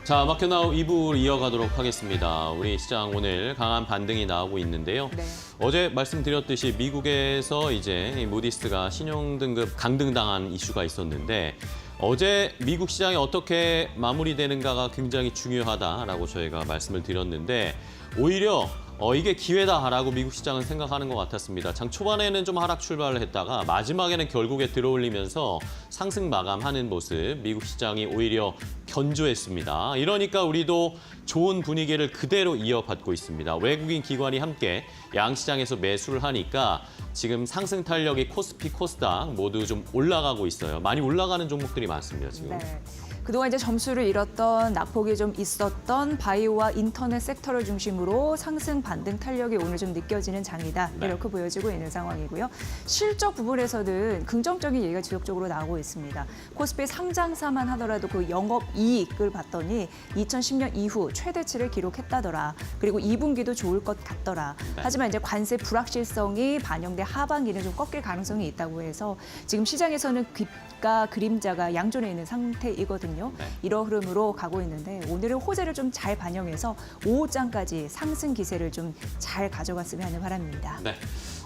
자, 마켓나우 2부 이어가도록 하겠습니다. 우리 시장 오늘 강한 반등이 나오고 있는데요. 네. 어제 말씀드렸듯이 미국에서 이제 이 무디스가 신용등급 강등당한 이슈가 있었는데 어제 미국 시장이 어떻게 마무리되는가가 굉장히 중요하다라고 저희가 말씀을 드렸는데 오히려 이게 기회다라고 미국 시장은 생각하는 것 같았습니다. 장 초반에는 좀 하락 출발을 했다가 마지막에는 결국에 들어올리면서 상승 마감하는 모습, 미국 시장이 오히려 견조했습니다. 이러니까 우리도 좋은 분위기를 그대로 이어받고 있습니다. 외국인 기관이 함께 양시장에서 매수를 하니까 지금 상승 탄력이 코스피, 코스닥 모두 좀 올라가고 있어요. 많이 올라가는 종목들이 많습니다, 지금. 네. 그동안 이제 점수를 잃었던 낙폭이 좀 있었던 바이오와 인터넷 섹터를 중심으로 상승 반등 탄력이 오늘 좀 느껴지는 장이다. 네. 이렇게 보여지고 있는 상황이고요. 실적 부분에서는 긍정적인 얘기가 지속적으로 나오고 있습니다. 코스피 상장사만 하더라도 그 영업이익을 봤더니 2010년 이후 최대치를 기록했다더라. 그리고 2분기도 좋을 것 같더라. 네. 하지만 이제 관세 불확실성이 반영돼 하반기는 좀 꺾일 가능성이 있다고 해서 지금 시장에서는 귓가 그림자가 양존해 있는 상태이거든요. 네. 이런 흐름으로 가고 있는데 오늘은 호재를 좀 잘 반영해서 오후장까지 상승 기세를 좀 잘 가져갔으면 하는 바람입니다. 네.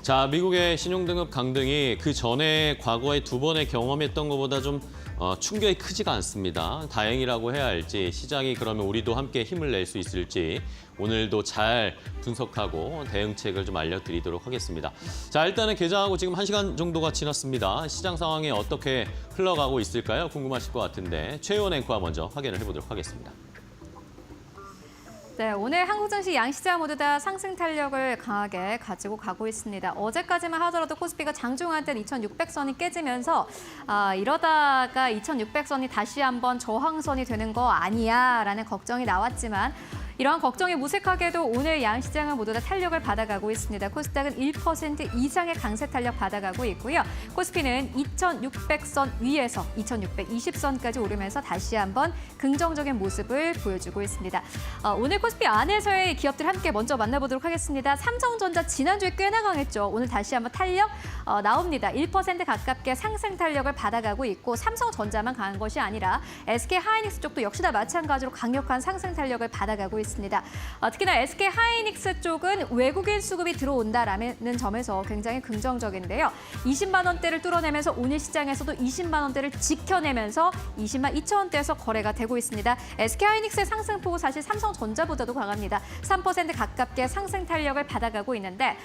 자, 미국의 신용등급 강등이 그 전에 과거에 두 번의 경험했던 것보다 좀 충격이 크지가 않습니다. 다행이라고 해야 할지 시장이 그러면 우리도 함께 힘을 낼 수 있을지 오늘도 잘 분석하고 대응책을 좀 알려드리도록 하겠습니다. 자, 일단은 개장하고 지금 1시간 정도가 지났습니다. 시장 상황이 어떻게 흘러가고 있을까요? 궁금하실 것 같은데 최의원 앵커와 먼저 확인을 해보도록 하겠습니다. 네, 오늘 한국 증시 양시장 모두 다 상승 탄력을 강하게 가지고 가고 있습니다. 어제까지만 하더라도 코스피가 장중할 땐 2,600선이 깨지면서 이러다가 2,600선이 다시 한번 저항선이 되는 거 아니야라는 걱정이 나왔지만 이러한 걱정이 무색하게도 오늘 양시장은 모두 다 탄력을 받아가고 있습니다. 코스닥은 1% 이상의 강세 탄력 받아가고 있고요. 코스피는 2,600선 위에서 2,620선까지 오르면서 다시 한번 긍정적인 모습을 보여주고 있습니다. 오늘 코스피 안에서의 기업들 함께 먼저 만나보도록 하겠습니다. 삼성전자 지난주에 꽤나 강했죠. 오늘 다시 한번 탄력 나옵니다. 1% 가깝게 상승 탄력을 받아가고 있고 삼성전자만 강한 것이 아니라 SK하이닉스 쪽도 역시나 마찬가지로 강력한 상승 탄력을 받아가고 있습니다. 특히나 SK하이닉스 쪽은 외국인 수급이 들어온다라는 점에서 굉장히 긍정적인데요. 20만 원대를 뚫어내면서 오늘 시장에서도 20만 원대를 지켜내면서 20만 2천 원대에서 거래가 되고 있습니다. SK하이닉스의 상승폭은 사실 삼성전자보다도 강합니다. 3% 가깝게 상승 탄력을 받아가고 있는데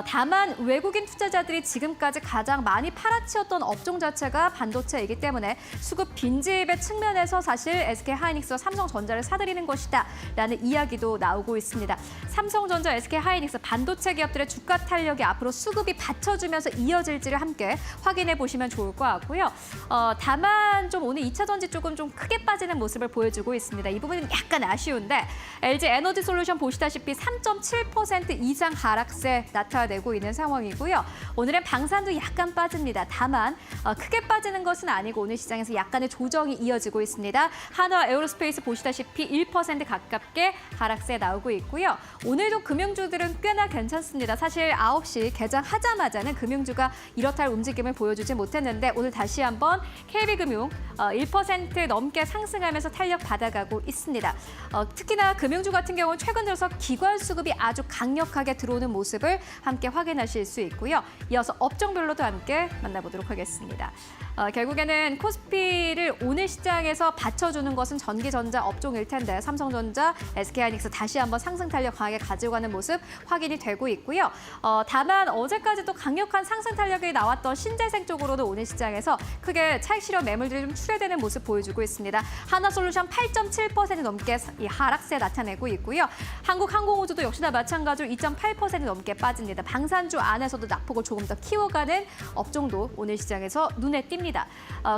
다만 외국인 투자자들이 지금까지 가장 많이 팔아치웠던 업종 자체가 반도체이기 때문에 수급 빈집의 측면에서 사실 SK하이닉스와 삼성전자를 사들이는 것이다 라는 이야기도 나오고 있습니다. 삼성전자, SK하이닉스 반도체 기업들의 주가 탄력이 앞으로 수급이 받쳐주면서 이어질지를 함께 확인해 보시면 좋을 것 같고요. 다만 좀 오늘 2차 전지 쪽은 좀 크게 빠지는 모습을 보여주고 있습니다. 이 부분은 약간 아쉬운데 LG 에너지 솔루션 보시다시피 3.7% 이상 하락세 나타내고 있는 상황이고요. 오늘은 방산도 약간 빠집니다. 다만 크게 빠지는 것은 아니고 오늘 시장에서 약간의 조정이 이어지고 있습니다. 한화 에어로스페이스 보시다시피 1% 가깝게 하락세 나오고 있고요. 오늘도 금융주들은 꽤나 괜찮습니다. 사실 9시 개장하자마자는 금융주가 이렇다 할 움직임을 보여주지 못했는데 오늘 다시 한번 KB금융 1% 넘게 상승하면서 탄력 받아가고 있습니다. 특히나 금융주 같은 경우는 최근 들어서 기관 수급이 아주 강력하게 들어오는 모습을 함께 확인하실 수 있고요. 이어서 업종별로도 함께 만나보도록 하겠습니다. 결국에는 코스피를 오늘 시장에서 받쳐주는 것은 전기전자 업종일 텐데 삼성전자, SK하이닉스 다시 한번 상승 탄력 강하게 가져가는 모습 확인이 되고 있고요. 다만 어제까지도 강력한 상승 탄력이 나왔던 신재생 쪽으로도 오늘 시장에서 크게 차익 실현 매물들이 좀 출회되는 모습 보여주고 있습니다. 하나솔루션 8.7% 넘게 이 하락세 나타내고 있고요. 한국항공우주도 역시나 마찬가지로 2.8% 넘게 빠집니다. 방산주 안에서도 낙폭을 조금 더 키워가는 업종도 오늘 시장에서 눈에 띕니다.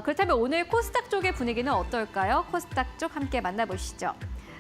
그렇다면 오늘 코스닥 쪽의 분위기는 어떨까요? 코스닥 쪽 함께 만나보시죠.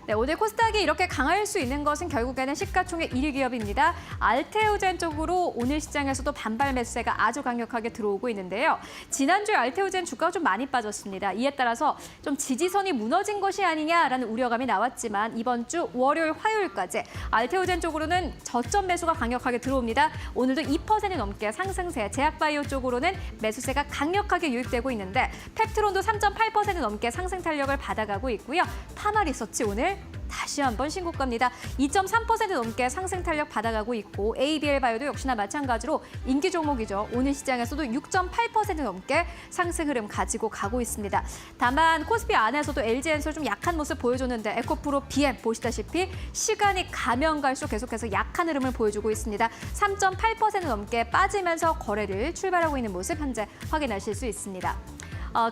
네, 오늘 코스닥이 이렇게 강할 수 있는 것은 결국에는 시가총액 1위 기업입니다. 알테오젠 쪽으로 오늘 시장에서도 반발 매수세가 아주 강력하게 들어오고 있는데요. 지난주에 알테오젠 주가가 좀 많이 빠졌습니다. 이에 따라서 좀 지지선이 무너진 것이 아니냐라는 우려감이 나왔지만 이번 주 월요일, 화요일까지 알테오젠 쪽으로는 저점 매수가 강력하게 들어옵니다. 오늘도 2% 넘게 상승세, 제약바이오 쪽으로는 매수세가 강력하게 유입되고 있는데 펩트론도 3.8% 넘게 상승 탄력을 받아가고 있고요. 파마리서치 오늘 다시 한번 신고가입니다. 2.3% 넘게 상승 탄력 받아가고 있고 ABL 바이오도 역시나 마찬가지로 인기 종목이죠. 오늘 시장에서도 6.8% 넘게 상승 흐름 가지고 가고 있습니다. 다만 코스피 안에서도 LG엔솔 좀 약한 모습 보여줬는데 에코프로 BM 보시다시피 시간이 가면 갈수록 계속해서 약한 흐름을 보여주고 있습니다. 3.8% 넘게 빠지면서 거래를 출발하고 있는 모습 현재 확인하실 수 있습니다.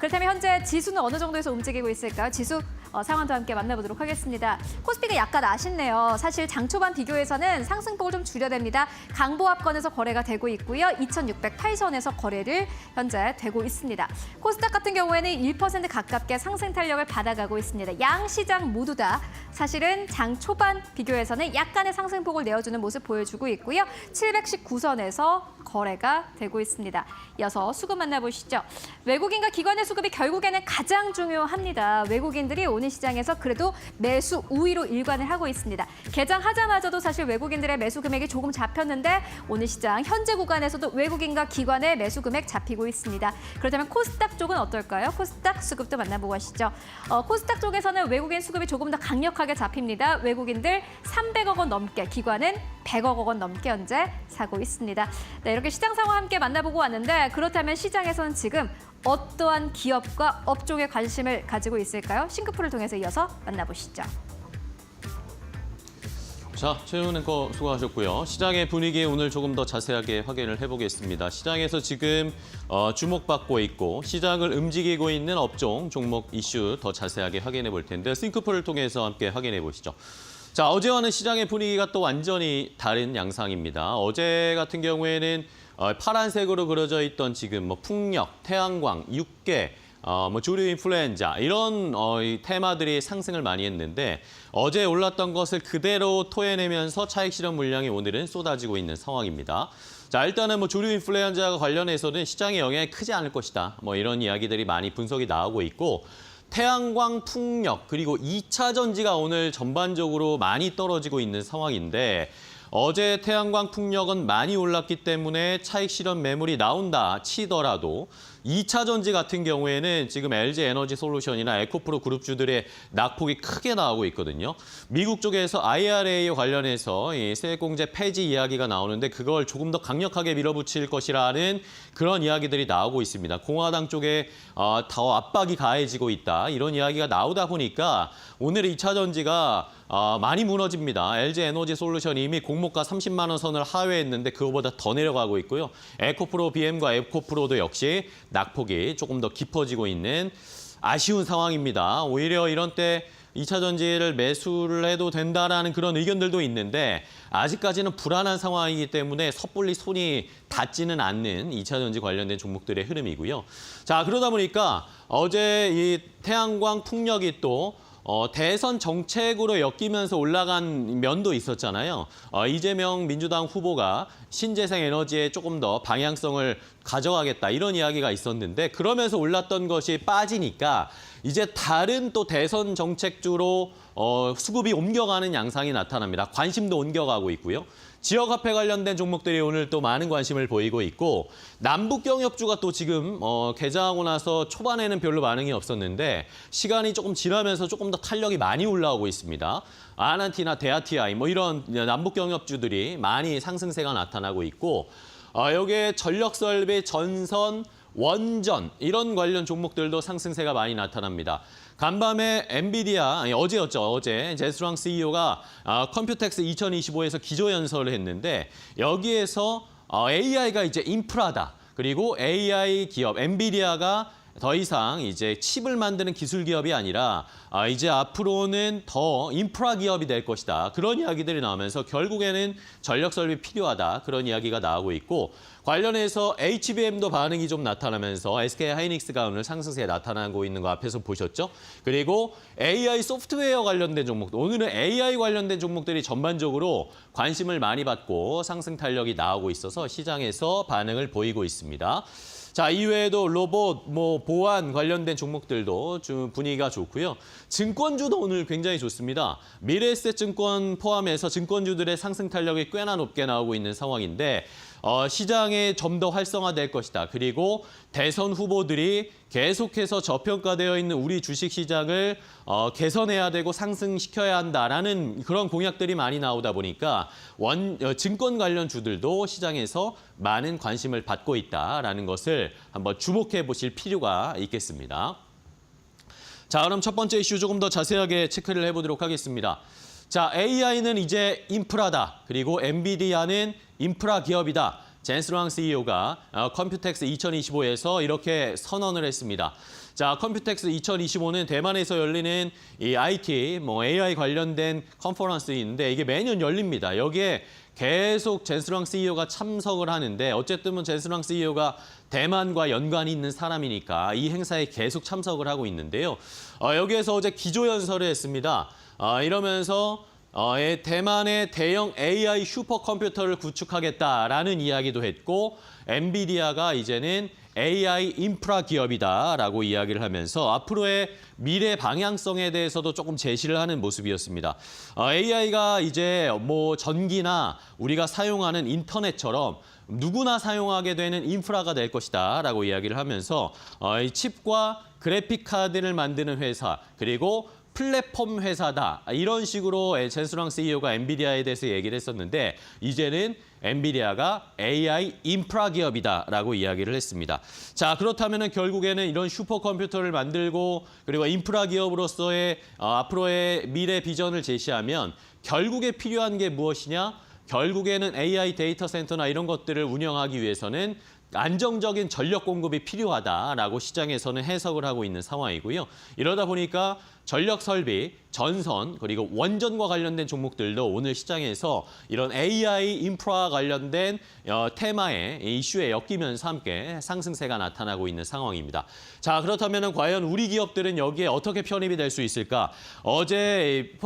그렇다면 현재 지수는 어느 정도에서 움직이고 있을까요? 지수 상황도 함께 만나보도록 하겠습니다. 코스피가 약간 아쉽네요. 사실 장 초반 비교에서는 상승폭을 좀 줄여댑니다. 강보합권에서 거래가 되고 있고요. 2608선에서 거래를 현재 되고 있습니다. 코스닥 같은 경우에는 1% 가깝게 상승 탄력을 받아가고 있습니다. 양 시장 모두 다 사실은 장 초반 비교에서는 약간의 상승폭을 내어주는 모습 보여주고 있고요. 719선에서 거래가 되고 있습니다. 이어서 수급 만나보시죠. 외국인과 기관의 수급이 결국에는 가장 중요합니다. 외국인들이 오늘 시장에서 그래도 매수 우위로 일관을 하고 있습니다. 개장하자마자도 사실 외국인들의 매수 금액이 조금 잡혔는데 오늘 시장 현재 구간에서도 외국인과 기관의 매수 금액 잡히고 있습니다. 그렇다면 코스닥 쪽은 어떨까요? 코스닥 수급도 만나보고 가시죠. 코스닥 쪽에서는 외국인 수급이 조금 더 강력하게 잡힙니다. 외국인들 300억 원 넘게, 기관은 100억 원 넘게 현재 사고 있습니다. 네, 이렇게 시장 상황 함께 만나보고 왔는데 그렇다면 시장에서는 지금 어떠한 기업과 업종에 관심을 가지고 있을까요? 싱크포를 통해서 이어서 만나보시죠. 자, 최윤 앵커 수고하셨고요. 시장의 분위기 오늘 조금 더 자세하게 확인을 해보겠습니다. 시장에서 지금 주목받고 있고 시장을 움직이고 있는 업종, 종목 이슈 더 자세하게 확인해 볼 텐데 싱크포를 통해서 함께 확인해 보시죠. 자, 어제와는 시장의 분위기가 또 완전히 다른 양상입니다. 어제 같은 경우에는 파란색으로 그려져 있던 지금 뭐 풍력, 태양광, 육계, 뭐 조류 인플루엔자 이런 이 테마들이 상승을 많이 했는데 어제 올랐던 것을 그대로 토해내면서 차익 실현 물량이 오늘은 쏟아지고 있는 상황입니다. 자, 일단은 뭐 조류 인플루엔자와 관련해서는 시장의 영향이 크지 않을 것이다. 뭐 이런 이야기들이 많이 분석이 나오고 있고 태양광, 풍력, 그리고 2차 전지가 오늘 전반적으로 많이 떨어지고 있는 상황인데 어제 태양광, 풍력은 많이 올랐기 때문에 차익 실현 매물이 나온다 치더라도 2차 전지 같은 경우에는 지금 LG 에너지 솔루션이나 에코프로 그룹주들의 낙폭이 크게 나오고 있거든요. 미국 쪽에서 IRA 관련해서 이 세액공제 폐지 이야기가 나오는데 그걸 조금 더 강력하게 밀어붙일 것이라는 그런 이야기들이 나오고 있습니다. 공화당 쪽에 더 압박이 가해지고 있다. 이런 이야기가 나오다 보니까 오늘 2차 전지가 많이 무너집니다. LG 에너지 솔루션이 이미 공모가 30만 원 선을 하회했는데 그거보다 더 내려가고 있고요. 에코프로 BM과 에코프로도 역시 낙폭이 조금 더 깊어지고 있는 아쉬운 상황입니다. 오히려 이런 때 2차 전지를 매수를 해도 된다라는 그런 의견들도 있는데 아직까지는 불안한 상황이기 때문에 섣불리 손이 닿지는 않는 2차 전지 관련된 종목들의 흐름이고요. 자, 그러다 보니까 어제 이 태양광 풍력이 또 대선 정책으로 엮이면서 올라간 면도 있었잖아요. 이재명 민주당 후보가 신재생 에너지에 조금 더 방향성을 가져가겠다 이런 이야기가 있었는데 그러면서 올랐던 것이 빠지니까 이제 다른 또 대선 정책주로 수급이 옮겨가는 양상이 나타납니다. 관심도 옮겨가고 있고요. 지역화폐 관련된 종목들이 오늘 또 많은 관심을 보이고 있고 남북경협주가 또 지금 개장하고 나서 초반에는 별로 반응이 없었는데 시간이 조금 지나면서 조금 더 탄력이 많이 올라오고 있습니다. 아난티나 데아티아이 뭐 이런 남북경협주들이 많이 상승세가 나타나고 있고 여기에 전력설비, 전선, 원전 이런 관련 종목들도 상승세가 많이 나타납니다. 간밤에 엔비디아, 어제였죠. 어제 제스랑 CEO가 컴퓨텍스 2025에서 기조연설을 했는데 여기에서 AI가 이제 인프라다. 그리고 AI 기업 엔비디아가 더 이상 이제 칩을 만드는 기술 기업이 아니라 이제 앞으로는 더 인프라 기업이 될 것이다. 그런 이야기들이 나오면서 결국에는 전력 설비 필요하다. 그런 이야기가 나오고 있고 관련해서 HBM도 반응이 좀 나타나면서 SK 하이닉스가 오늘 상승세에 나타나고 있는 거 앞에서 보셨죠? 그리고 AI 소프트웨어 관련된 종목들, 오늘은 AI 관련된 종목들이 전반적으로 관심을 많이 받고 상승 탄력이 나오고 있어서 시장에서 반응을 보이고 있습니다. 자, 이외에도 로봇, 보안 관련된 종목들도 좀 분위기가 좋고요. 증권주도 오늘 굉장히 좋습니다. 미래에셋증권 포함해서 증권주들의 상승 탄력이 꽤나 높게 나오고 있는 상황인데 시장에 좀 더 활성화될 것이다. 그리고 대선 후보들이 계속해서 저평가되어 있는 우리 주식시장을 개선해야 되고 상승시켜야 한다라는 그런 공약들이 많이 나오다 보니까 증권 관련 주들도 시장에서 많은 관심을 받고 있다라는 것을 한번 주목해 보실 필요가 있겠습니다. 자, 그럼 첫 번째 이슈 조금 더 자세하게 체크를 해보도록 하겠습니다. 자, AI는 이제 인프라다. 그리고 엔비디아는 인프라 기업이다. 젠슨 황 CEO가 컴퓨텍스 2025에서 이렇게 선언을 했습니다. 자, 컴퓨텍스 2025는 대만에서 열리는 이 IT, AI 관련된 컨퍼런스인데 이게 매년 열립니다. 여기에 계속 젠슨 황 CEO가 참석을 하는데 어쨌든 젠슨 황 CEO가 대만과 연관이 있는 사람이니까 이 행사에 계속 참석을 하고 있는데요. 여기에서 어제 기조연설을 했습니다. 이러면서 대만의 대형 AI 슈퍼컴퓨터를 구축하겠다라는 이야기도 했고 엔비디아가 이제는 AI 인프라 기업이다라고 이야기를 하면서 앞으로의 미래 방향성에 대해서도 조금 제시를 하는 모습이었습니다. AI가 이제 전기나 우리가 사용하는 인터넷처럼 누구나 사용하게 되는 인프라가 될 것이다라고 이야기를 하면서 이 칩과 그래픽 카드를 만드는 회사 그리고 플랫폼 회사다. 이런 식으로 젠슨 황 CEO가 엔비디아에 대해서 얘기를 했었는데 이제는 엔비디아가 AI 인프라 기업이다라고 이야기를 했습니다. 자, 그렇다면 결국에는 이런 슈퍼컴퓨터를 만들고 그리고 인프라 기업으로서의 앞으로의 미래 비전을 제시하면 결국에 필요한 게 무엇이냐? 결국에는 AI 데이터 센터나 이런 것들을 운영하기 위해서는 안정적인 전력 공급이 필요하다라고 시장에서는 해석을 하고 있는 상황이고요. 이러다 보니까 전력 설비, 전선, 그리고 원전과 관련된 종목들도 오늘 시장에서 이런 AI 인프라 관련된 테마에 이슈에 엮이면서 함께 상승세가 나타나고 있는 상황입니다. 자, 그렇다면 과연 우리 기업들은 여기에 어떻게 편입이 될 수 있을까? 어제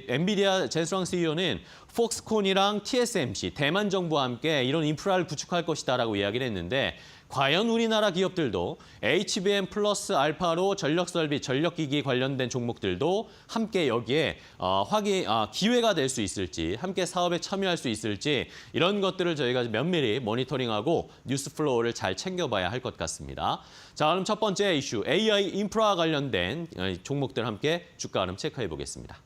엔비디아 젠슨 황 CEO는 폭스콘이랑 TSMC, 대만 정부와 함께 이런 인프라를 구축할 것이다라고 이야기를 했는데 과연 우리나라 기업들도 HBM 플러스 알파로 전력 설비, 전력기기 관련된 종목들도 함께 여기에 기회가 될 수 있을지, 함께 사업에 참여할 수 있을지 이런 것들을 저희가 면밀히 모니터링하고 뉴스 플로우를 잘 챙겨봐야 할 것 같습니다. 자, 그럼 첫 번째 이슈, AI 인프라 관련된 종목들 함께 주가 흐름 체크해 보겠습니다.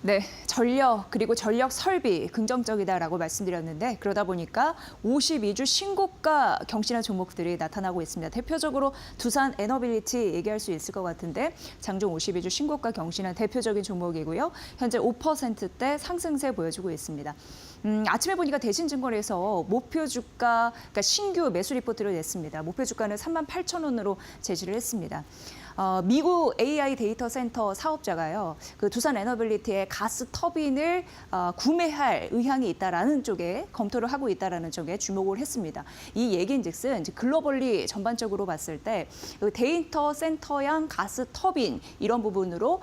네, 전력 그리고 전력 설비 긍정적이다라고 말씀드렸는데 그러다 보니까 52주 신고가 경신한 종목들이 나타나고 있습니다. 대표적으로 두산 에너빌리티 얘기할 수 있을 것 같은데 장중 52주 신고가 경신한 대표적인 종목이고요. 현재 5%대 상승세 보여주고 있습니다. 아침에 보니까 대신증권에서 목표 주가, 그러니까 신규 매수 리포트를 냈습니다. 목표 주가는 38,000원으로 제시를 했습니다. 미국 AI 데이터 센터 사업자가요, 그 두산 에너빌리티의 가스 터빈을 구매할 의향이 있다라는 쪽에 검토를 하고 있다라는 쪽에 주목을 했습니다. 이 얘기인즉슨 글로벌리 전반적으로 봤을 때 데이터 센터양 가스 터빈 이런 부분으로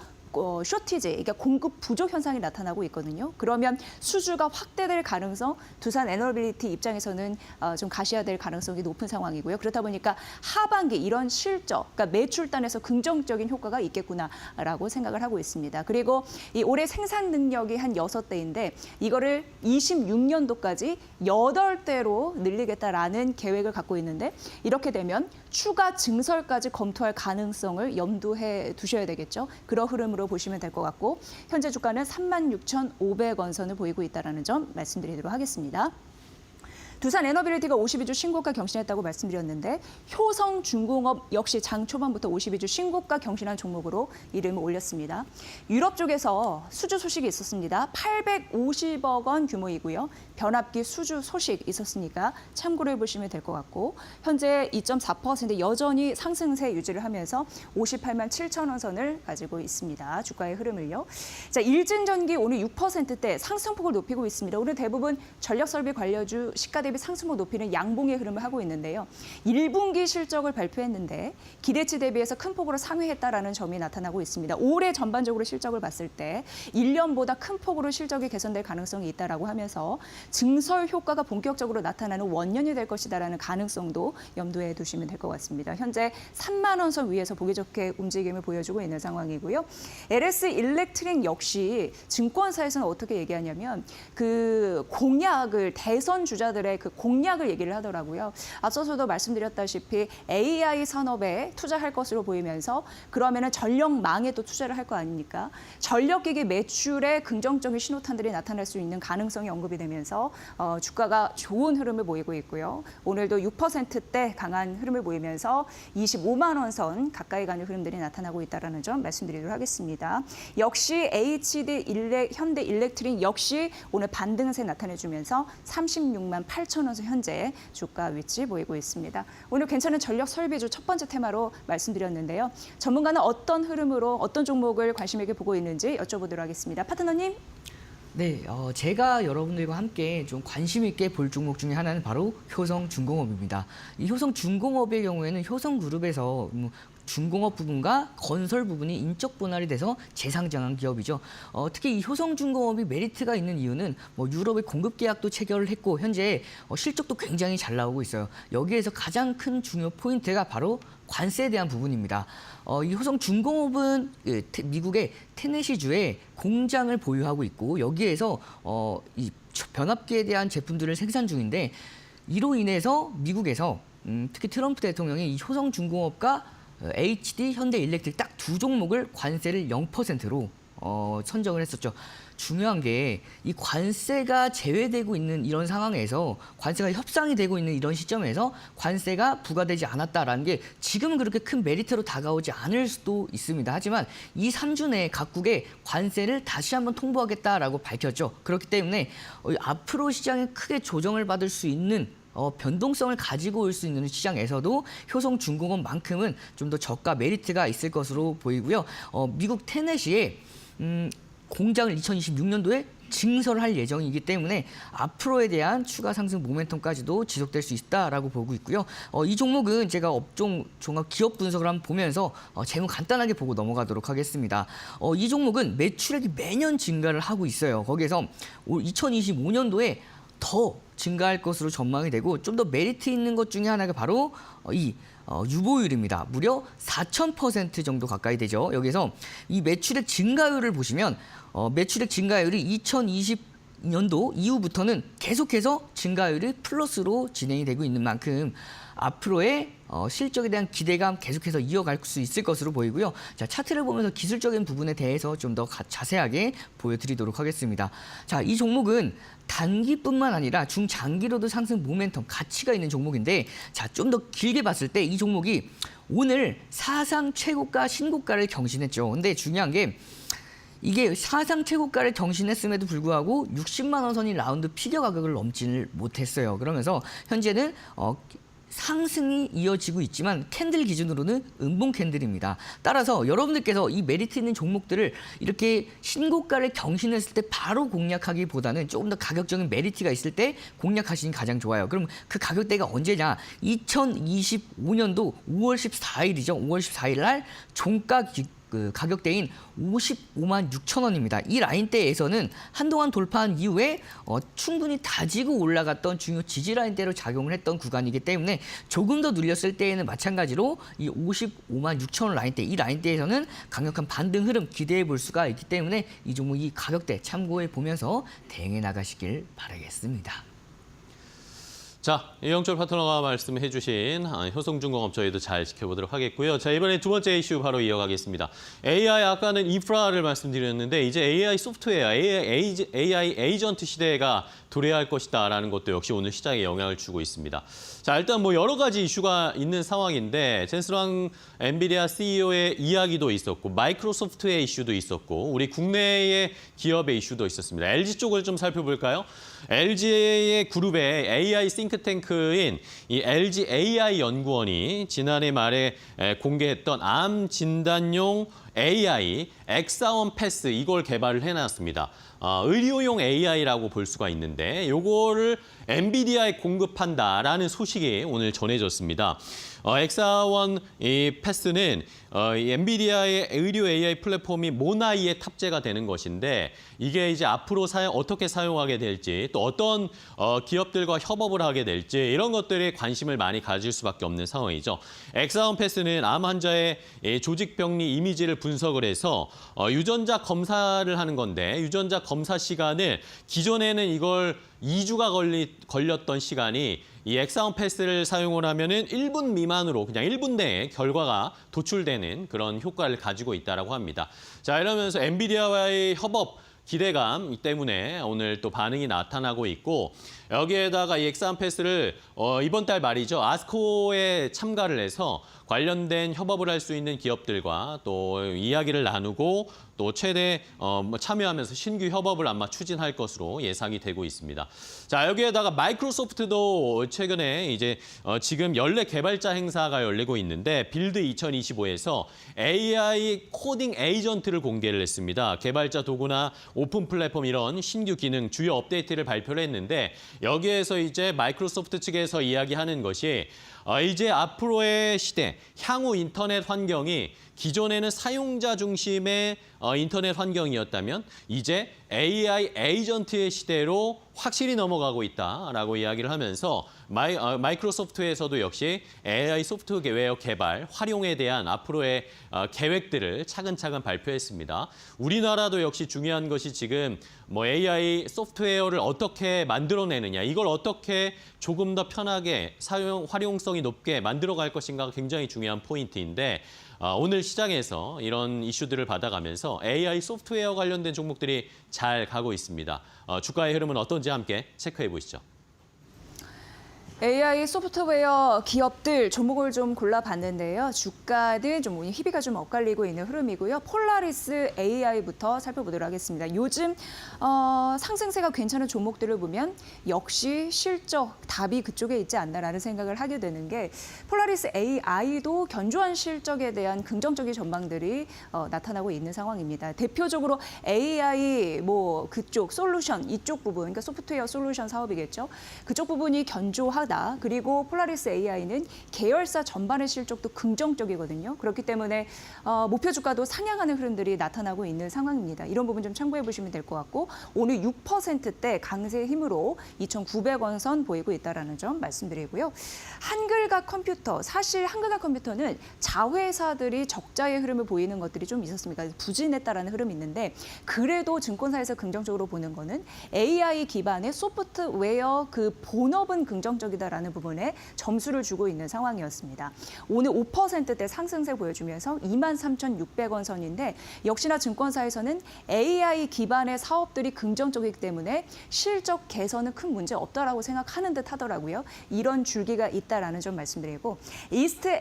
쇼티지, 그러니까 공급 부족 현상이 나타나고 있거든요. 그러면 수주가 확대될 가능성, 두산 에너빌리티 입장에서는 좀 가셔야 될 가능성이 높은 상황이고요. 그렇다 보니까 하반기 이런 실적, 그러니까 매출단에서 긍정적인 효과가 있겠구나라고 생각을 하고 있습니다. 그리고 이 올해 생산 능력이 한 6대인데 이거를 26년도까지 8대로 늘리겠다라는 계획을 갖고 있는데 이렇게 되면 추가 증설까지 검토할 가능성을 염두해 두셔야 되겠죠. 그런 흐름으로 보시면 될 것 같고 현재 주가는 36,500원 선을 보이고 있다는 점 말씀드리도록 하겠습니다. 두산 에너빌리티가 52주 신고가 경신했다고 말씀드렸는데 효성중공업 역시 장 초반부터 52주 신고가 경신한 종목으로 이름을 올렸습니다. 유럽 쪽에서 수주 소식이 있었습니다. 850억 원 규모이고요. 변압기 수주 소식 있었으니까 참고를 해보시면 될 것 같고 현재 2.4% 여전히 상승세 유지를 하면서 58만 7천 원 선을 가지고 있습니다. 주가의 흐름을요. 자, 일진전기 오늘 6%대 상승폭을 높이고 있습니다. 오늘 대부분 전력설비 관련주 시가 대비 상승폭 높이는 양봉의 흐름을 하고 있는데요. 1분기 실적을 발표했는데 기대치 대비해서 큰 폭으로 상회했다라는 점이 나타나고 있습니다. 올해 전반적으로 실적을 봤을 때 1년보다 큰 폭으로 실적이 개선될 가능성이 있다라고 하면서 증설 효과가 본격적으로 나타나는 원년이 될 것이다라는 가능성도 염두에 두시면 될 것 같습니다. 현재 3만 원 선 위에서 보기 좋게 움직임을 보여주고 있는 상황이고요. LS 일렉트릭 역시 증권사에서는 어떻게 얘기하냐면 그 공약을 대선 주자들의 그 공약을 얘기를 하더라고요. 앞서서도 말씀드렸다시피 AI 산업에 투자할 것으로 보이면서 그러면은 전력망에도 투자를 할 거 아닙니까? 전력기기 매출에 긍정적인 신호탄들이 나타날 수 있는 가능성이 언급이 되면서 주가가 좋은 흐름을 보이고 있고요. 오늘도 6%대 강한 흐름을 보이면서 25만 원 선 가까이 가는 흐름들이 나타나고 있다는 점 말씀드리도록 하겠습니다. 역시 현대 일렉트릭 역시 오늘 반등세 나타내주면서 36만 8천 원 선 현재 주가 위치 보이고 있습니다. 오늘 괜찮은 전력 설비주 첫 번째 테마로 말씀드렸는데요. 전문가는 어떤 흐름으로 어떤 종목을 관심 있게 보고 있는지 여쭤보도록 하겠습니다. 파트너님. 네, 제가 여러분들과 함께 좀 관심 있게 볼 종목 중에 하나는 바로 효성중공업입니다. 이 효성중공업의 경우에는 효성그룹에서 중공업 부분과 건설 부분이 인적 분할이 돼서 재상장한 기업이죠. 특히 이 효성중공업이 메리트가 있는 이유는 유럽의 공급 계약도 체결을 했고 현재 실적도 굉장히 잘 나오고 있어요. 여기에서 가장 큰 중요 포인트가 바로 관세에 대한 부분입니다. 이 효성중공업은 미국의 테네시주에 공장을 보유하고 있고 여기에서 이 변압기에 대한 제품들을 생산 중인데 이로 인해서 미국에서 특히 트럼프 대통령이 이 효성중공업과 HD, 현대일렉트릭 딱 두 종목을 관세를 0%로 선정을 했었죠. 중요한 게 이 관세가 제외되고 있는 이런 상황에서 관세가 협상이 되고 있는 이런 시점에서 관세가 부과되지 않았다라는 게 지금은 그렇게 큰 메리트로 다가오지 않을 수도 있습니다. 하지만 이 3주 내에 각국에 관세를 다시 한번 통보하겠다라고 밝혔죠. 그렇기 때문에 앞으로 시장에 크게 조정을 받을 수 있는 변동성을 가지고 올 수 있는 시장에서도 효성중공업만큼은 좀 더 저가 메리트가 있을 것으로 보이고요. 미국 테네시에 공장을 2026년도에 증설할 예정이기 때문에 앞으로에 대한 추가 상승 모멘텀까지도 지속될 수 있다라고 보고 있고요. 이 종목은 제가 업종 종합 기업 분석을 한번 보면서 재무 간단하게 보고 넘어가도록 하겠습니다. 이 종목은 매출액이 매년 증가를 하고 있어요. 거기에서 2025년도에 더 증가할 것으로 전망이 되고 좀 더 메리트 있는 것 중에 하나가 바로 이 유보율입니다. 무려 4,000% 정도 가까이 되죠. 여기서 이 매출액 증가율을 보시면 매출액 증가율이 2020년도 이후부터는 계속해서 증가율이 플러스로 진행이 되고 있는 만큼 앞으로의 실적에 대한 기대감 계속해서 이어갈 수 있을 것으로 보이고요. 자, 차트를 보면서 기술적인 부분에 대해서 좀 더 자세하게 보여드리도록 하겠습니다. 자, 이 종목은 단기뿐만 아니라 중장기로도 상승 모멘텀 가치가 있는 종목인데 자, 좀 더 길게 봤을 때 이 종목이 오늘 사상 최고가 신고가를 경신했죠. 근데 중요한 게 이게 사상 최고가를 경신했음에도 불구하고 60만 원 선이 라운드 피겨 가격을 넘지를 못했어요. 그러면서 현재는 상승이 이어지고 있지만 캔들 기준으로는 음봉 캔들입니다. 따라서 여러분들께서 이 메리트 있는 종목들을 이렇게 신고가를 경신했을 때 바로 공략하기보다는 조금 더 가격적인 메리트가 있을 때 공략하시는 가장 좋아요. 그럼 그 가격대가 언제냐? 2025년도 5월 14일이죠. 5월 14일 날 종가 가격대인 55만 6천 원입니다. 이 라인대에서는 한동안 돌파한 이후에 충분히 다지고 올라갔던 중요 지지 라인대로 작용을 했던 구간이기 때문에 조금 더 눌렸을 때에는 마찬가지로 이 55만 6천 원 라인대, 이 라인대에서는 강력한 반등 흐름 기대해 볼 수가 있기 때문에 이 종목 이 가격대 참고해 보면서 대응해 나가시길 바라겠습니다. 자, 이영철 파트너가 말씀해 주신 효성중공업 저희도 잘 지켜보도록 하겠고요. 자, 이번에 두 번째 이슈 바로 이어가겠습니다. AI, 아까는 인프라를 말씀드렸는데 이제 AI 소프트웨어, AI 에이전트 시대가 도래할 것이다라는 것도 역시 오늘 시장에 영향을 주고 있습니다. 자, 일단 뭐 여러 가지 이슈가 있는 상황인데 젠스랑 엔비디아 CEO의 이야기도 있었고 마이크로소프트의 이슈도 있었고 우리 국내의 기업의 이슈도 있었습니다. LG 쪽을 좀 살펴볼까요? LG의 그룹의 AI 싱크탱크인 이 LG AI 연구원이 지난해 말에 공개했던 암 진단용 AI 엑사원 패스 이걸 개발을 해놨습니다. 의료용 AI라고 볼 수가 있는데 요거를 엔비디아에 공급한다라는 소식이 오늘 전해졌습니다. 엑사원 이 패스는 이 엔비디아의 의료 AI 플랫폼이 모나이에 탑재가 되는 것인데 이게 이제 앞으로 어떻게 사용하게 될지 또 어떤 기업들과 협업을 하게 될지 이런 것들에 관심을 많이 가질 수밖에 없는 상황이죠. 엑사원 패스는 암 환자의 조직병리 이미지를 분석을 해서 유전자 검사를 하는 건데 유전자 검사 시간을 기존에는 이걸 2주가 걸렸던 시간이 이 엑사원 패스를 사용을 하면은 1분 미만으로 그냥 1분 내에 결과가 도출되는 그런 효과를 가지고 있다라고 합니다. 자, 이러면서 엔비디아와의 협업 기대감 때문에 오늘 또 반응이 나타나고 있고 여기에다가 이 엑사원 패스를 이번 달 말이죠. 아스코에 참가를 해서 관련된 협업을 할 수 있는 기업들과 또 이야기를 나누고 또 최대 참여하면서 신규 협업을 아마 추진할 것으로 예상이 되고 있습니다. 자, 여기에다가 마이크로소프트도 최근에 이제 지금 연례 개발자 행사가 열리고 있는데 빌드 2025에서 AI 코딩 에이전트를 공개를 했습니다. 개발자 도구나 오픈 플랫폼 이런 신규 기능 주요 업데이트를 발표를 했는데 여기에서 이제 마이크로소프트 측에서 이야기하는 것이 이제 앞으로의 시대, 향후 인터넷 환경이 기존에는 사용자 중심의 인터넷 환경이었다면 이제 AI 에이전트의 시대로 확실히 넘어가고 있다라고 이야기를 하면서 마이크로소프트에서도 역시 AI 소프트웨어 개발, 활용에 대한 앞으로의 계획들을 차근차근 발표했습니다. 우리나라도 역시 중요한 것이 지금 AI 소프트웨어를 어떻게 만들어내느냐, 이걸 어떻게 조금 더 편하게 활용성이 높게 만들어갈 것인가가 굉장히 중요한 포인트인데 오늘 시장에서 이런 이슈들을 받아가면서 AI 소프트웨어 관련된 종목들이 잘 가고 있습니다. 주가의 흐름은 어떤지 함께 체크해 보시죠. AI 소프트웨어 기업들 종목을 좀 골라봤는데요. 주가는 좀 희비가 좀 엇갈리고 있는 흐름이고요. 폴라리스 AI부터 살펴보도록 하겠습니다. 요즘 상승세가 괜찮은 종목들을 보면 역시 실적 답이 그쪽에 있지 않나라는 생각을 하게 되는 게 폴라리스 AI도 견조한 실적에 대한 긍정적인 전망들이 나타나고 있는 상황입니다. 대표적으로 AI 그쪽 솔루션 이쪽 부분, 그러니까 소프트웨어 솔루션 사업이겠죠. 그쪽 부분이 견조하다. 그리고 폴라리스 AI는 계열사 전반의 실적도 긍정적이거든요. 그렇기 때문에 목표 주가도 상향하는 흐름들이 나타나고 있는 상황입니다. 이런 부분 좀 참고해 보시면 될 것 같고 오늘 6%대 강세 힘으로 2,900원 선 보이고 있다는 점 말씀드리고요. 한글과 컴퓨터, 사실 한글과 컴퓨터는 자회사들이 적자의 흐름을 보이는 것들이 좀 있었습니다. 부진했다라는 흐름이 있는데 그래도 증권사에서 긍정적으로 보는 거는 AI 기반의 소프트웨어 그 본업은 긍정적이다. 라는 부분에 점수를 주고 있는 상황이었습니다. 오늘 5%대 상승세 보여주면서 23,600원 선인데 역시나 증권사에서는 AI 기반의 사업들이 긍정적이기 때문에 실적 개선은 큰 문제 없다라고 생각하는 듯 하더라고요. 이런 줄기가 있다라는 점 말씀드리고 이스트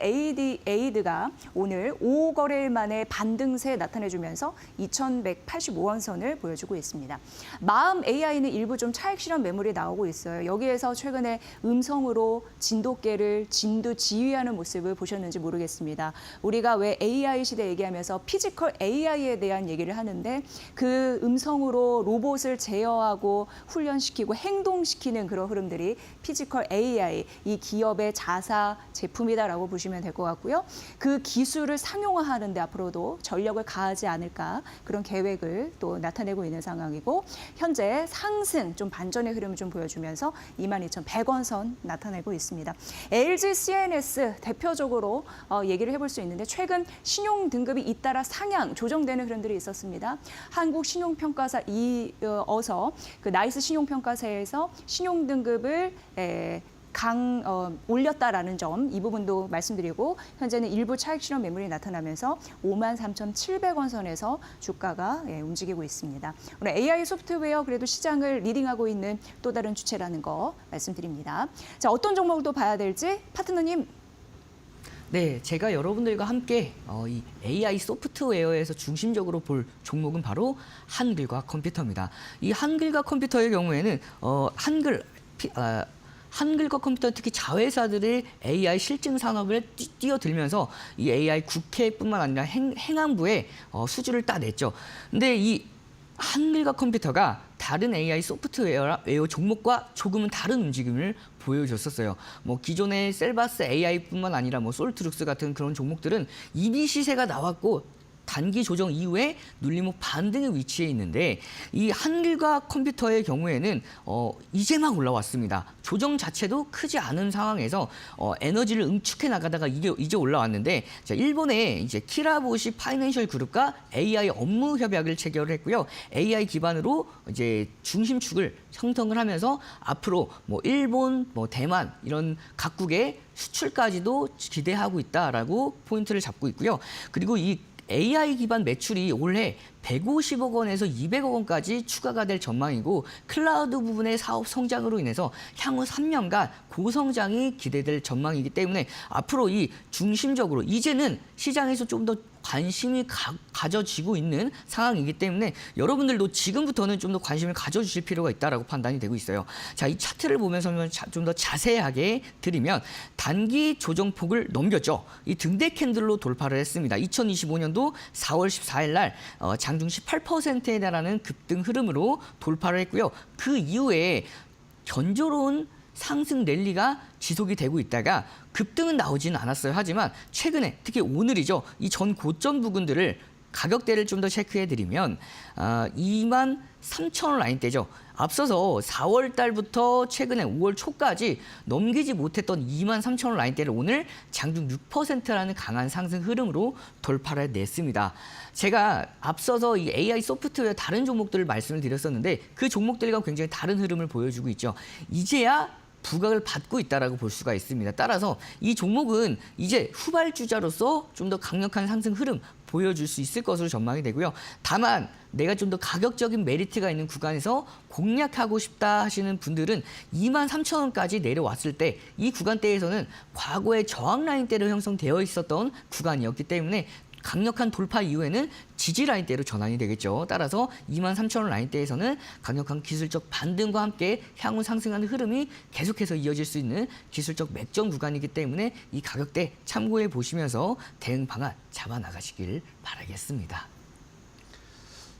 에이드가 오늘 5거래일 만에 반등세 나타내주면서 2,185원 선을 보여주고 있습니다. 마음 AI는 일부 좀 차익 실현 매물이 나오고 있어요. 여기에서 최근에 음성으로 진돗개를 진두지휘하는 모습을 보셨는지 모르겠습니다. 우리가 왜 AI 시대 얘기하면서 피지컬 AI에 대한 얘기를 하는데 그 음성으로 로봇을 제어하고 훈련시키고 행동시키는 그런 흐름들이 피지컬 AI, 이 기업의 자사 제품이다라고 보시면 될 것 같고요. 그 기술을 상용화하는 데 앞으로도 전력을 가하지 않을까 그런 계획을 또 나타내고 있는 상황이고 현재 상승, 좀 반전의 흐름을 좀 보여주면서 22,100원 선 나타내고 있습니다. LG CNS 대표적으로 얘기를 해볼 수 있는데 최근 신용 등급이 잇따라 상향 조정되는 흐름들이 있었습니다. 한국 신용평가사 이어서 그 나이스 신용평가사에서 신용 등급을 올렸다라는 점, 이 부분도 말씀드리고 현재는 일부 차익 실현 매물이 나타나면서 53,700원 선에서 주가가 움직이고 있습니다. 오늘 AI 소프트웨어 그래도 시장을 리딩하고 있는 또 다른 주체라는 거 말씀드립니다. 자, 어떤 종목도 봐야 될지 파트너님. 네, 제가 여러분들과 함께 이 AI 소프트웨어에서 중심적으로 볼 종목은 바로 한글과 컴퓨터입니다. 이 한글과 컴퓨터의 경우에는 한글과 컴퓨터 특히 자회사들의 AI 실증 산업을 뛰어들면서 이 AI 국회뿐만 아니라 행안부에 수주를 따냈죠. 근데 이 한글과 컴퓨터가 다른 AI 소프트웨어 종목과 조금은 다른 움직임을 보여줬었어요. 뭐 기존의 셀바스 AI뿐만 아니라 뭐 솔트룩스 같은 그런 종목들은 이미 시세가 나왔고 단기 조정 이후에 눌림목 반등의 위치에 있는데 이 한글과 컴퓨터의 경우에는 이제 막 올라왔습니다. 조정 자체도 크지 않은 상황에서 에너지를 응축해 나가다가 이제 올라왔는데 자, 일본의 이제 키라보시 파이낸셜 그룹과 AI 업무 협약을 체결을 했고요. AI 기반으로 이제 중심축을 형성을 하면서 앞으로 뭐 일본, 뭐 대만 이런 각국의 수출까지도 기대하고 있다라고 포인트를 잡고 있고요. 그리고 이 AI 기반 매출이 올해 150억 원에서 200억 원까지 추가가 될 전망이고 클라우드 부분의 사업 성장으로 인해서 향후 3년간 고성장이 기대될 전망이기 때문에 앞으로 이 중심적으로 이제는 시장에서 좀 더 관심이 가져지고 있는 상황이기 때문에 여러분들도 지금부터는 좀 더 관심을 가져주실 필요가 있다라고 판단이 되고 있어요. 자, 이 차트를 보면서 좀 더 자세하게 드리면 단기 조정폭을 넘겼죠. 이 등대 캔들로 돌파를 했습니다. 2025년도 4월 14일 날 장중 18%에 달하는 급등 흐름으로 돌파를 했고요. 그 이후에 견조로운 상승 랠리가 지속이 되고 있다가 급등은 나오지는 않았어요. 하지만 최근에 특히 오늘이죠. 이 전 고점 부근들을 가격대를 좀 더 체크해드리면 23,000원 라인대죠. 앞서서 4월 달부터 최근에 5월 초까지 넘기지 못했던 23,000원 라인대를 오늘 장중 6%라는 강한 상승 흐름으로 돌파를 냈습니다. 제가 앞서서 이 AI 소프트웨어 다른 종목들을 말씀을 드렸었는데 그 종목들과 굉장히 다른 흐름을 보여주고 있죠. 이제야 부각을 받고 있다라고 볼 수가 있습니다. 따라서 이 종목은 이제 후발주자로서 좀 더 강력한 상승 흐름 보여줄 수 있을 것으로 전망이 되고요. 다만 내가 좀 더 가격적인 메리트가 있는 구간에서 공략하고 싶다 하시는 분들은 23,000원까지 내려왔을 때 이 구간대에서는 과거의 저항 라인대로 형성되어 있었던 구간이었기 때문에 강력한 돌파 이후에는 지지 라인대로 전환이 되겠죠. 따라서 23,000원 라인대에서는 강력한 기술적 반등과 함께 향후 상승하는 흐름이 계속해서 이어질 수 있는 기술적 맥점 구간이기 때문에 이 가격대 참고해 보시면서 대응 방안 잡아 나가시길 바라겠습니다.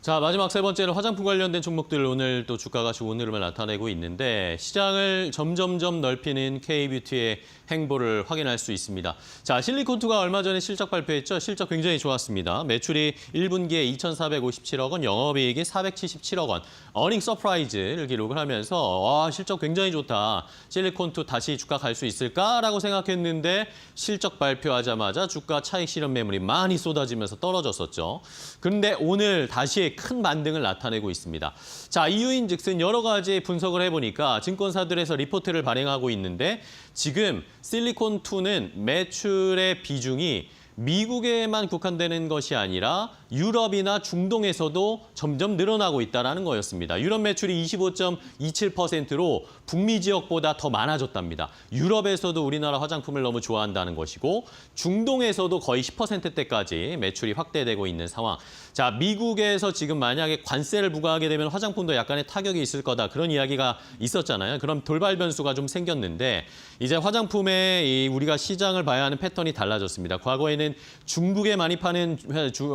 자, 마지막 세 번째로 화장품 관련된 종목들 오늘 또 주가가 좋은 흐름을 나타내고 있는데 시장을 점점점 넓히는 K뷰티의 행보를 확인할 수 있습니다. 자, 실리콘2가 얼마 전에 실적 발표했죠. 실적 굉장히 좋았습니다. 매출이 1분기에 2,457억 원, 영업이익이 477억 원, 어닝 서프라이즈를 기록을 하면서 와, 실적 굉장히 좋다. 실리콘2 다시 주가 갈 수 있을까라고 생각했는데 실적 발표하자마자 주가 차익 실현 매물이 많이 쏟아지면서 떨어졌었죠. 그런데 오늘 다시 큰 반등을 나타내고 있습니다. 자, 이유인즉슨 여러 가지 분석을 해보니까 증권사들에서 리포트를 발행하고 있는데 지금 실리콘2는 매출의 비중이 미국에만 국한되는 것이 아니라 유럽이나 중동에서도 점점 늘어나고 있다는 거였습니다. 유럽 매출이 25.27%로 북미 지역보다 더 많아졌답니다. 유럽에서도 우리나라 화장품을 너무 좋아한다는 것이고 중동에서도 거의 10%대까지 매출이 확대되고 있는 상황. 자, 미국에서 지금 만약에 관세를 부과하게 되면 화장품도 약간의 타격이 있을 거다. 그런 이야기가 있었잖아요. 그럼 돌발 변수가 좀 생겼는데 이제 화장품의 우리가 시장을 봐야 하는 패턴이 달라졌습니다. 과거에는 중국에 많이 파는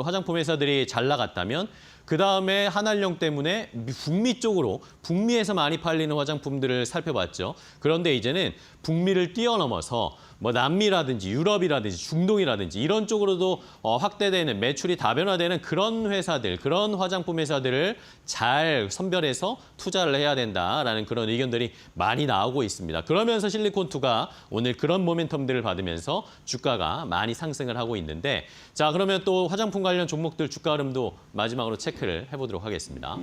화장품 회사들이 잘 나갔다면 그다음에 한알령 때문에 북미 쪽으로 북미에서 많이 팔리는 화장품들을 살펴봤죠. 그런데 이제는 북미를 뛰어넘어서 뭐 남미라든지 유럽이라든지 중동이라든지 이런 쪽으로도 확대되는 매출이 다변화되는 그런 회사들, 그런 화장품 회사들을 잘 선별해서 투자를 해야 된다라는 그런 의견들이 많이 나오고 있습니다. 그러면서 실리콘2가 오늘 그런 모멘텀들을 받으면서 주가가 많이 상승을 하고 있는데 자, 그러면 또 화장품 관련 종목들 주가 흐름도 마지막으로 체크를 해보도록 하겠습니다.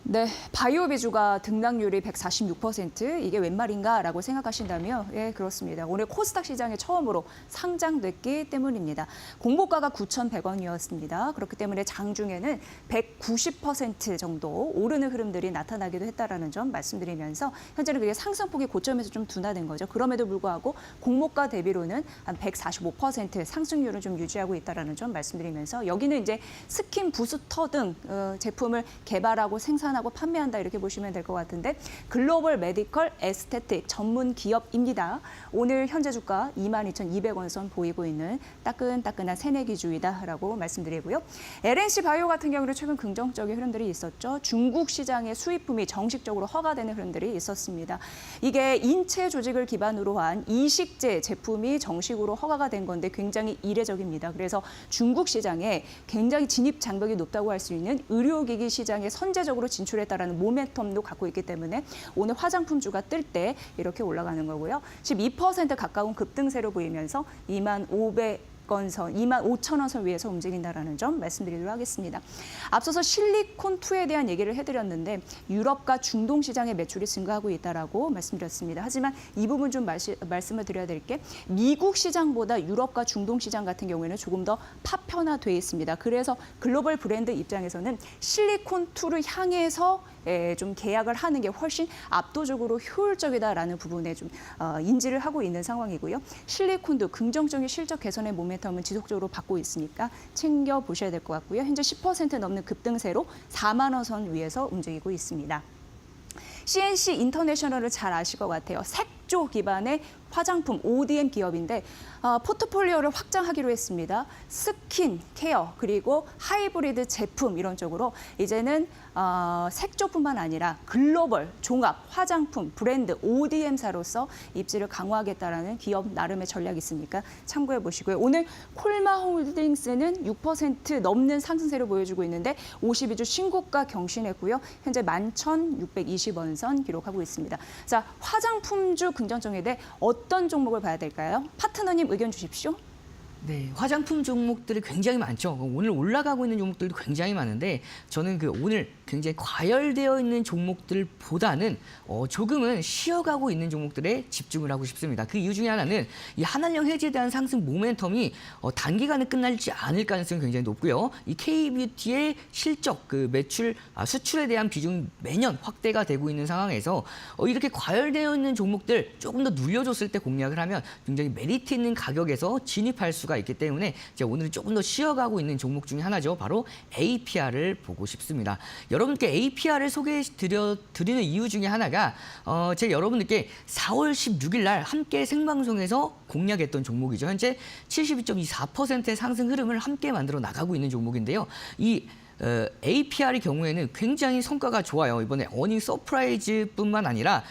네, 바이오 비주가 등락률이 146%, 이게 웬 말인가라고 생각하신다면 예, 그렇습니다. 오늘 코스닥 시장에 처음으로 상장됐기 때문입니다. 공모가가 9,100원이었습니다. 그렇기 때문에 장중에는 190% 정도 오르는 흐름들이 나타나기도 했다라는 점 말씀드리면서 현재는 그게 상승폭이 고점에서 좀 둔화된 거죠. 그럼에도 불구하고 공모가 대비로는 한 145% 상승률을 좀 유지하고 있다라는 점 말씀드리면서 여기는 이제 스킨 부스터 등 제품을 개발하고 생산하고 판매한다 이렇게 보시면 될 것 같은데 글로벌 메디컬 에스테틱 전문 기업입니다. 오늘 현재 주가 22,200원 선 보이고 있는 따끈따끈한 새내기주의다라고 말씀드리고요. LNC 바이오 같은 경우는 최근 긍정적인 흐름들이 있었죠. 중국 시장의 수입품이 정식적으로 허가되는 흐름들이 있었습니다. 이게 인체 조직을 기반으로 한 이식제 제품이 정식으로 허가가 된 건데 굉장히 이례적입니다. 그래서 중국 시장에 굉장히 진입 장벽이 높다고 할 수 있는 의료기기 시장에 선제적으로 진출했다라는 모멘텀도 갖고 있기 때문에 오늘 화장품주가 뜰 때 이렇게 올라가는 거고요. 12% 가까운 급등세로 보이면서 25,000원 선 위에서 움직인다라는 점 말씀드리도록 하겠습니다. 앞서서 실리콘2에 대한 얘기를 해드렸는데 유럽과 중동 시장의 매출이 증가하고 있다라고 말씀드렸습니다. 하지만 이 부분 좀 말씀을 드려야 될 게 미국 시장보다 유럽과 중동 시장 같은 경우에는 조금 더 파편화돼 있습니다. 그래서 글로벌 브랜드 입장에서는 실리콘2를 향해서 좀 계약을 하는 게 훨씬 압도적으로 효율적이다라는 부분에 좀 인지를 하고 있는 상황이고요. 실리콘도 긍정적인 실적 개선의 모멘텀은 지속적으로 받고 있으니까 챙겨보셔야 될 것 같고요. 현재 10% 넘는 급등세로 4만 원 선 위에서 움직이고 있습니다. CNC 인터내셔널을 잘 아실 것 같아요. 색조 기반의 화장품 ODM 기업인데 포트폴리오를 확장하기로 했습니다. 스킨, 케어, 그리고 하이브리드 제품 이런 쪽으로 이제는 색조뿐만 아니라 글로벌 종합 화장품 브랜드 ODM사로서 입지를 강화하겠다라는 기업 나름의 전략이 있으니까 참고해 보시고요. 오늘 콜마홀딩스는 6% 넘는 상승세를 보여주고 있는데 52주 신고가 경신했고요. 현재 11,620원 선 기록하고 있습니다. 자, 화장품주 긍정적인 데 어떤 종목을 봐야 될까요? 파트너님 의견 주십시오. 네, 화장품 종목들이 굉장히 많죠. 오늘 올라가고 있는 종목들도 굉장히 많은데 저는 오늘 굉장히 과열되어 있는 종목들보다는 조금은 쉬어가고 있는 종목들에 집중을 하고 싶습니다. 그 이유 중에 하나는 이 한한령 해지에 대한 상승 모멘텀이 단기간에 끝날지 않을 가능성이 굉장히 높고요. 이 K뷰티의 실적, 매출, 수출에 대한 비중이 매년 확대가 되고 있는 상황에서 이렇게 과열되어 있는 종목들 조금 더 눌려줬을 때 공략을 하면 굉장히 메리트 있는 가격에서 진입할 수가 있기 때문에 오늘은 조금 더 쉬어가고 있는 종목 중에 하나죠. 바로 APR을 보고 싶습니다. 여러분께 APR을 소개해드리는 이유 중에 하나가 제가 여러분들께 4월 16일 날 함께 생방송에서 공략했던 종목이죠. 현재 72.24%의 상승 흐름을 함께 만들어 나가고 있는 종목인데요. 이 APR의 경우에는 굉장히 성과가 좋아요. 이번에 어닝 서프라이즈뿐만 아니라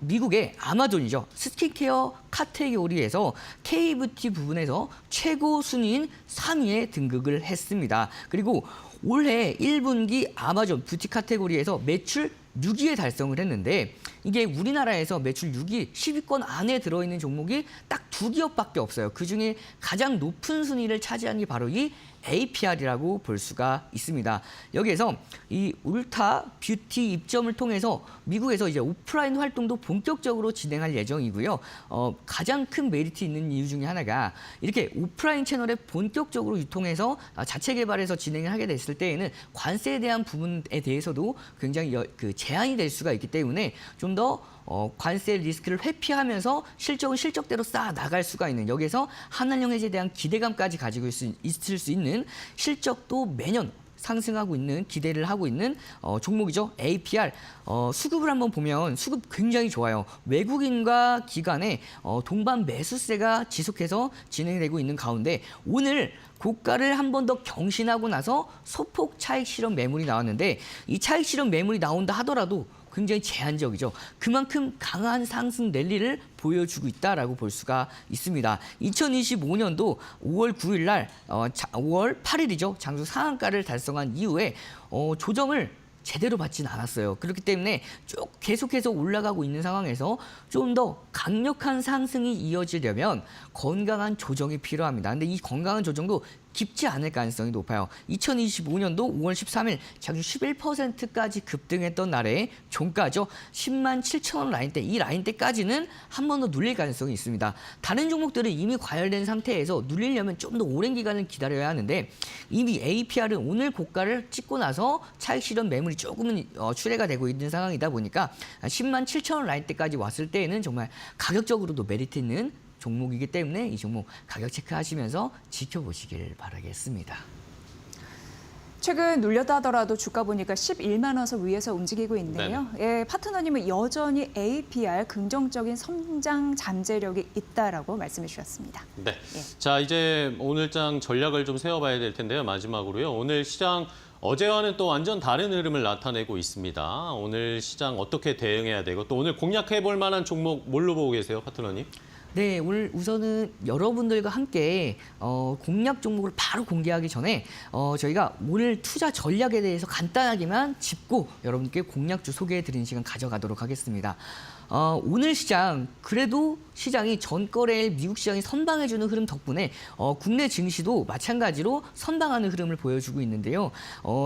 미국의 아마존이죠. 스킨케어 카테고리에서 K뷰티 부분에서 최고 순위인 3위에 등극을 했습니다. 그리고 올해 1분기 아마존 뷰티 카테고리에서 매출 6위에 달성을 했는데 이게 우리나라에서 매출 6위 10위권 안에 들어있는 종목이 딱 2기업밖에 없어요. 그중에 가장 높은 순위를 차지한 게 바로 이 APR이라고 볼 수가 있습니다. 여기에서 이 울타 뷰티 입점을 통해서 미국에서 이제 오프라인 활동도 본격적으로 진행할 예정이고요. 가장 큰 메리트 있는 이유 중에 하나가 이렇게 오프라인 채널에 본격적으로 유통해서 자체 개발해서 진행을 하게 됐을 때에는 관세에 대한 부분에 대해서도 굉장히 제한이 될 수가 있기 때문에 좀 더 관세 리스크를 회피하면서 실적은 실적대로 쌓아 나갈 수가 있는 여기에서 한한령 해지에 대한 기대감까지 가지고 있을 수 있는 실적도 매년 상승하고 있는 기대를 하고 있는 종목이죠. APR. 수급을 한번 보면 수급 굉장히 좋아요. 외국인과 기관의 동반 매수세가 지속해서 진행되고 있는 가운데 오늘 고가를 한 번 더 경신하고 나서 소폭 차익 실현 매물이 나왔는데 이 차익 실현 매물이 나온다 하더라도 굉장히 제한적이죠. 그만큼 강한 상승 랠리를 보여주고 있다라고 볼 수가 있습니다. 2025년도 5월 9일 날 5월 8일이죠. 장중 상한가를 달성한 이후에 조정을 제대로 받지는 않았어요. 그렇기 때문에 쭉 계속해서 올라가고 있는 상황에서 좀 더 강력한 상승이 이어지려면 건강한 조정이 필요합니다. 근데 이 건강한 조정도 깊지 않을 가능성이 높아요. 2025년도 5월 13일 장중 11%까지 급등했던 날에 종가죠. 10만 7천 원 라인대, 이 라인대까지는 한 번 더 눌릴 가능성이 있습니다. 다른 종목들은 이미 과열된 상태에서 눌리려면 좀 더 오랜 기간을 기다려야 하는데 이미 APR은 오늘 고가를 찍고 나서 차익 실현 매물이 조금은 출회가 되고 있는 상황이다 보니까 10만 7천 원 라인대까지 왔을 때에는 정말 가격적으로도 메리트 있는 종목이기 때문에 이 종목 가격 체크하시면서 지켜보시길 바라겠습니다. 최근 눌렸다 하더라도 주가 보니까 11만 원 선 위에서 움직이고 있는데요. 예, 파트너님은 여전히 APR 긍정적인 성장 잠재력이 있다라고 말씀해 주셨습니다. 네. 자, 이제 오늘장 전략을 좀 세워봐야 될 텐데요. 마지막으로요. 오늘 시장 어제와는 또 완전 다른 흐름을 나타내고 있습니다. 오늘 시장 어떻게 대응해야 되고 또 오늘 공략해 볼 만한 종목 뭘로 보고 계세요, 파트너님? 네, 오늘 우선은 여러분들과 함께 공략 종목을 바로 공개하기 전에 저희가 오늘 투자 전략에 대해서 간단하게만 짚고 여러분께 공략주 소개해드리는 시간 가져가도록 하겠습니다. 오늘 시장 그래도 시장이 전거래일 미국 시장이 선방해주는 흐름 덕분에 국내 증시도 마찬가지로 선방하는 흐름을 보여주고 있는데요.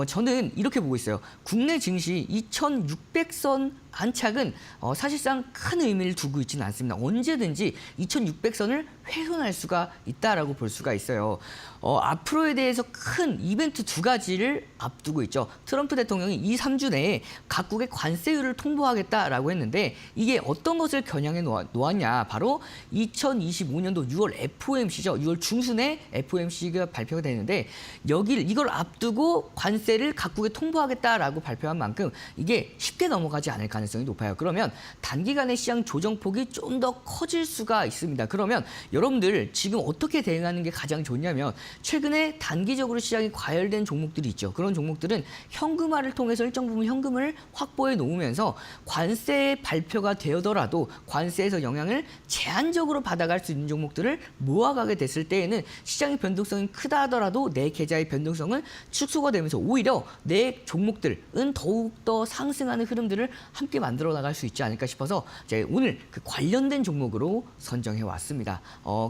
저는 이렇게 보고 있어요. 국내 증시 2600선 안착은 사실상 큰 의미를 두고 있지는 않습니다. 언제든지 2600선을 훼손할 수가 있다라고 볼 수가 있어요. 앞으로에 대해서 큰 이벤트 두 가지를 앞두고 있죠. 트럼프 대통령이 2, 3주 내에 각국의 관세율을 통보하겠다라고 했는데 이게 어떤 것을 겨냥해 놓았냐. 바로 2025년도 6월 FOMC죠. 6월 중순에 FOMC가 발표가 되는데 이걸 앞두고 관세를 각국에 통보하겠다라고 발표한 만큼 이게 쉽게 넘어가지 않을 가능성이 높아요. 그러면 단기간의 시장 조정폭이 좀 더 커질 수가 있습니다. 그러면 여러분들 지금 어떻게 대응하는 게 가장 좋냐면 최근에 단기적으로 시장이 과열된 종목들이 있죠. 그런 종목들은 현금화를 통해서 일정 부분 현금을 확보해 놓으면서 관세 발표가 되더라도 관세에서 영향을 제한적으로 받아갈 수 있는 종목들을 모아가게 됐을 때에는 시장의 변동성이 크다 하더라도 내 계좌의 변동성은 축소가 되면서 오히려 내 종목들은 더욱더 상승하는 흐름들을 함께 만들어 나갈 수 있지 않을까 싶어서 제가 오늘 그 관련된 종목으로 선정해 왔습니다.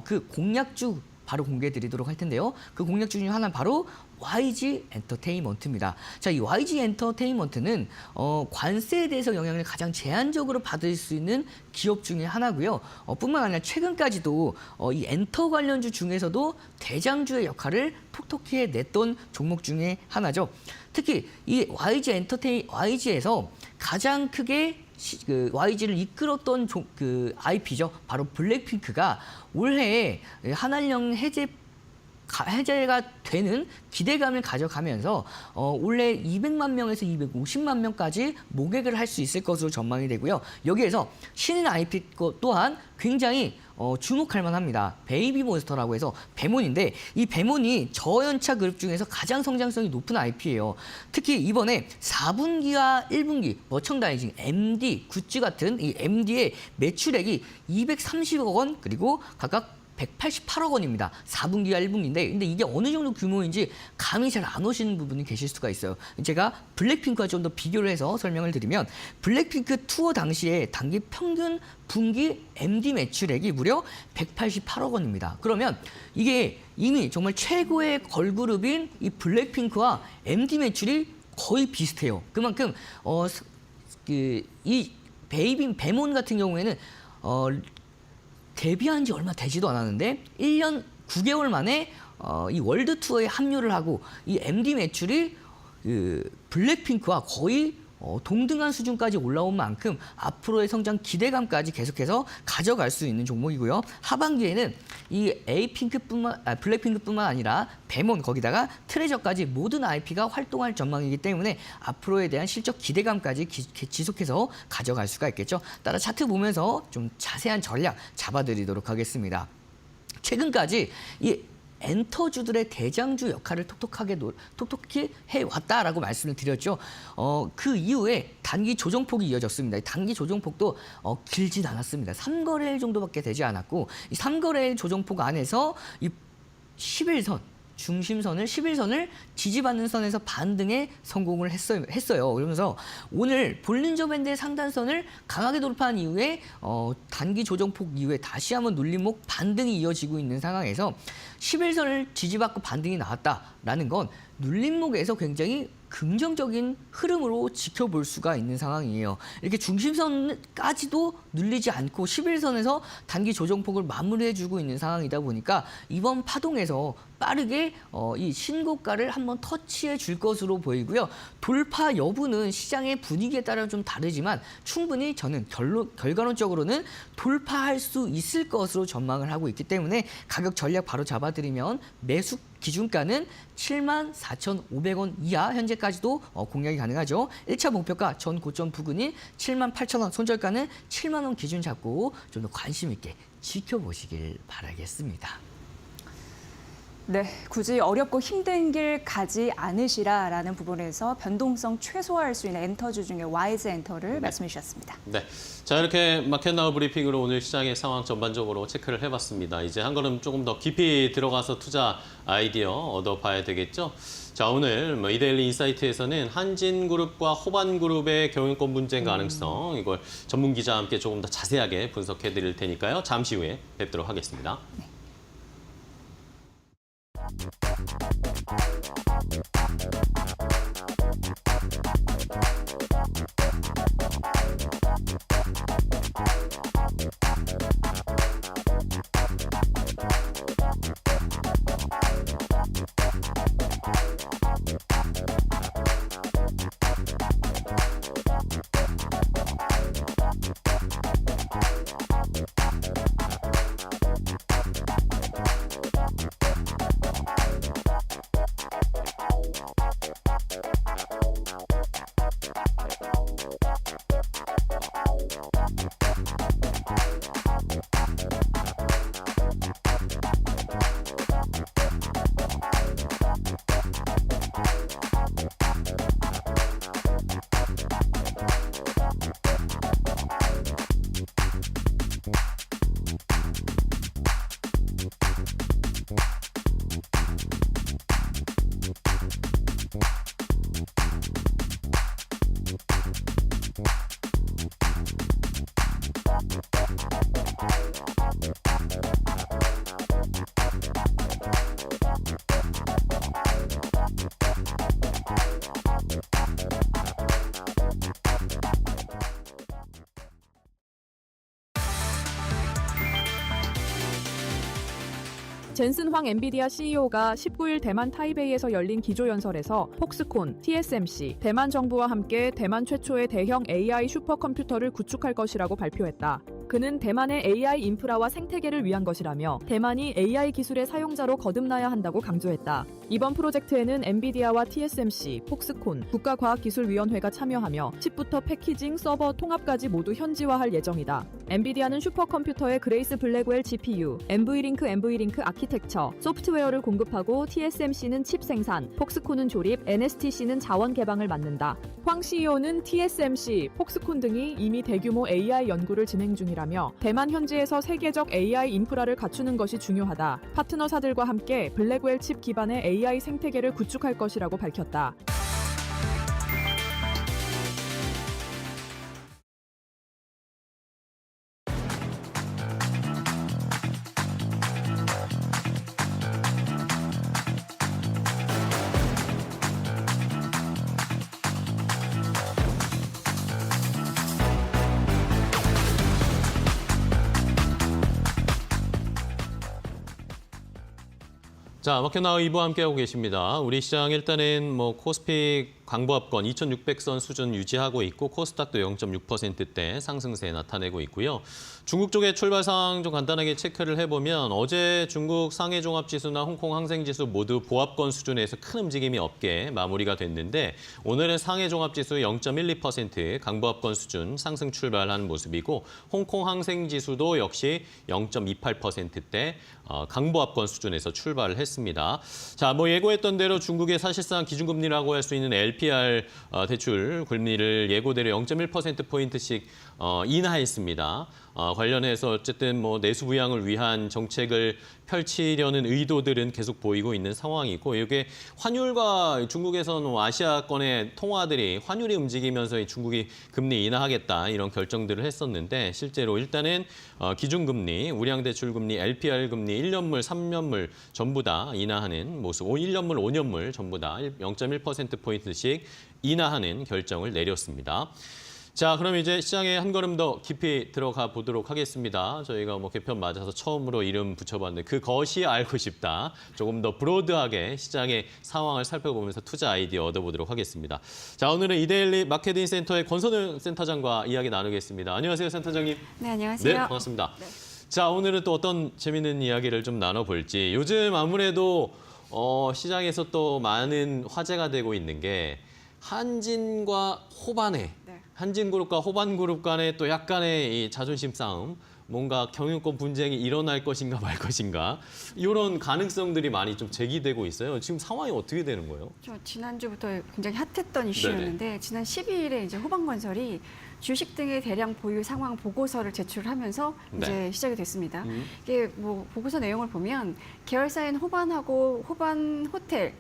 그 공략주 바로 공개해 드리도록 할 텐데요. 그 공략주 중에 하나는 바로 YG 엔터테인먼트입니다. 자, 이 YG 엔터테인먼트는 관세에 대해서 영향을 가장 제한적으로 받을 수 있는 기업 중에 하나고요. 뿐만 아니라 최근까지도 이 엔터 관련주 중에서도 대장주의 역할을 톡톡히 해냈던 종목 중에 하나죠. 특히 이 YG에서 가장 크게 그 YG를 이끌었던 그 IP죠. 바로 블랙핑크가 올해 한한령 해제가 되는 기대감을 가져가면서 올해 200만 명에서 250만 명까지 모객을 할 수 있을 것으로 전망이 되고요. 여기에서 신인 IP 또한 굉장히 주목할 만합니다. 베이비몬스터라고 해서 베몬인데 이 베몬이 저연차 그룹 중에서 가장 성장성이 높은 IP예요. 특히 이번에 4분기와 1분기 머천다이징, MD, 굿즈 같은 이 MD의 매출액이 230억 원 그리고 각각 188억 원입니다. 4분기와 1분기인데 근데 이게 어느 정도 규모인지 감이 잘 안 오시는 부분이 계실 수가 있어요. 제가 블랙핑크와 좀 더 비교를 해서 설명을 드리면 블랙핑크 투어 당시에 단기 평균 분기 MD 매출액이 무려 188억 원입니다. 그러면 이게 이미 정말 최고의 걸그룹인 이 블랙핑크와 MD 매출이 거의 비슷해요. 그만큼 이 베몬 같은 경우에는 데뷔한 지 얼마 되지도 않았는데 1년 9개월 만에 이 월드 투어에 합류를 하고 이 MD 매출이 블랙핑크와 거의 동등한 수준까지 올라온 만큼 앞으로의 성장 기대감까지 계속해서 가져갈 수 있는 종목이고요. 하반기에는 이 블랙핑크뿐만 아니라 베몬 거기다가 트레저까지 모든 IP가 활동할 전망이기 때문에 앞으로에 대한 실적 기대감까지 지속해서 가져갈 수가 있겠죠. 따라 차트 보면서 좀 자세한 전략 잡아드리도록 하겠습니다. 최근까지 이 엔터주들의 대장주 역할을 톡톡히 해왔다라고 말씀을 드렸죠. 그 이후에 단기 조정폭이 이어졌습니다. 단기 조정폭도 길진 않았습니다. 3거래일 정도밖에 되지 않았고 이 3거래일 조정폭 안에서 이 11선 중심선을 11선을 지지받는 선에서 반등에 성공을 했어요. 그러면서 오늘 볼린저 밴드의 상단선을 강하게 돌파한 이후에 단기 조정폭 이후에 다시 한번 눌림목 반등이 이어지고 있는 상황에서 11선을 지지받고 반등이 나왔다라는 건 눌림목에서 굉장히 긍정적인 흐름으로 지켜볼 수가 있는 상황이에요. 이렇게 중심선까지도 눌리지 않고 11선에서 단기 조정폭을 마무리해주고 있는 상황이다 보니까 이번 파동에서 빠르게 이 신고가를 한번 터치해 줄 것으로 보이고요. 돌파 여부는 시장의 분위기에 따라 좀 다르지만 충분히 저는 결과론적으로는 돌파할 수 있을 것으로 전망을 하고 있기 때문에 가격 전략 바로 잡아드리면 매수 기준가는 74,500원 이하 현재까지도 공략이 가능하죠. 1차 목표가 전 고점 부근인 78,000원, 손절가는 7만 원 기준 잡고 좀 더 관심 있게 지켜보시길 바라겠습니다. 네, 굳이 어렵고 힘든 길 가지 않으시라라는 부분에서 변동성 최소화할 수 있는 엔터주 중에 와이즈 엔터를 말씀해 주셨습니다. 네, 자 이렇게 마켓나우 브리핑으로 오늘 시장의 상황 전반적으로 체크를 해봤습니다. 이제 한 걸음 조금 더 깊이 들어가서 투자 아이디어 얻어봐야 되겠죠. 자 오늘 이데일리 인사이트에서는 한진그룹과 호반그룹의 경영권 분쟁 가능성 이걸 전문 기자와 함께 조금 더 자세하게 분석해 드릴 테니까요. 잠시 후에 뵙도록 하겠습니다. 네. 젠슨 황 엔비디아 CEO가 19일 대만 타이베이에서 열린 기조연설에서 폭스콘, TSMC, 대만 정부와 함께 대만 최초의 대형 AI 슈퍼컴퓨터를 구축할 것이라고 발표했다. 그는 대만의 AI 인프라와 생태계를 위한 것이라며 대만이 AI 기술의 사용자로 거듭나야 한다고 강조했다. 이번 프로젝트에는 엔비디아와 TSMC, 폭스콘, 국가과학기술위원회가 참여하며 칩부터 패키징, 서버, 통합까지 모두 현지화할 예정이다. 엔비디아는 슈퍼컴퓨터의 그레이스 블랙웰 GPU, NV링크 아키텍처, 소프트웨어를 공급하고 TSMC는 칩 생산, 폭스콘은 조립, NSTC는 자원 개방을 맡는다. 황 CEO는 TSMC, 폭스콘 등이 이미 대규모 AI 연구를 진행 중이라며 대만 현지에서 세계적 AI 인프라를 갖추는 것이 중요하다. 파트너사들과 함께 블랙웰 칩 기반의 AI 생태계를 구축할 것이라고 밝혔다. 자, 마켓나우 2부 함께하고 계십니다. 우리 시장 일단은 코스피 광보합권 2,600선 수준 유지하고 있고 코스닥도 0.6%대 상승세 나타내고 있고요. 중국 쪽의 출발 상황 좀 간단하게 체크를 해보면 어제 중국 상해종합지수나 홍콩 항생지수 모두 보합권 수준에서 큰 움직임이 없게 마무리가 됐는데 오늘은 상해종합지수 0.12% 강보합권 수준 상승 출발한 모습이고 홍콩 항생지수도 역시 0.28%대 강보합권 수준에서 출발을 했습니다. 자, 예고했던 대로 중국의 사실상 기준금리라고 할 수 있는 LPR 대출 금리를 예고대로 0.1%포인트씩 인하했습니다. 관련해서 어쨌든 내수 부양을 위한 정책을 펼치려는 의도들은 계속 보이고 있는 상황이고 이게 환율과 중국에서는 아시아권의 통화들이 환율이 움직이면서 이 중국이 금리 인하하겠다 이런 결정들을 했었는데 실제로 일단은 기준금리, 우량대출금리, LPR 금리 1년물, 3년물 전부 다 인하하는 모습, 1년물, 5년물 전부 다 0.1%포인트씩 인하하는 결정을 내렸습니다. 자, 그럼 이제 시장에 한 걸음 더 깊이 들어가 보도록 하겠습니다. 저희가 뭐 개편 맞아서 처음으로 이름 붙여봤는데 그것이 알고 싶다. 조금 더 브로드하게 시장의 상황을 살펴보면서 투자 아이디어 얻어보도록 하겠습니다. 자, 오늘은 이데일리 마케팅 센터의 권선우 센터장과 이야기 나누겠습니다. 안녕하세요, 센터장님. 네, 안녕하세요. 네, 반갑습니다. 자, 오늘은 또 어떤 재미있는 이야기를 좀 나눠볼지. 요즘 아무래도 시장에서 또 많은 화제가 되고 있는 게 한진과 호반의 한진그룹과 호반그룹 간의 또 약간의 이 자존심 싸움, 뭔가 경영권 분쟁이 일어날 것인가 말 것인가 이런 가능성들이 많이 좀 제기되고 있어요. 지금 상황이 어떻게 되는 거예요? 지난주부터 굉장히 핫했던 이슈였는데 지난 12일에 이제 호반건설이 주식 등의 대량 보유 상황 보고서를 제출하면서 이제 시작이 됐습니다. 이게 뭐 보고서 내용을 보면 계열사인 호반하고 호반 호텔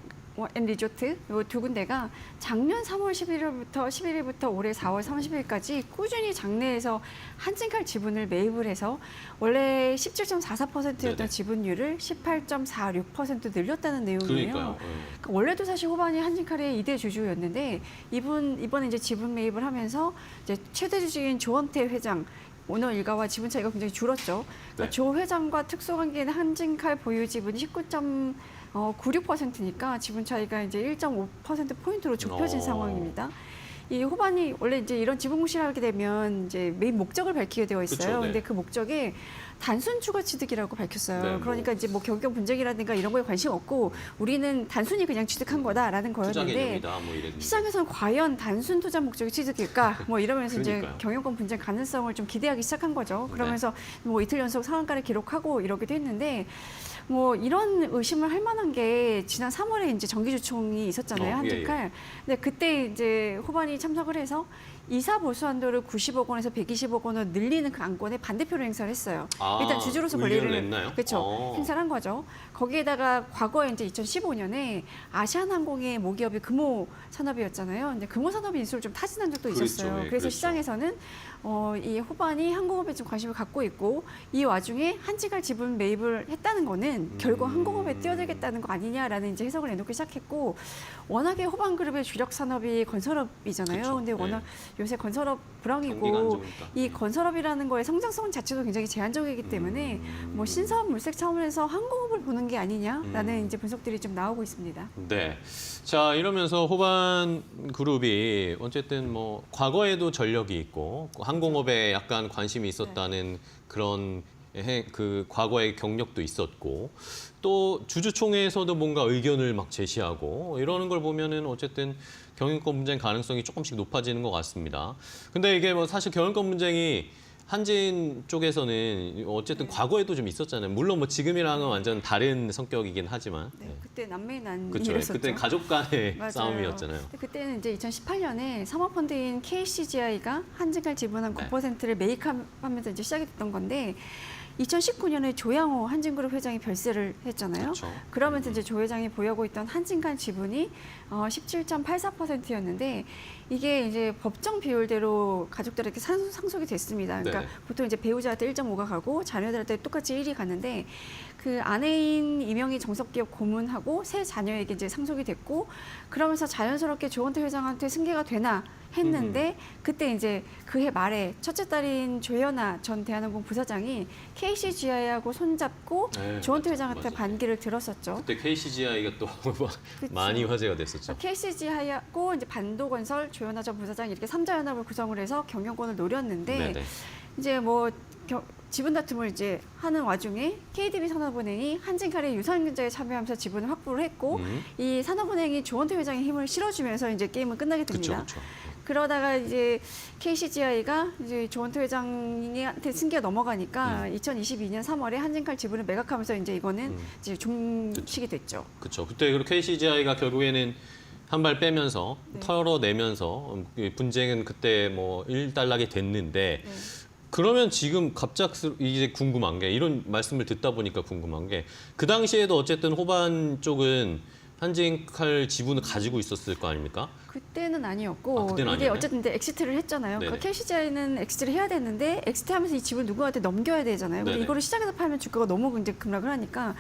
앤 리조트 이 두 군데가 작년 3월 11일부터 올해 4월 30일까지 꾸준히 장내에서 한진칼 지분을 매입을 해서 원래 17.44%였던 네네. 지분율을 18.46% 늘렸다는 내용이에요. 그러니까요. 그러니까 원래도 사실 호반이 한진칼의 2대 주주였는데 이번에 이제 지분 매입을 하면서 이제 최대 주주인 조원태 회장 오너 일가와 지분 차이가 굉장히 줄었죠. 그러니까 네. 조 회장과 특수관계인 한진칼 보유 지분이 96%니까 지분 차이가 이제 1.5%포인트로 좁혀진 상황입니다. 이 호반이 원래 이제 이런 지분 공시를 하게 되면 이제 매입 목적을 밝히게 되어 있어요. 그쵸, 네. 근데 그 목적에 단순 추가 취득이라고 밝혔어요. 네, 뭐. 그러니까 이제 뭐 경영 분쟁이라든가 이런 거에 관심 없고 우리는 단순히 그냥 취득한 거다라는 투자 거였는데 개념이다, 뭐 이랬는데. 시장에서는 과연 단순 투자 목적이 취득일까? 뭐 이러면서 그러니까요. 이제 경영권 분쟁 가능성을 좀 기대하기 시작한 거죠. 그러면서 뭐 이틀 연속 상한가를 기록하고 이러기도 했는데 뭐 이런 의심을 할 만한 게 지난 3월에 이제 정기주총이 있었잖아요. 한진칼. 근데 그때 이제 호반이 참석을 해서 이사 보수 한도를 90억 원에서 120억 원으로 늘리는 그 안건에 반대표를 행사를 했어요. 일단 주주로서 의견을 권리를 냈나요? 그렇죠. 행사를 한 거죠. 거기에다가 과거에 이제 2015년에 아시아나항공의 모기업이 금호 산업이었잖아요. 근데 금호 산업이 인수를 좀 타진한 적도 그렇죠. 있었어요. 예, 그래서 그렇죠. 시장에서는 이 호반이 항공업에 좀 관심을 갖고 있고 이 와중에 한진칼 지분 매입을 했다는 거는 결국 항공업에 뛰어들겠다는 거 아니냐라는 이제 해석을 내놓기 시작했고 워낙에 호반그룹의 주력 산업이 건설업이잖아요. 그렇죠. 근데 워낙 예. 요새 건설업 경기가 안 불황이고 좋으니까. 이 건설업이라는 거의 성장성 자체도 굉장히 제한적이기 때문에 뭐 신사업 물색 차원에서 항공업을 보는 게 아니냐라는 이제 분석들이 좀 나오고 있습니다. 네. 자, 이러면서 호반 그룹이 어쨌든 뭐 과거에도 전력이 있고 항공업에 약간 관심이 있었다는 그런 그 과거의 경력도 있었고 또 주주총회에서도 뭔가 의견을 막 제시하고 이러는 걸 보면은 어쨌든 경영권 분쟁 가능성이 조금씩 높아지는 것 같습니다. 근데 이게 뭐 사실 경영권 분쟁이 한진 쪽에서는 어쨌든 과거에도 좀 있었잖아요. 물론 뭐 지금이랑은 완전 다른 성격이긴 하지만. 네, 그때 남매난 그렇죠. 일이었었죠. 그때 가족 간의 맞아요. 싸움이었잖아요. 근데 그때는 이제 2018년에 사모펀드인 KCGI가 한진칼 지분 한 9%를 매입하면서 이제 시작이 됐던 건데 2019년에 조양호 한진그룹 회장이 별세를 했잖아요. 그렇죠. 그러면서 이제 조 회장이 보유하고 있던 한진칼 지분이 17.84%였는데 이게 이제 법정 비율대로 가족들에게 상속이 됐습니다. 그러니까 네네. 보통 이제 배우자한테 1.5가 가고 자녀들한테 똑같이 1이 갔는데 그 아내인 이명희 정석기업 고문하고 세 자녀에게 이제 상속이 됐고 그러면서 자연스럽게 조원태 회장한테 승계가 되나 했는데 그때 이제 그해 말에 첫째 딸인 조연아 전 대한항공 부사장이 KCGI하고 손잡고 네, 조원태 맞아, 회장한테 맞아. 반기를 들었었죠. 그때 KCGI가 또 많이 화제가 됐었죠. KCGI하고 이제 반도건설 조연아 전 부사장 이렇게 3자 연합을 구성을 해서 경영권을 노렸는데 네네. 이제 뭐 지분 다툼을 이제 하는 와중에 KDB 산업은행이 한진칼의 유상증자에 참여하면서 지분을 확보를 했고 이 산업은행이 조원태 회장의 힘을 실어주면서 이제 게임은 끝나게 됩니다. 그렇죠. 그러다가 이제 KCGI가 이제 조원태 회장한테 승계가 넘어가니까 2022년 3월에 한진칼 지분을 매각하면서 이제 이거는 이제 종식이 됐죠. 그렇죠. 그때 그 KCGI가 결국에는 한 발 빼면서 네. 털어내면서 분쟁은 그때 뭐 일단락이 됐는데 그러면 지금 갑작스럽 이제 궁금한 게 이런 말씀을 듣다 보니까 궁금한 게 그 당시에도 어쨌든 호반 쪽은 한진칼 지분을 가지고 있었을 거 아닙니까? 그때는 아니었고 아, 그때는 이게 아니었네. 어쨌든 이제 엑시트를 했잖아요. 네네. 그러니까 KCG는 엑시트를 해야 되는데 엑시트하면서 이 집을 누구한테 넘겨야 되잖아요. 근데 네네. 이거를 시장에서 팔면 주가가 너무 이제 급락을 하니까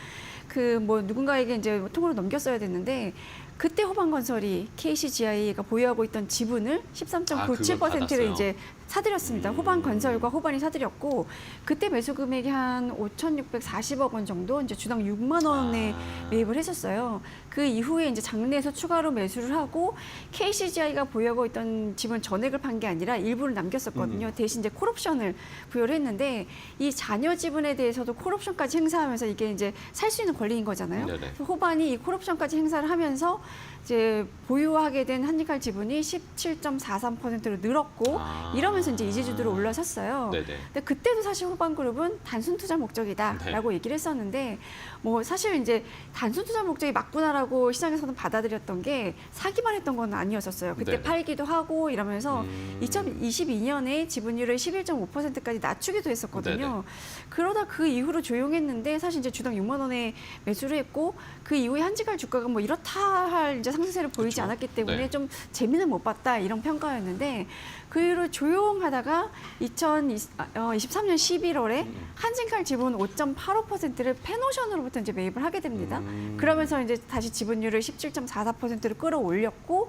그 뭐 누군가에게 이제 통으로 넘겼어야 됐는데 그때 호반건설이 KCGI가 보유하고 있던 지분을 그걸 13.97%를 받았어요. 이제 사들였습니다. 호반건설과 호반이 사들였고 그때 매수 금액이 한 5,640억 원 정도 이제 주당 6만 원에 매입을 했었어요. 그 이후에 이제 장내에서 추가로 매수를 하고 KCGI가 보유하고 있던 지분 전액을 판 게 아니라 일부를 남겼었거든요. 대신 이제 콜옵션을 부여를 했는데 이 잔여 지분에 대해서도 콜옵션까지 행사하면서 이게 이제 살 수 있는 권리인 거잖아요. 네네. 그래서 호반이 이 콜옵션까지 행사를 하면서 이제 보유하게 된 한진칼 지분이 17.43%로 늘었고 이러면서 이제 이지주도로 올라섰어요. 네네. 근데 그때도 사실 호반그룹은 단순 투자 목적이다라고 얘기를 했었는데 뭐 사실 이제 단순 투자 목적이 맞구나라고 시장에서는 받아들였던 게 사기만 했던 건 아니었었어요. 그때 네네. 팔기도 하고 이러면서 2022년에 지분율을 11.5%까지 낮추기도 했었거든요. 네네. 그러다 그 이후로 조용했는데 사실 이제 주당 6만 원에 매수를 했고 그 이후에 한진칼 주가가 뭐 이렇다 할 이제 상승세를 보이지 그쵸. 않았기 때문에 네. 좀 재미는 못 봤다 이런 평가였는데 그 이후로 조용하다가 2023년 11월에 한진칼 지분 5.85%를 펜오션으로부터 이제 매입을 하게 됩니다. 그러면서 이제 다시 지분율을 17.44%로 끌어올렸고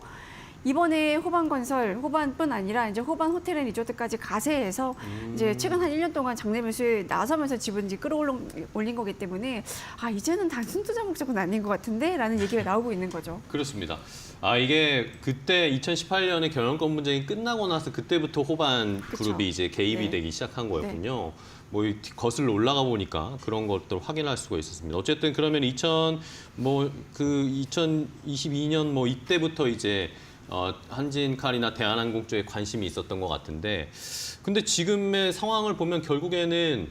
이번에 호반건설, 호반뿐 아니라 이제 호반 호텔 앤 리조트까지 가세해서 이제 최근 한 1년 동안 장내 매수에 나서면서 지분 이제 끌어올린 거기 때문에 아 이제는 단순 투자 목적은 아닌 것 같은데라는 얘기가 나오고 있는 거죠. 그렇습니다. 아 이게 그때 2018년에 경영권 분쟁이 끝나고 나서 그때부터 호반 그쵸. 그룹이 이제 개입이 네. 되기 시작한 거였군요. 뭐 거슬러 올라가 보니까 그런 것들을 확인할 수가 있었습니다. 어쨌든 그러면 2022년 뭐 이때부터 이제 한진칼이나 대한항공 쪽에 관심이 있었던 것 같은데, 근데 지금의 상황을 보면 결국에는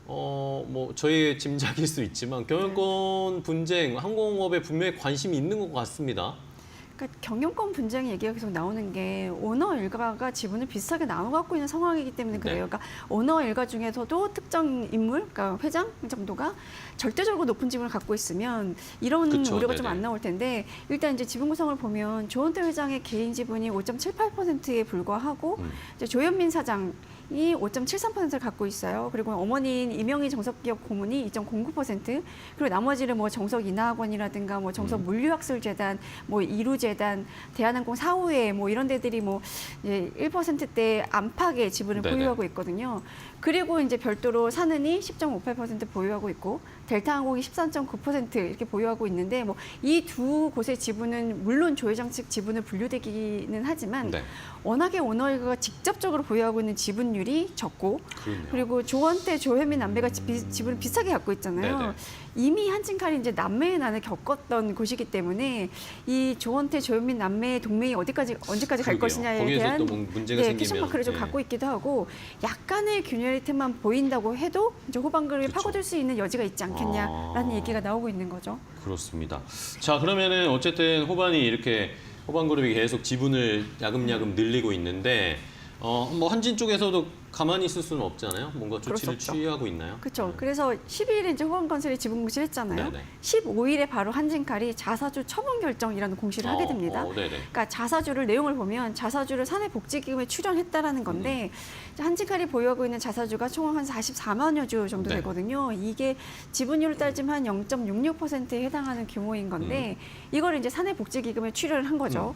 뭐 저희의 짐작일 수 있지만 경영권 분쟁, 항공업에 분명히 관심이 있는 것 같습니다. 그러니까 경영권 분쟁 얘기가 계속 나오는 게 오너 일가가 지분을 비슷하게 나눠 갖고 있는 상황이기 때문에 그래요. 네. 그러니까 오너 일가 중에서도 특정 인물, 그러니까 회장 정도가 절대적으로 높은 지분을 갖고 있으면 이런 그쵸, 우려가 좀 네네. 안 나올 텐데 일단 이제 지분 구성을 보면 조원태 회장의 개인 지분이 5.78%에 불과하고 이제 조현민 사장 이 5.73%를 갖고 있어요. 그리고 어머니인 이명희 정석기업 고문이 2.09%, 그리고 나머지는 뭐 정석 인하학원이라든가 뭐 정석 물류학술재단, 뭐 이루재단, 대한항공 사후회 뭐 이런 데들이 뭐 이제 1%대 안팎의 지분을 네네. 보유하고 있거든요. 그리고 이제 별도로 산은이 10.58% 보유하고 있고 델타항공이 13.9% 이렇게 보유하고 있는데 뭐 이 두 곳의 지분은 물론 조 회장 측 지분을 분류되기는 하지만 네. 워낙에 오너일가가 직접적으로 보유하고 있는 지분율이 적고 그렇네요. 그리고 조원태, 조현민 남매가 지분을 비슷하게 갖고 있잖아요. 네네. 이미 한진칼이 이제 남매의 난을 겪었던 곳이기 때문에 이 조원태, 조현민 남매의 동맹이 언제까지 갈 그러게요. 것이냐에 거기에서 대한 또 뭐 문제가 퀘션 생기면 마크를 좀 예. 갖고 있기도 하고 약간의 균열의 틈만 보인다고 해도 이제 호반그룹이 그쵸. 파고들 수 있는 여지가 있지 않겠냐라는 얘기가 나오고 있는 거죠. 그렇습니다. 자, 그러면은 어쨌든 호반이 이렇게 호반그룹이 계속 지분을 야금야금 늘리고 있는데 뭐 한진 쪽에서도 가만히 있을 수는 없잖아요. 뭔가 그럴 수 조치를 없죠. 취하고 있나요? 그렇죠. 그래서 12일에 이제 호반건설이 지분 공시를 했잖아요. 네네. 15일에 바로 한진칼이 자사주 처분 결정이라는 공시를 하게 됩니다. 네네. 그러니까 자사주를 내용을 보면 자사주를 사내복지기금에 출연했다라는 건데 이제 한진칼이 보유하고 있는 자사주가 총 한 44만여 주 정도 네. 되거든요. 이게 지분율을 따지면 한 0.66%에 해당하는 규모인 건데 이거를 이제 사내복지기금에 출연을 한 거죠.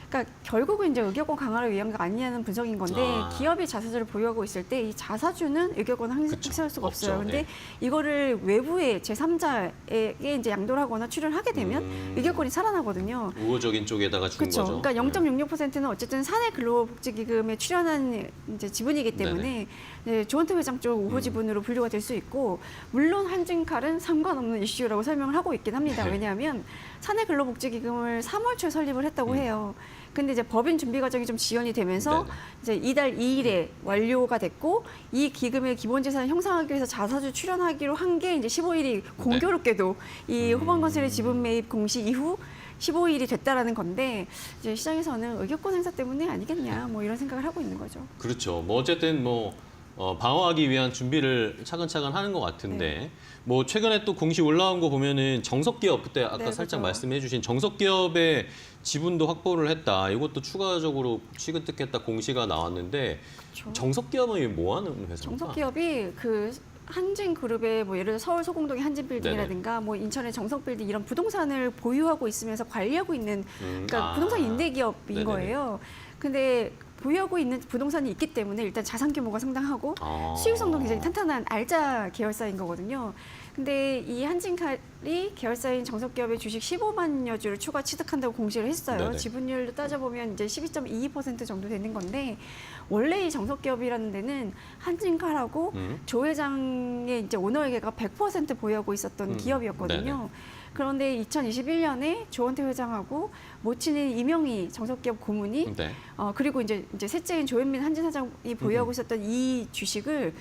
그러니까 결국은 이제 의결권 강화를 위한 거 아니냐는 분석인 건데 기업이 자사주를 보유하고 있을 때 이 자사주는 의결권을 행사할 수가 없죠. 없어요. 근데 네. 이거를 외부의 제3자에게 이제 양도를 하거나 출연하게 되면 의결권이 살아나거든요. 우호적인 쪽에다가 준 그렇죠. 거죠. 그러니까 0.66%는 어쨌든 사내 근로복지기금에 출연한 이제 지분이기 때문에 네, 조원태 회장 쪽 우호 지분으로 분류가 될 수 있고 물론 한진칼은 상관없는 이슈라고 설명을 하고 있긴 합니다. 네. 왜냐하면 사내 근로복지기금을 3월 초에 설립을 했다고 해요. 근데 이제 법인 준비 과정이 좀 지연이 되면서 네네. 이제 이달 2일에 완료가 됐고 이 기금의 기본 재산을 형성하기 위해서 자사주 출연하기로 한 게 이제 15일이 공교롭게도 이 호반건설의 지분 매입 공시 이후 15일이 됐다라는 건데 이제 시장에서는 의결권 행사 때문에 아니겠냐 뭐 이런 생각을 하고 있는 거죠. 그렇죠. 뭐 어쨌든 뭐 방어하기 위한 준비를 차근차근 하는 것 같은데 뭐 최근에 또 공시 올라온 거 보면은 정석기업 그때 아까 네, 살짝 그렇죠. 말씀해주신 정석기업의 지분도 확보를 했다. 이것도 추가적으로 취득했다 공시가 나왔는데 그렇죠. 정석기업은 뭐 하는 회사입니까? 정석기업이 그 한진그룹의 뭐 예를 들어 서울 소공동의 한진빌딩이라든가 뭐 인천의 정석빌딩 이런 부동산을 보유하고 있으면서 관리하고 있는 그러니까 부동산 임대기업인 네네네. 거예요. 근데 보유하고 있는 부동산이 있기 때문에 일단 자산 규모가 상당하고 수익성도 굉장히 탄탄한 알짜 계열사인 거거든요. 근데 이 한진칼이 계열사인 정석기업의 주식 15만여 주를 추가 취득한다고 공시를 했어요. 네네. 지분율로 따져보면 이제 12.22% 정도 되는 건데 원래 이 정석기업이라는 데는 한진칼하고 조 회장의 이제 오너에게가 100% 보유하고 있었던 기업이었거든요. 네네. 그런데 2021년에 조원태 회장하고 모친인 이명희 정석기업 고문이 네. 그리고 이제 셋째인 조현민 한진 사장이 보유하고 있었던 이 주식을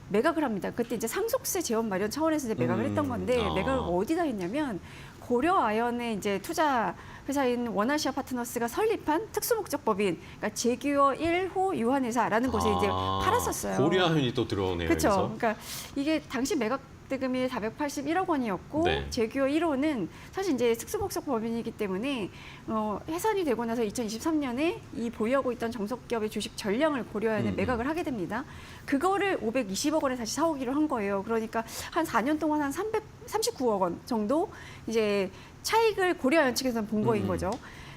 매각을 합니다. 그때 이제 상속세 재원 마련 차원에서 이제 매각을 했던 건데 매각을 어디다 했냐면 고려아연의 이제 투자 회사인 원아시아 파트너스가 설립한 특수목적법인 그러니까 제규어 1호 유한회사라는 곳에 이제 팔았었어요. 고려아연이 또 들어오네요. 그렇죠. 여기서. 그러니까 이게 당시 매각 대금이 481억 원이었고 네. 제규어 1호는 사실 이제 특수목적 법인이기 때문에 해산이 되고 나서 2023년에 이 보유하고 있던 정석기업의 주식 전량을 고려하에 매각을 하게 됩니다. 그거를 520억 원에 다시 사오기로 한 거예요. 그러니까 한 4년 동안 한 339억 원 정도 이제 차익을 고려아연 측에서는 본 거인 거죠.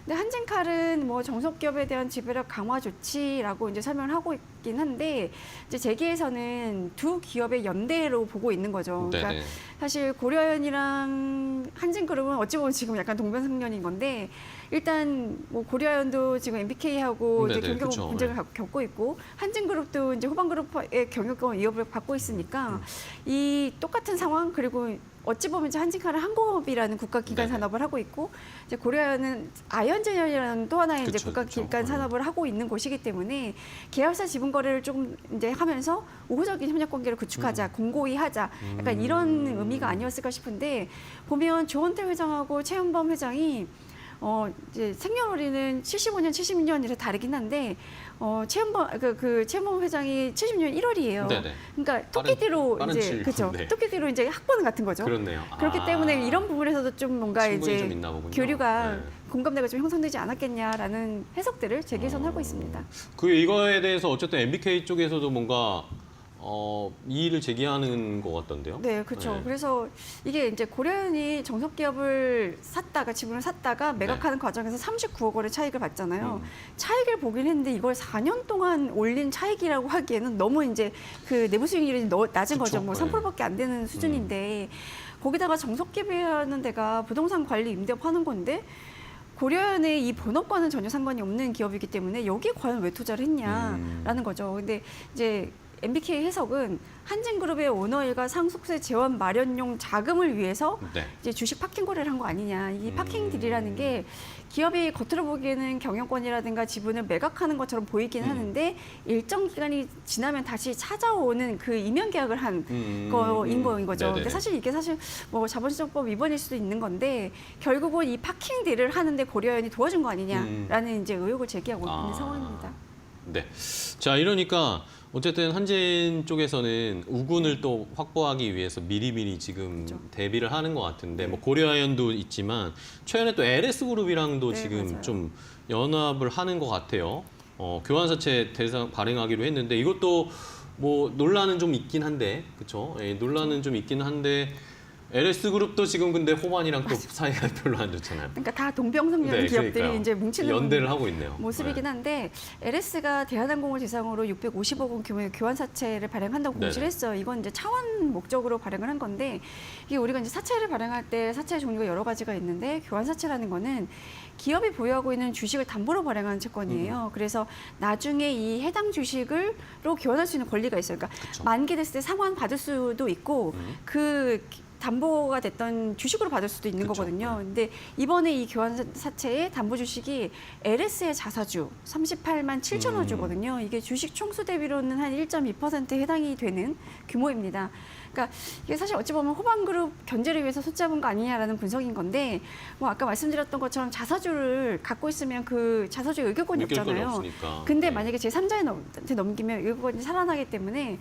근데 한진칼은 뭐 정석기업에 대한 지배력 강화 조치라고 이제 설명을 하고 있긴 한데 이제 재계에서는 두 기업의 연대로 보고 있는 거죠. 그러니까 네네. 사실 고려아연이랑 한진그룹은 어찌 보면 지금 약간 동병상련인 건데 일단 뭐 고려아연도 지금 MBK하고 이제 네네, 경영 그쵸. 문제를 겪고 있고 한진그룹도 이제 호반그룹의 경영권 위협을 받고 있으니까 이 똑같은 상황 그리고 어찌 보면 이제 한진칼은 항공업이라는 국가기관 네네. 산업을 하고 있고 이제 고려아연은 아연제열이라는 또 하나의 이제 그쵸, 국가기관 그쵸. 산업을 하고 있는 곳이기 때문에 계열사 지분 거래를 조금 이제 하면서 우호적인 협력 관계를 구축하자, 공고히 하자, 약간 이런 의미가 아니었을까 싶은데 보면 조원태 회장하고 최은범 회장이 이제 생년월일은 75년, 76년이라 다르긴 한데 최은범 회장이 70년 1월이에요. 네네. 그러니까 토끼띠로 빠른 이제 칠일. 그렇죠. 네. 토끼띠로 이제 학번 같은 거죠. 그렇네요. 그렇기 때문에 이런 부분에서도 좀 뭔가 친분이 이제 좀 있나 보군요. 교류가 네. 공감대가 좀 형성되지 않았겠냐라는 해석들을 재계선 하고 있습니다. 이거에 대해서 어쨌든 MBK 쪽에서도 뭔가 이의를 제기하는 것 같던데요. 네, 그렇죠. 네. 그래서 이게 이제 고려아연이 정석기업을 샀다가 지분을 샀다가 매각하는 과정에서 39억 원의 차익을 봤잖아요. 차익을 보긴 했는데 이걸 4년 동안 올린 차익이라고 하기에는 너무 이제 그 내부 수익률이 낮은 거죠. 그쵸. 뭐 네. 3%밖에 안 되는 수준인데 거기다가 정석기업이라는 데가 부동산 관리 임대업 하는 건데 고려아연의 이 본업과는 전혀 상관이 없는 기업이기 때문에 여기에 과연 왜 투자를 했냐라는 거죠. 근데 이제 MBK 해석은 한진그룹의 오너 일가 상속세 재원 마련용 자금을 위해서 네. 이제 주식 파킹 거래를 한 거 아니냐. 이 파킹 딜이라는 게 기업이 겉으로 보기에는 경영권이라든가 지분을 매각하는 것처럼 보이긴 하는데 일정 기간이 지나면 다시 찾아오는 그 이면 계약을 한 거인 거죠. 네네네. 그러니까 사실 이게 뭐 자본시장법 위반일 수도 있는 건데 결국은 이 파킹 딜을 하는데 고려아연이 도와준 거 아니냐라는 이제 의혹을 제기하고 있는 상황입니다. 네. 자, 이러니까 어쨌든 한진 쪽에서는 우군을 또 확보하기 위해서 미리미리 지금 그렇죠. 대비를 하는 것 같은데 뭐 고려아연도 있지만 최근에 또 LS그룹이랑도 네, 지금 맞아요. 좀 연합을 하는 것 같아요. 교환사채 대상 발행하기로 했는데 이것도 뭐 논란은 좀 있긴 한데 그렇죠? 예, 논란은 좀 있긴 한데 LS그룹도 지금 근데 호반이랑 또 사이가 별로 안 좋잖아요. 그러니까 다 동병상련 네, 기업들이 그러니까요. 이제 뭉치는 연대를 하고 있네요. 모습이긴 한데 LS가 대한항공을 대상으로 650억 원 규모의 교환사채를 발행한다고 공시를 네네. 했어요. 이건 이제 차원 목적으로 발행을 한 건데 이게 우리가 이제 사채를 발행할 때 사채 종류가 여러 가지가 있는데 교환사채라는 거는 기업이 보유하고 있는 주식을 담보로 발행하는 채권이에요. 그래서 나중에 이 해당 주식으로 교환할 수 있는 권리가 있어요. 그러니까 그쵸. 만기됐을 때 상환 받을 수도 있고 그 담보가 됐던 주식으로 받을 수도 있는 그쵸. 거거든요. 근데 이번에 이 교환사채의 담보 주식이 LS의 자사주 38만 7천억 주거든요. 이게 주식 총수 대비로는 한 1.2%에 해당이 되는 규모입니다. 그러니까 이게 사실 어찌 보면 호반그룹 견제를 위해서 손잡은 거 아니냐라는 분석인 건데 뭐 아까 말씀드렸던 것처럼 자사주를 갖고 있으면 그 자사주에 의결권이 의결권이 없잖아요. 없으니까. 근데 네. 만약에 제3자한테 넘기면 의결권이 살아나기 때문에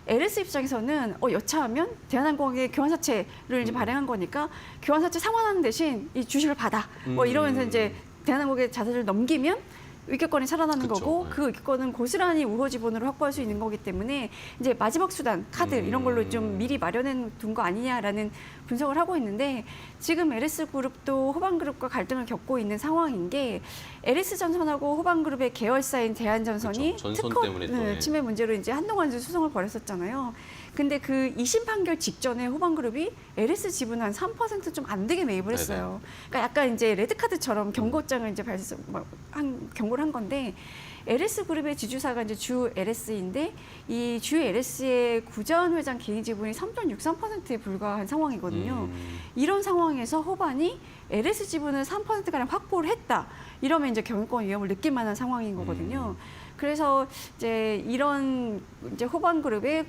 LS 입장에서는 여차하면 대한항공의 교환사채를 이제 발행한 거니까 교환사채 상환하는 대신 이 주식을 받아. 뭐 이러면서 이제 대한항공의 자사주를 넘기면 의결권이 살아나는 그쵸. 거고 네. 그 의결권은 고스란히 우호 지분으로 확보할 수 있는 거기 때문에 이제 마지막 수단 카드 이런 걸로 좀 미리 마련해 둔 거 아니냐라는 분석을 하고 있는데 지금 LS 그룹도 호반 그룹과 갈등을 겪고 있는 상황인 게 LS 전선하고 호반 그룹의 계열사인 대한전선이 그쵸. 전선 특허 때문에 또, 예. 침해 문제로 이제 한동안 소송을 벌였었잖아요. 근데 그 2심 판결 직전에 호반그룹이 LS 지분 한 3% 좀 안 되게 매입을 했어요. 그러니까 약간 이제 레드카드처럼 경고장을 이제 경고를 한 건데 LS 그룹의 지주사가 이제 주 LS인데 이 주 LS의 구자원 회장 개인 지분이 3.63%에 불과한 상황이거든요. 이런 상황에서 호반이 LS 지분을 3%가량 확보를 했다. 이러면 이제 경영권 위협을 느낄 만한 상황인 거거든요. 그래서 이제 이런 이제 호반그룹의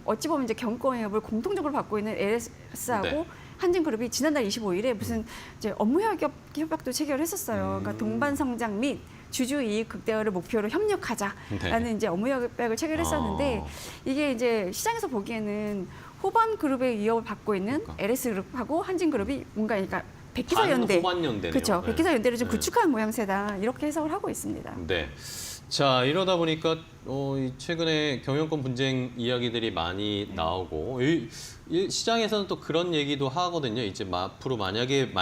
어찌 보면 이제 경영권 위협을 공통적으로 받고 있는 LS하고 네. 한진그룹이 지난달 25일에 무슨 이제 업무 협약도 체결을 했었어요. 그러니까 동반 성장 및 주주 이익 극대화를 목표로 협력하자라는 네. 이제 업무 협약을 체결했었는데 이게 이제 시장에서 보기에는 호반 그룹의 위협을 받고 있는 그러니까. LS 그룹하고 한진그룹이 뭔가 그러니까 백기사 반 연대, 호반 연대네요. 그렇죠. 네. 백기사 연대를 좀 네. 구축한 모양새다 이렇게 해석을 하고 있습니다. 네. 자, 이러다 보니까 이 최근에 경영권 분쟁 이야기들이 많이 나오고 이 시장에서는 또 그런 얘기도 하거든요. 이제 앞으로 만약에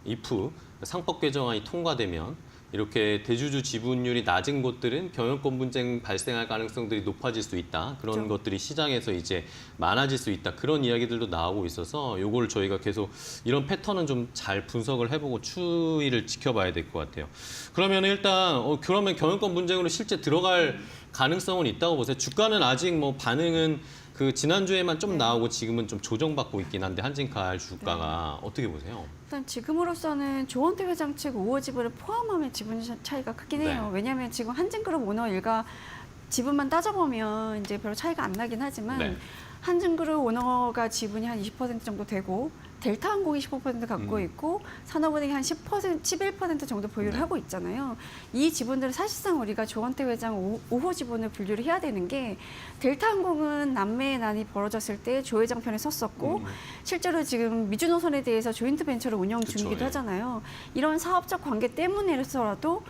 if 상법 개정안이 통과되면 이렇게 대주주 지분율이 낮은 곳들은 경영권 분쟁 발생할 가능성들이 높아질 수 있다. 그런 그렇죠. 것들이 시장에서 이제 많아질 수 있다. 그런 이야기들도 나오고 있어서 요걸 저희가 계속 이런 패턴은 좀 잘 분석을 해보고 추이를 지켜봐야 될 것 같아요. 그러면 일단 그러면 경영권 분쟁으로 실제 들어갈 가능성은 있다고 보세요. 주가는 아직 뭐 반응은 그 지난주에만 좀 나오고 지금은 좀 조정받고 있긴 한데 한진칼 주가가 어떻게 보세요? 일단 지금으로서는 조원태 회장 측 우호 지분을 포함하면 지분 차이가 크긴 해요. 네. 왜냐하면 지금 한진그룹 오너 일가 지분만 따져보면 이제 별로 차이가 안 나긴 하지만 네. 한진그룹 오너가 지분이 한 20% 정도 되고 델타항공이 15% 갖고 있고 산업은행이 한 10%, 11% 정도 보유를 네. 하고 있잖아요. 이 지분들은 사실상 우리가 조원태 회장 우호 지분을 분류를 해야 되는 게 델타항공은 남매의 난이 벌어졌을 때 조 회장 편에 섰었고 실제로 지금 미주노선에 대해서 조인트 벤처를 운영 그쵸, 중이기도 예. 하잖아요. 이런 사업적 관계 때문에라도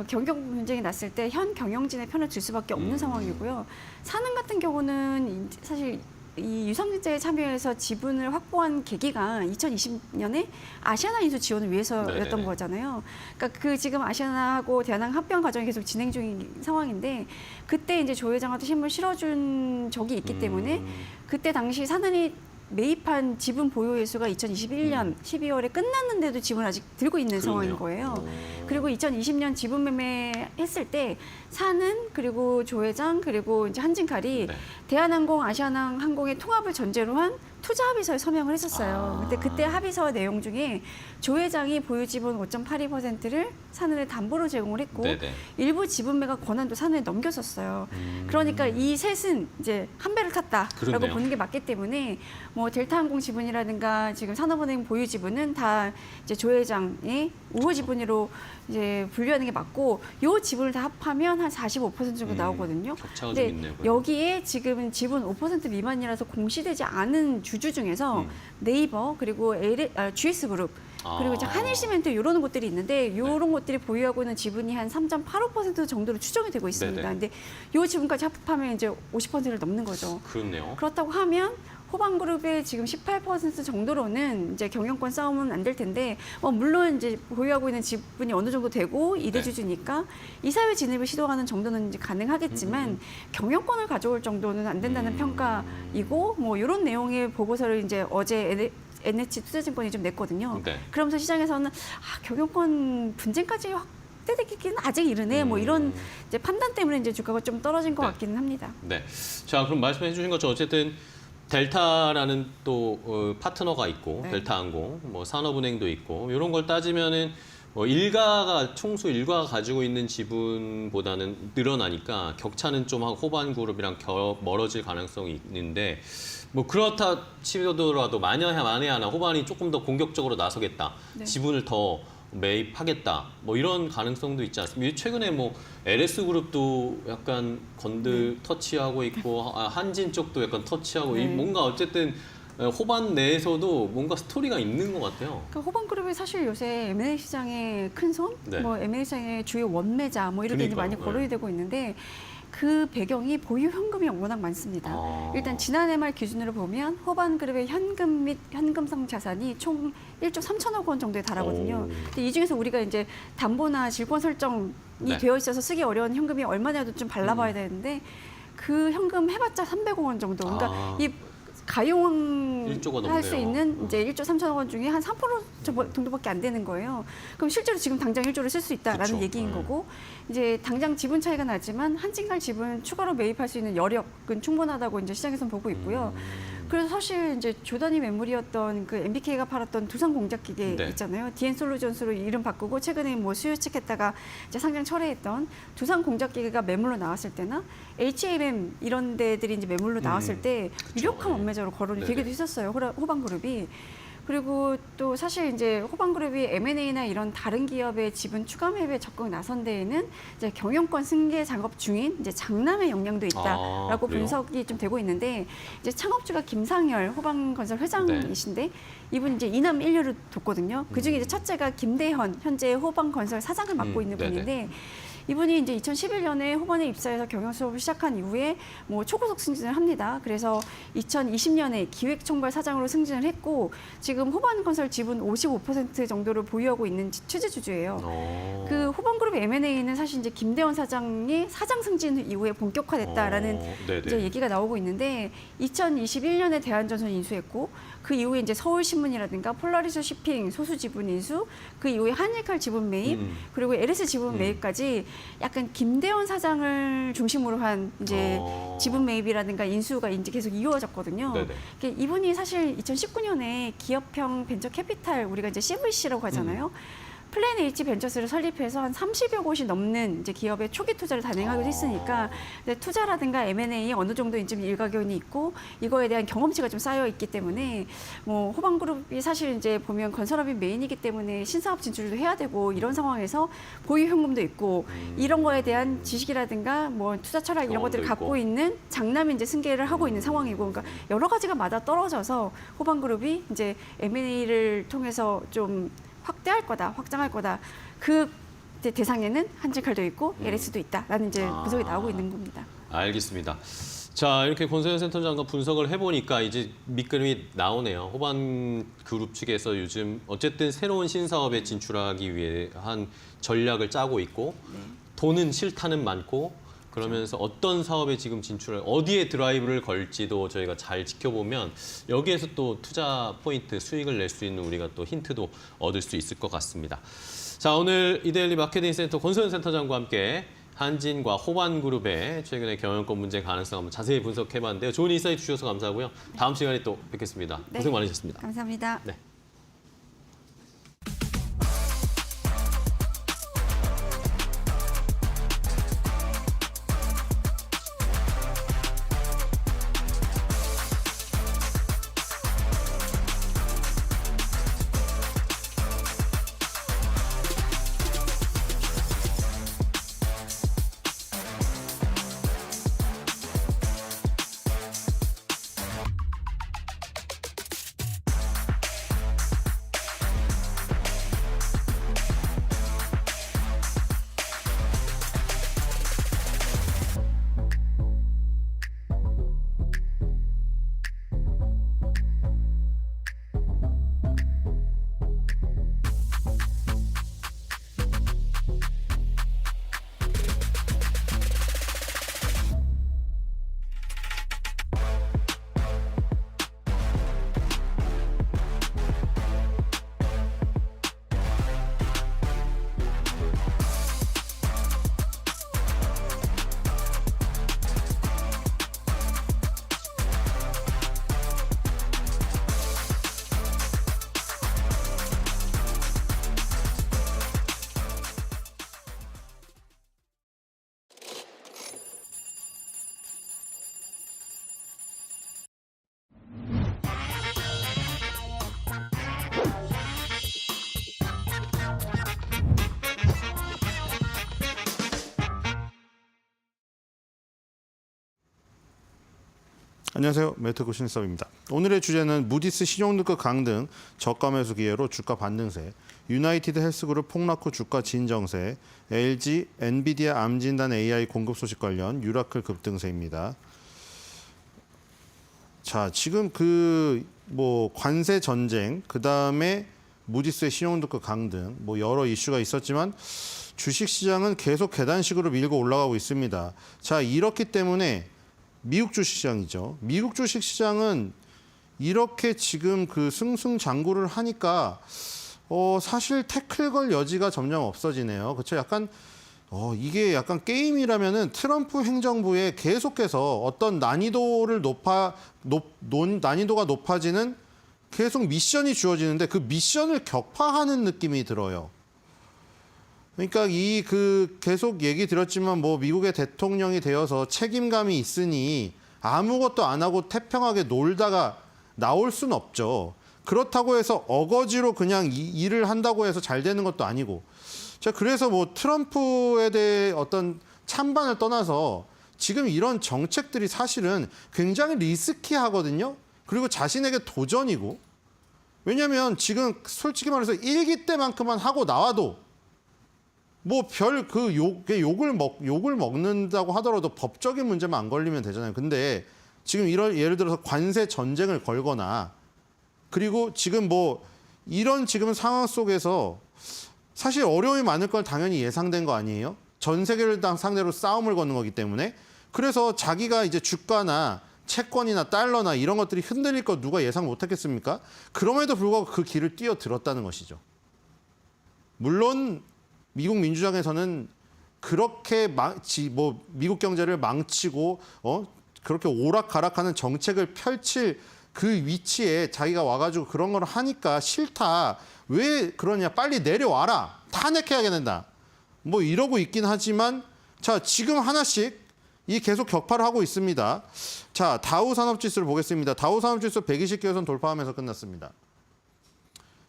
경영 분쟁이 났을 때 현 경영진의 편을 들 수밖에 없는 상황이고요. 산은 같은 경우는 사실 이 유상증자에 참여해서 지분을 확보한 계기가 2020년에 아시아나 인수 지원을 위해서였던 네네네. 거잖아요. 그러니까 그 지금 아시아나하고 대한항 합병 과정이 계속 진행 중인 상황인데 그때 이제 조 회장한테 힘을 실어준 적이 있기 때문에 그때 당시 산은이 매입한 지분 보유 회수가 2021년 12월에 끝났는데도 지분을 아직 들고 있는 상황인 거예요. 그리고 2020년 지분 매매했을 때 산은 그리고 조 회장 그리고 이제 한진칼이 네. 대한항공, 아시아나항공의 통합을 전제로 한 투자 합의서에 서명을 했었어요. 근데 그때 합의서 내용 중에 조 회장이 보유 지분 5.82%를 산은에 담보로 제공을 했고 네네. 일부 지분 매각 권한도 산은에 넘겨줬어요. 그러니까 이 셋은 이제 한 배를 탔다라고 그렇네요. 보는 게 맞기 때문에 뭐 델타항공 지분이라든가 지금 산업은행 보유 지분은 다 이제 조 회장의 우호 지분으로 이제 분류하는 게 맞고 요 지분을 다 합하면 한 45% 정도 나오거든요. 격차가 좀 근데 있네요. 여기에 지금은 지분 5% 미만이라서 공시되지 않은 주주 중에서 네이버 그리고 GS그룹 그리고 이제 한일시멘트 이런 곳들이 있는데 이런 것들이 보유하고 있는 지분이 한 3.85% 정도로 추정이 되고 있습니다. 네네. 근데 이 지분까지 합하면 이제 50%를 넘는 거죠. 그렇네요. 그렇다고 하면 호반그룹의 지금 18% 정도로는 이제 경영권 싸움은 안 될 텐데 물론 이제 보유하고 있는 지분이 어느 정도 되고 이대주주니까 이사회 진입을 시도하는 정도는 이제 가능하겠지만 경영권을 가져올 정도는 안 된다는 평가이고 뭐 이런 내용의 보고서를 이제 어제 NH 투자증권이 좀 냈거든요. 네. 그러면서 시장에서는 경영권 분쟁까지 확대되기는 아직 이르네. 뭐 이런 이제 판단 때문에 이제 주가가 좀 떨어진 것 네. 같기는 합니다. 네. 자, 그럼 말씀해 주신 것처럼 어쨌든 델타라는 또 파트너가 있고 네. 델타항공, 뭐 산업은행도 있고 이런 걸 따지면은 뭐 총수 일가가 가지고 있는 지분보다는 늘어나니까 격차는 좀 호반 그룹이랑 멀어질 가능성이 있는데 뭐 그렇다 치더라도 만에 하나 호반이 조금 더 공격적으로 나서겠다, 네. 지분을 더 매입하겠다, 뭐 이런 가능성도 있지 않습니까? 최근에 뭐 LS 그룹도 약간 터치하고 있고 한진 쪽도 약간 터치하고 네. 뭔가 어쨌든 호반 내에서도 뭔가 스토리가 있는 것 같아요. 그러니까 호반그룹이 사실 요새 M&A 시장의 큰 손, 네. 뭐 M&A 시장의 주요 원매자 뭐 이렇게 이제 많이 그러니까요. 거론이 되고 있는데 그 배경이 보유 현금이 워낙 많습니다. 아. 일단 지난해 말 기준으로 보면 호반그룹의 현금 및 현금성 자산이 총 1조 3천억 원 정도에 달하거든요. 오. 근데 이 중에서 우리가 이제 담보나 질권 설정이 네. 되어 있어서 쓰기 어려운 현금이 얼마냐도 좀 발라봐야 되는데 그 현금 해봤자 300억 원 정도. 그러니까 아. 이 1조가 가용할 수 넘네요. 있는 이제 1조 3천억 원 중에 한 3% 정도밖에 안 되는 거예요. 그럼 실제로 지금 당장 1조를 쓸 수 있다라는 그쵸. 얘기인 네. 거고, 이제 당장 지분 차이가 나지만 한진갈 지분 추가로 매입할 수 있는 여력은 충분하다고 이제 시장에서는 보고 있고요. 그래서 사실 이제 조단위 매물이었던 그 MBK가 팔았던 두산 공작기계 네. 있잖아요. DN솔루션스로 이름 바꾸고 최근에 뭐 수요측했다가 이제 상장 철회했던 두산 공작기계가 매물로 나왔을 때나 HMM 이런 데들이 이제 매물로 나왔을 때 유력한 원매자로 거론이 네네. 되기도 했었어요. 호반그룹이. 그리고 또 사실 이제 호반그룹이 M&A나 이런 다른 기업의 지분 추가 매입에 적극 나선 데에는 이제 경영권 승계 작업 중인 이제 장남의 역량도 있다라고 그래요? 분석이 좀 되고 있는데, 이제 창업주가 김상열 호반건설 회장이신데 이분 이제 이남 일녀를 뒀거든요. 그 중에 이제 첫째가 김대현 현재 호반건설 사장을 맡고 있는 네네. 분인데, 이분이 이제 2011년에 호반에 입사해서 경영 수업을 시작한 이후에 뭐 초고속 승진을 합니다. 그래서 2020년에 기획총괄 사장으로 승진을 했고 지금 호반건설 지분 55% 정도를 보유하고 있는 최재주주예요. 그 호반그룹 M&A는 사실 이제 김대원 사장이 사장 승진 이후에 본격화됐다라는 네네. 이제 얘기가 나오고 있는데, 2021년에 대한전선 인수했고 그 이후에 이제 서울신문이라든가 폴라리스 쇼핑 소수 지분 인수, 그 이후에 한일칼 지분 매입, 그리고 LS 지분 매입까지 약간 김대원 사장을 중심으로 한 이제 지분 매입이라든가 인수가 이제 계속 이루어졌거든요. 네네. 그러니까 이분이 사실 2019년에 기업형 벤처 캐피탈, 우리가 이제 CVC라고 하잖아요. 플랜 H 벤처스를 설립해서 한 30여 곳이 넘는 이제 기업의 초기 투자를 단행하기도 했으니까 투자라든가 M&A 어느 정도 좀 일가견이 있고 이거에 대한 경험치가 좀 쌓여 있기 때문에 뭐 호반그룹이 사실 이제 보면 건설업이 메인이기 때문에 신사업 진출도 해야 되고 이런 상황에서 보유 현금도 있고 이런 거에 대한 지식이라든가 뭐 투자 철학 이런 경험도 것들을 갖고 있고. 있는 장남이 이제 승계를 하고 있는 상황이고, 그러니까 여러 가지가 맞아 떨어져서 호반그룹이 이제 M&A를 통해서 좀 확대할 거다, 확장할 거다. 그 이제 대상에는 한진칼도 있고 LS도 있다라는 이제 분석이 나오고 있는 겁니다. 알겠습니다. 자, 이렇게 권서현 센터장과 분석을 해보니까 이제 밑그림이 나오네요. 호반 그룹 측에서 요즘 어쨌든 새로운 신사업에 진출하기 위해 한 전략을 짜고 있고 돈은 실타는 많고 그러면서 어떤 사업에 지금 진출을 어디에 드라이브를 걸지도 저희가 잘 지켜보면 여기에서 또 투자 포인트 수익을 낼 수 있는 우리가 또 힌트도 얻을 수 있을 것 같습니다. 자, 오늘 이데일리 마케팅 센터 권서현 센터장과 함께 한진과 호반그룹의 최근의 경영권 문제 가능성 한번 자세히 분석해봤는데요. 좋은 인사이트 주셔서 감사하고요. 다음 시간에 또 뵙겠습니다. 네. 고생 많으셨습니다. 감사합니다. 네. 안녕하세요. 매트고 신섭입니다. 오늘의 주제는 무디스 신용등급 강등, 저가 매수 기회로 주가 반등세, 유나이티드 헬스그룹 폭락 후 주가 진정세, LG, 엔비디아 암진단 AI 공급 소식 관련 유라클 급등세입니다. 자, 지금 관세 전쟁, 그 다음에 무디스의 신용등급 강등, 여러 이슈가 있었지만 주식시장은 계속 계단식으로 밀고 올라가고 있습니다. 자, 이렇기 때문에 미국 주식시장이죠. 미국 주식시장은 이렇게 지금 승승장구를 하니까 사실 태클 걸 여지가 점점 없어지네요. 그렇죠? 이게 약간 게임이라면은 트럼프 행정부에 계속해서 어떤 난이도가 높아지는 계속 미션이 주어지는데 그 미션을 격파하는 느낌이 들어요. 그러니까 계속 얘기 들었지만 미국의 대통령이 되어서 책임감이 있으니 아무것도 안 하고 태평하게 놀다가 나올 순 없죠. 그렇다고 해서 어거지로 그냥 일을 한다고 해서 잘 되는 것도 아니고. 자, 그래서 트럼프에 대해 어떤 찬반을 떠나서 지금 이런 정책들이 사실은 굉장히 리스키하거든요. 그리고 자신에게 도전이고. 왜냐하면 지금 솔직히 말해서 1기 때만큼만 하고 나와도 욕을 먹는다고 하더라도 법적인 문제만 안 걸리면 되잖아요. 근데 지금 예를 들어서 관세 전쟁을 걸거나 그리고 지금 이런 지금 상황 속에서 사실 어려움이 많을 걸 당연히 예상된 거 아니에요? 전 세계를 상대로 싸움을 거는 거기 때문에. 그래서 자기가 이제 주가나 채권이나 달러나 이런 것들이 흔들릴 거 누가 예상 못했겠습니까? 그럼에도 불구하고 그 길을 뛰어들었다는 것이죠. 물론 미국 민주당에서는 그렇게 미국 경제를 망치고 그렇게 오락가락하는 정책을 펼칠 그 위치에 자기가 와가지고 그런 걸 하니까 싫다. 왜 그러냐? 빨리 내려와라. 탄핵해야 된다. 이러고 있긴 하지만 자, 지금 하나씩 계속 격파를 하고 있습니다. 자, 다우 산업지수를 보겠습니다. 다우 산업지수 120개선 돌파하면서 끝났습니다.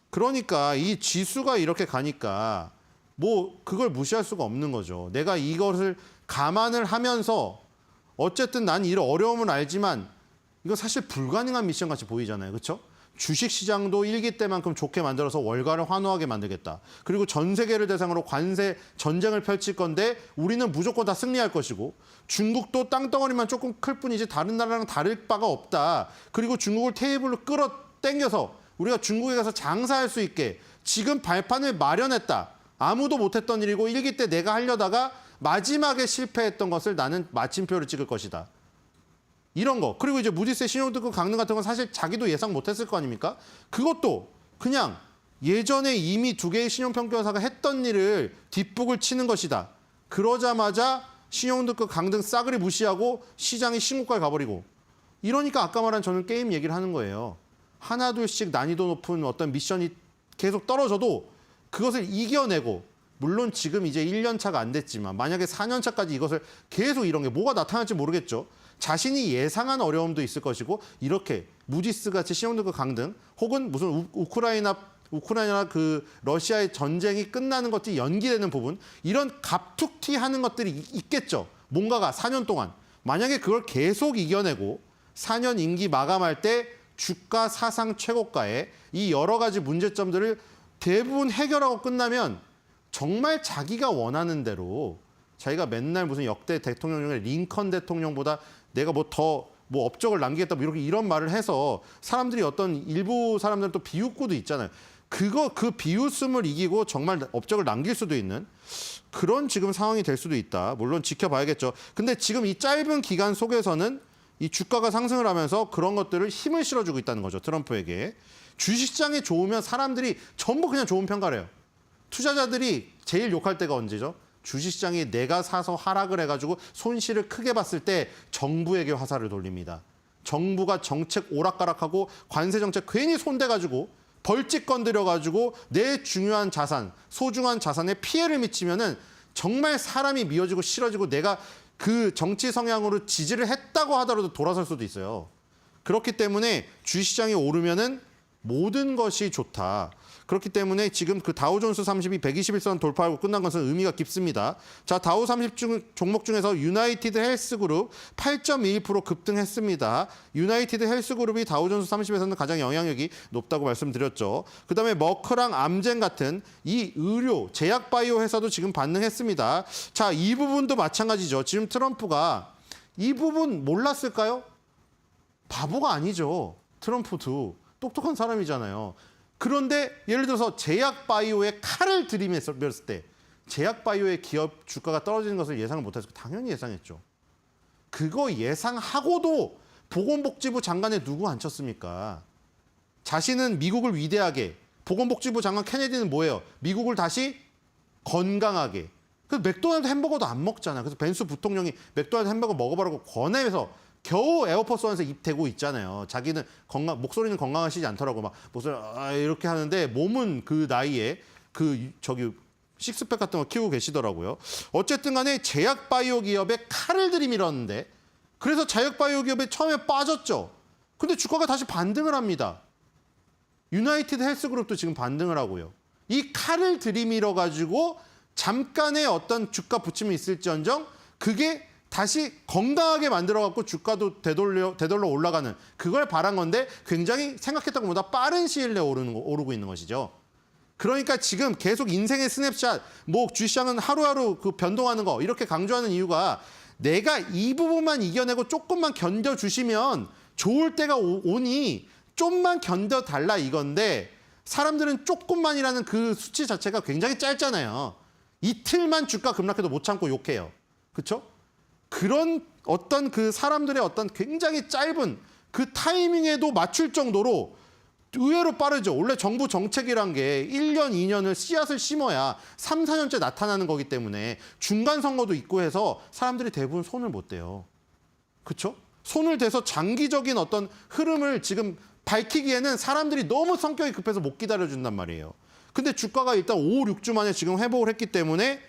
그러니까 이 지수가 이렇게 가니까 그걸 무시할 수가 없는 거죠. 내가 이것을 감안을 하면서 어쨌든 난 이런 어려움은 알지만 이건 사실 불가능한 미션 같이 보이잖아요. 그렇죠? 주식시장도 1기 때만큼 좋게 만들어서 월가를 환호하게 만들겠다. 그리고 전 세계를 대상으로 관세 전쟁을 펼칠 건데 우리는 무조건 다 승리할 것이고 중국도 땅덩어리만 조금 클 뿐이지 다른 나라랑 다를 바가 없다. 그리고 중국을 테이블로 끌어 당겨서 우리가 중국에 가서 장사할 수 있게 지금 발판을 마련했다. 아무도 못했던 일이고 1기 때 내가 하려다가 마지막에 실패했던 것을 나는 마침표를 찍을 것이다. 이런 거. 그리고 이제 무디스의 신용등급 강등 같은 건 사실 자기도 예상 못했을 거 아닙니까? 그것도 그냥 예전에 이미 2개의 신용평가사가 했던 일을 뒷북을 치는 것이다. 그러자마자 신용등급 강등 싸그리 무시하고 시장이 신고가에 가버리고. 이러니까 아까 말한 저는 게임 얘기를 하는 거예요. 하나 둘씩 난이도 높은 어떤 미션이 계속 떨어져도 그것을 이겨내고 물론 지금 이제 1년 차가 안 됐지만 만약에 4년 차까지 이것을 계속 이런 게 뭐가 나타날지 모르겠죠. 자신이 예상한 어려움도 있을 것이고 이렇게 무디스 같이 신용등급 강등 혹은 무슨 우크라이나 러시아의 전쟁이 끝나는 것들이 연기되는 부분 이런 갑툭튀하는 것들이 있겠죠. 뭔가가 4년 동안 만약에 그걸 계속 이겨내고 4년 임기 마감할 때 주가 사상 최고가에 이 여러 가지 문제점들을 대부분 해결하고 끝나면 정말 자기가 원하는 대로 자기가 맨날 무슨 역대 대통령 중에 링컨 대통령보다 내가 더 업적을 남기겠다 이런 말을 해서 사람들이 어떤 일부 사람들은 또 비웃고도 있잖아요. 그 비웃음을 이기고 정말 업적을 남길 수도 있는 그런 지금 상황이 될 수도 있다. 물론 지켜봐야겠죠. 근데 지금 이 짧은 기간 속에서는 이 주가가 상승을 하면서 그런 것들을 힘을 실어주고 있다는 거죠. 트럼프에게. 주식시장이 좋으면 사람들이 전부 그냥 좋은 평가를 해요. 투자자들이 제일 욕할 때가 언제죠? 주식시장이 내가 사서 하락을 해가지고 손실을 크게 봤을 때 정부에게 화살을 돌립니다. 정부가 정책 오락가락하고 관세 정책 괜히 손대가지고 벌집 건드려가지고 내 중요한 자산, 소중한 자산에 피해를 미치면은 정말 사람이 미워지고 싫어지고 내가 그 정치 성향으로 지지를 했다고 하더라도 돌아설 수도 있어요. 그렇기 때문에 주식시장이 오르면은 모든 것이 좋다. 그렇기 때문에 지금 그 다우존스 30이 121선 돌파하고 끝난 것은 의미가 깊습니다. 자, 다우 30 종목 중에서 유나이티드 헬스그룹 8.21% 급등했습니다. 유나이티드 헬스그룹이 다우존스 30에서는 가장 영향력이 높다고 말씀드렸죠. 그다음에 머크랑 암젠 같은 이 의료, 제약바이오 회사도 지금 반등했습니다. 자, 이 부분도 마찬가지죠. 지금 트럼프가 이 부분 몰랐을까요? 바보가 아니죠. 트럼프도 똑똑한 사람이잖아요. 그런데 예를 들어서 제약바이오에 칼을 들이밀었을 때 제약바이오의 기업 주가가 떨어지는 것을 예상을 못했을 까 당연히 예상했죠. 그거 예상하고도 보건복지부 장관에 누구 앉혔습니까? 자신은 미국을 위대하게, 보건복지부 장관 케네디는 뭐예요? 미국을 다시 건강하게. 그래서 맥도날드 햄버거도 안 먹잖아. 그래서 벤스 부통령이 맥도날드 햄버거 먹어보라고 권해서 겨우 에어포스 원에서 입대고 있잖아요. 자기는 목소리는 건강하시지 않더라고. 막 목소리 이렇게 하는데 몸은 그 나이에 식스팩 같은 거 키우고 계시더라고요. 어쨌든 간에 제약바이오 기업에 칼을 들이밀었는데 그래서 제약바이오 기업에 처음에 빠졌죠. 근데 주가가 다시 반등을 합니다. 유나이티드 헬스그룹도 지금 반등을 하고요. 이 칼을 들이밀어 가지고 잠깐의 어떤 주가 부침이 있을지언정 그게 다시 건강하게 만들어갖고 주가도 되돌려 올라가는 그걸 바란 건데 굉장히 생각했던 것보다 빠른 시일 내에 오르고 있는 것이죠. 그러니까 지금 계속 인생의 스냅샷, 뭐 주시장은 하루하루 그 변동하는 거 이렇게 강조하는 이유가 내가 이 부분만 이겨내고 조금만 견뎌주시면 좋을 때가 오니 좀만 견뎌달라 이건데 사람들은 조금만이라는 그 수치 자체가 굉장히 짧잖아요. 이틀만 주가 급락해도 못 참고 욕해요. 그렇죠? 그런 어떤 그 사람들의 어떤 굉장히 짧은 그 타이밍에도 맞출 정도로 의외로 빠르죠. 원래 정부 정책이란 게 1년, 2년을 씨앗을 심어야 3, 4년째 나타나는 거기 때문에 중간 선거도 있고 해서 사람들이 대부분 손을 못 대요. 그렇죠? 손을 대서 장기적인 어떤 흐름을 지금 밝히기에는 사람들이 너무 성격이 급해서 못 기다려준단 말이에요. 근데 주가가 일단 5, 6주 만에 지금 회복을 했기 때문에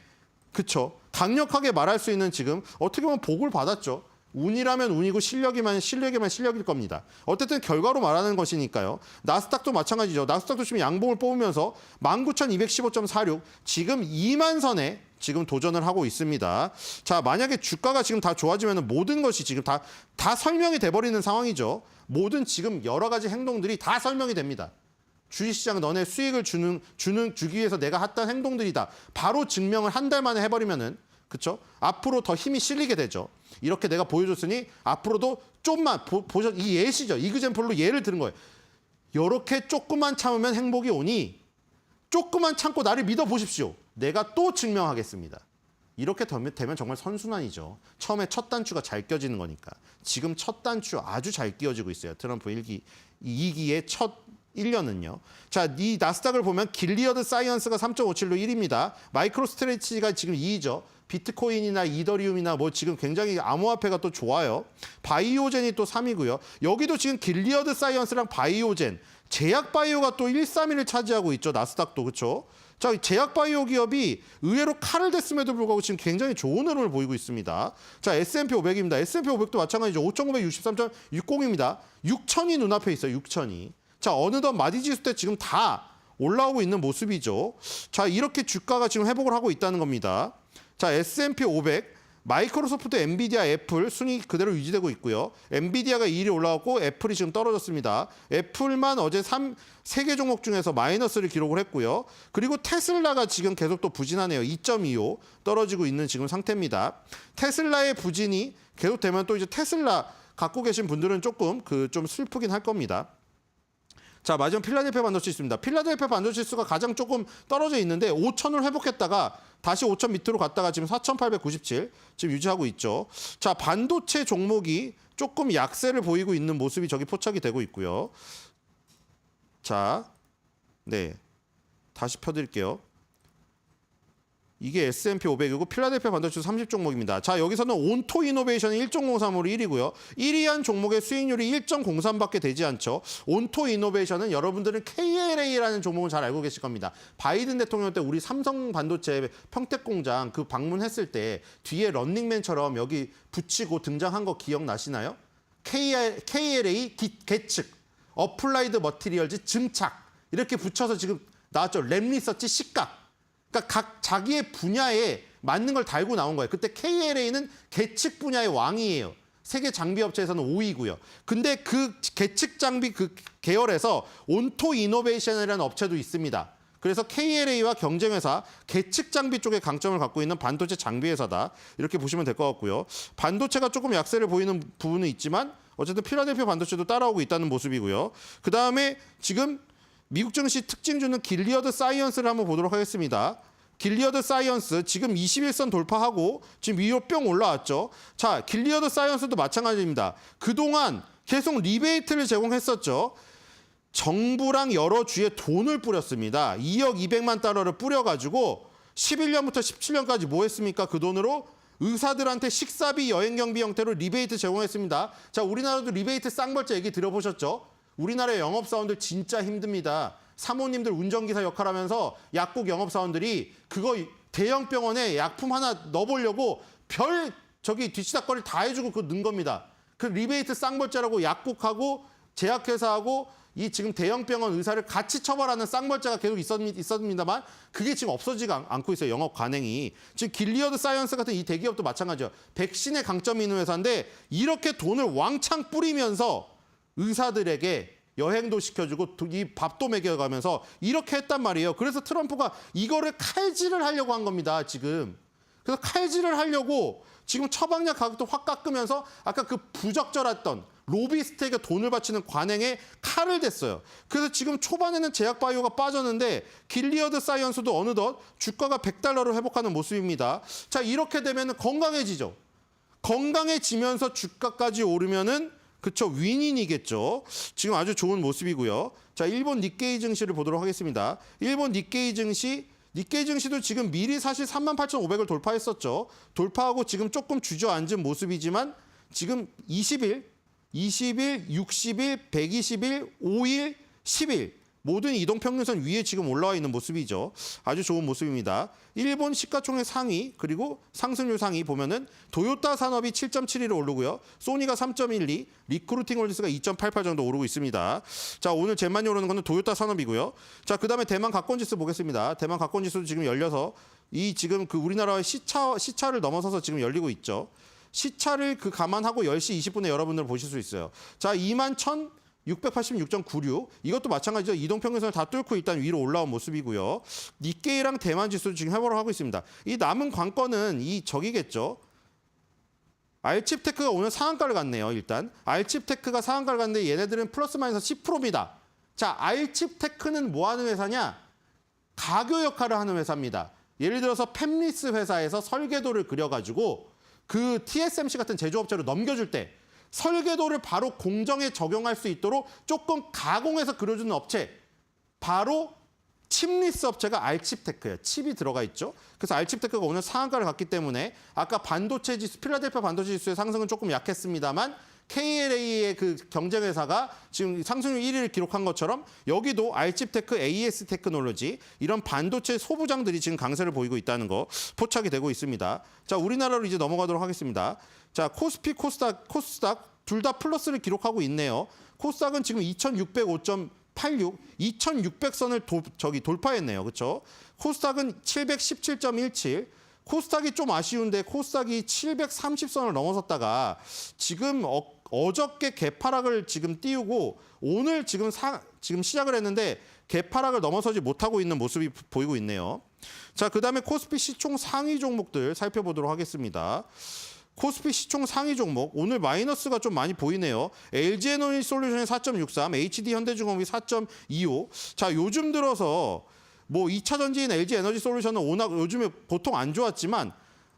그렇죠. 강력하게 말할 수 있는 지금 어떻게 보면 복을 받았죠. 운이라면 운이고 실력이면 실력일 겁니다. 어쨌든 결과로 말하는 것이니까요. 나스닥도 마찬가지죠. 나스닥도 지금 양봉을 뽑으면서 19,215.46 지금 2만 선에 지금 도전을 하고 있습니다. 자, 만약에 주가가 지금 다 좋아지면 모든 것이 지금 다 설명이 돼버리는 상황이죠. 모든 지금 여러 가지 행동들이 다 설명이 됩니다. 주식시장 너네 수익을 주기 위해서 내가 했던 행동들이다. 바로 증명을 한 달 만에 해버리면은 그렇죠? 앞으로 더 힘이 실리게 되죠. 이렇게 내가 보여줬으니 앞으로도 좀만 보셔 이 예시죠. 이그젠플로 예를 들은 거예요. 이렇게 조금만 참으면 행복이 오니 조금만 참고 나를 믿어보십시오. 내가 또 증명하겠습니다. 이렇게 되면 정말 선순환이죠. 처음에 첫 단추가 잘 껴지는 거니까. 지금 첫 단추 아주 잘 끼워지고 있어요. 트럼프 2기의 첫 1년은요. 자, 이 나스닥을 보면 길리어드 사이언스가 3.57로 1위입니다. 마이크로 스트레치가 지금 2위죠. 비트코인이나 이더리움이나 뭐 지금 굉장히 암호화폐가 또 좋아요. 바이오젠이 또 3위고요. 여기도 지금 길리어드 사이언스랑 바이오젠, 제약바이오가 또 1, 3위를 차지하고 있죠. 나스닥도 그렇죠. 자, 제약바이오 기업이 의외로 칼을 댔음에도 불구하고 지금 굉장히 좋은 흐름을 보이고 있습니다. 자, S&P 500입니다. S&P 500도 마찬가지죠. 5,963.60입니다. 6,000이 눈앞에 있어요. 6,000이. 자, 어느덧 마디지수 때 지금 다 올라오고 있는 모습이죠. 자, 이렇게 주가가 지금 회복을 하고 있다는 겁니다. 자, S&P 500, 마이크로소프트, 엔비디아, 애플 순위 그대로 유지되고 있고요. 엔비디아가 2위에 올라왔고 애플이 지금 떨어졌습니다. 애플만 어제 3개 종목 중에서 마이너스를 기록을 했고요. 그리고 테슬라가 지금 계속 또 부진하네요. 2.25 떨어지고 있는 지금 상태입니다. 테슬라의 부진이 계속되면 또 이제 테슬라 갖고 계신 분들은 조금 좀 슬프긴 할 겁니다. 자, 마지막 필라델피아 반도체 지수입니다. 필라델피아 반도체 지수가 가장 조금 떨어져 있는데 5,000을 회복했다가 다시 5,000 밑으로 갔다가 지금 4,897 지금 유지하고 있죠. 자, 반도체 종목이 조금 약세를 보이고 있는 모습이 저기 포착이 되고 있고요. 자, 네, 다시 펴드릴게요. 이게 S&P 500이고 필라델피아 반도체 30종목입니다. 자, 여기서는 온토 이노베이션이 1.03으로 1위고요. 1위한 종목의 수익률이 1.03밖에 되지 않죠. 온토 이노베이션은 여러분들은 KLA라는 종목을 잘 알고 계실 겁니다. 바이든 대통령 때 우리 삼성 반도체 평택 공장 그 방문했을 때 뒤에 런닝맨처럼 여기 붙이고 등장한 거 기억나시나요? KLA 계측, 어플라이드 머티리얼즈 증착 이렇게 붙여서 지금 나왔죠. 랩 리서치 시각. 그러니까 각 자기의 분야에 맞는 걸 달고 나온 거예요. 그때 KLA는 계측 분야의 왕이에요. 세계 장비 업체에서는 5위고요. 근데 그 계측 장비 그 계열에서 온토 이노베이션이라는 업체도 있습니다. 그래서 KLA와 경쟁회사, 계측 장비 쪽에 강점을 갖고 있는 반도체 장비 회사다. 이렇게 보시면 될 것 같고요. 반도체가 조금 약세를 보이는 부분은 있지만 어쨌든 필라델피아 반도체도 따라오고 있다는 모습이고요. 그다음에 지금 미국 증시 특징 주는 길리어드 사이언스를 한번 보도록 하겠습니다. 길리어드 사이언스 지금 21선 돌파하고 지금 위로 뿅 올라왔죠. 자, 길리어드 사이언스도 마찬가지입니다. 그동안 계속 리베이트를 제공했었죠. 정부랑 여러 주에 돈을 뿌렸습니다. 2억 200만 달러를 뿌려가지고 11년부터 17년까지 뭐 했습니까? 그 돈으로 의사들한테 식사비, 여행경비 형태로 리베이트 제공했습니다. 자, 우리나라도 리베이트 쌍벌자 얘기 들어보셨죠? 우리나라의 영업사원들 진짜 힘듭니다. 사모님들 운전기사 역할하면서 약국 영업사원들이 그거 대형 병원에 약품 하나 넣어보려고 뒤치다거리를 다 해주고 그거 넣은 겁니다. 그 리베이트 쌍벌자라고 약국하고 제약회사하고 이 지금 대형 병원 의사를 같이 처벌하는 쌍벌자가 계속 있었습니다만 그게 지금 없어지지 않고 있어요. 영업 관행이. 지금 길리어드 사이언스 같은 이 대기업도 마찬가지예요. 백신에 강점이 있는 회사인데 이렇게 돈을 왕창 뿌리면서 의사들에게 여행도 시켜주고 이 밥도 먹여가면서 이렇게 했단 말이에요. 그래서 트럼프가 이거를 칼질을 하려고 한 겁니다. 지금. 그래서 칼질을 하려고 지금 처방약 가격도 확 깎으면서 아까 그 부적절했던 로비스트에게 돈을 바치는 관행에 칼을 댔어요. 그래서 지금 초반에는 제약바이오가 빠졌는데 길리어드 사이언스도 어느덧 주가가 $100로 회복하는 모습입니다. 자, 이렇게 되면 건강해지죠. 건강해지면서 주가까지 오르면은 그쵸, 윈인이겠죠. 지금 아주 좋은 모습이고요. 자, 일본 니케이 증시를 보도록 하겠습니다. 일본 니케이 증시도 지금 미리 사실 38,500을 돌파했었죠. 돌파하고 지금 조금 주저앉은 모습이지만 지금 20일, 60일, 120일, 5일, 10일 모든 이동평균선 위에 지금 올라와 있는 모습이죠. 아주 좋은 모습입니다. 일본 시가총액 상위 그리고 상승률 상위 보면은 도요타 산업이 7.71로 오르고요. 소니가 3.12, 리크루팅 홀디스가 2.88 정도 오르고 있습니다. 자, 오늘 제일 많이 오르는 거는 도요타 산업이고요. 자, 그다음에 대만 가권지수 보겠습니다. 대만 가권지수도 지금 열려서 이 지금 그 우리나라의 시차를 넘어서서 지금 열리고 있죠. 시차를 감안하고 10시 20분에 여러분들 보실 수 있어요. 자, 21,686.96 이것도 마찬가지죠. 이동평균선을 다 뚫고 일단 위로 올라온 모습이고요. 니케이랑 대만 지수도 지금 회복을 하고 있습니다. 이 남은 관건은 저기겠죠. 알칩테크가 오늘 상한가를 갔네요. 일단 알칩테크가 상한가를 갔는데 얘네들은 플러스 마이너스 10%입니다. 자, 알칩테크는 뭐 하는 회사냐? 가교 역할을 하는 회사입니다. 예를 들어서 팹리스 회사에서 설계도를 그려가지고 그 TSMC 같은 제조업체로 넘겨줄 때 설계도를 바로 공정에 적용할 수 있도록 조금 가공해서 그려주는 업체, 바로 칩리스 업체가 알칩테크예요. 칩이 들어가 있죠. 그래서 알칩테크가 오늘 상한가를 갔기 때문에 아까 반도체 지수, 필라델피아 반도체 지수의 상승은 조금 약했습니다만 KLA의 그 경쟁회사가 지금 상승률 1위를 기록한 것처럼 여기도 알칩테크, AS 테크놀로지 이런 반도체 소부장들이 지금 강세를 보이고 있다는 거 포착이 되고 있습니다. 자, 우리나라로 이제 넘어가도록 하겠습니다. 자, 코스피, 코스닥 둘 다 플러스를 기록하고 있네요. 코스닥은 지금 2,605.86, 2,600선을 돌파했네요. 그렇죠? 코스닥은 717.17. 코스닥이 좀 아쉬운데 코스닥이 730선을 넘어섰다가 지금 어저께 개파락을 지금 띄우고 오늘 지금 시작을 했는데 개파락을 넘어서지 못하고 있는 모습이 보이고 있네요. 자, 그다음에 코스피 시총 상위 종목들 살펴보도록 하겠습니다. 코스피 시총 상위 종목 오늘 마이너스가 좀 많이 보이네요. LG에너지솔루션이 4.63, HD현대중공업이 4.25. 자, 요즘 들어서 뭐 2차 전지인 LG에너지솔루션은 워낙 요즘에 보통 안 좋았지만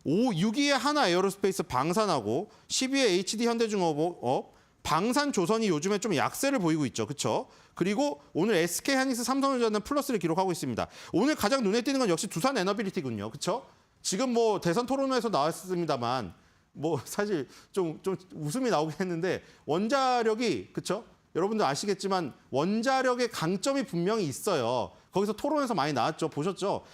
6위에 하나에어로스페이스 방산하고 10위에 HD현대중공업, 방산조선이 요즘에 좀 약세를 보이고 있죠. 그렇죠? 그리고 오늘 SK하이닉스, 삼성전자는 플러스를 기록하고 있습니다. 오늘 가장 눈에 띄는 건 역시 두산에너빌리티군요. 그렇죠? 지금 뭐 대선 토론회에서 나왔습니다만 뭐 사실 좀 웃음이 나오긴 했는데 원자력이 그렇죠? 여러분들 아시겠지만 원자력의 강점이 분명히 있어요. 거기서 토론에서 많이 나왔죠. 보셨죠?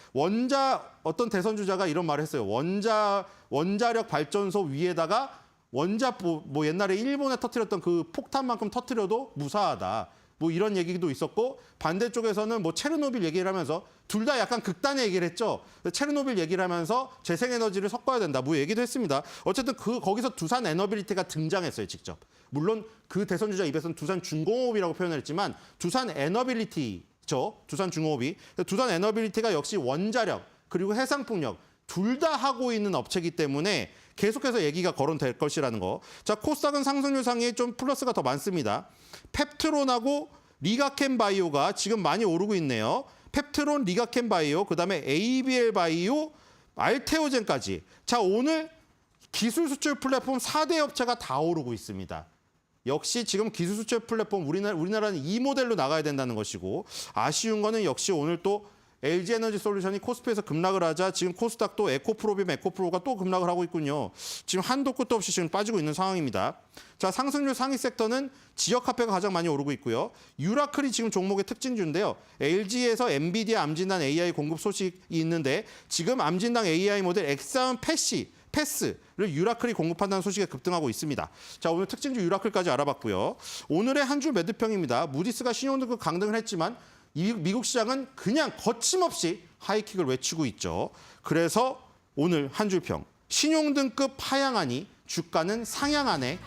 어떤 대선 주자가 이런 말을 했어요. 원자력 발전소 위에다가 뭐 옛날에 일본에 터뜨렸던 그 폭탄만큼 터뜨려도 무사하다. 뭐 이런 얘기도 있었고 반대쪽에서는 뭐 체르노빌 얘기를 하면서 둘 다 약간 극단의 얘기를 했죠. 체르노빌 얘기를 하면서 재생에너지를 섞어야 된다. 뭐 얘기도 했습니다. 어쨌든 거기서 두산 에너빌리티가 등장했어요, 직접. 물론 그 대선 주자 입에서는 두산 중공업이라고 표현을 했지만 두산 에너빌리티죠. 두산 중공업이. 두산 에너빌리티가 역시 원자력 그리고 해상풍력 둘 다 하고 있는 업체이기 때문에 계속해서 얘기가 거론될 것이라는 거. 자, 코스닥은 상승률 상에 좀 플러스가 더 많습니다. 펩트론하고 리가켄 바이오가 지금 많이 오르고 있네요. 펩트론, 리가켄 바이오, 그다음에 ABL 바이오, 알테오젠까지. 자, 오늘 기술 수출 플랫폼 4대 업체가 다 오르고 있습니다. 역시 지금 기술 수출 플랫폼 우리나라는 이 모델로 나가야 된다는 것이고 아쉬운 거는 역시 오늘 또 LG에너지 솔루션이 코스피에서 급락을 하자 지금 코스닥도 에코프로비움 에코프로가 또 급락을 하고 있군요. 지금 한도 끝도 없이 지금 빠지고 있는 상황입니다. 자, 상승률 상위 섹터는 지역화폐가 가장 많이 오르고 있고요. 유라클이 지금 종목의 특징주인데요. LG에서 엔비디아 암진단 AI 공급 소식이 있는데 지금 암진단 AI 모델 엑사운 패스를 유라클이 공급한다는 소식에 급등하고 있습니다. 자, 오늘 특징주 유라클까지 알아봤고요. 오늘의 한 주 매도평입니다. 무디스가 신용등급 강등을 했지만 미국 시장은 그냥 거침없이 하이킥을 외치고 있죠. 그래서 오늘 한 줄평, 신용등급 하향하니 주가는 상향하네.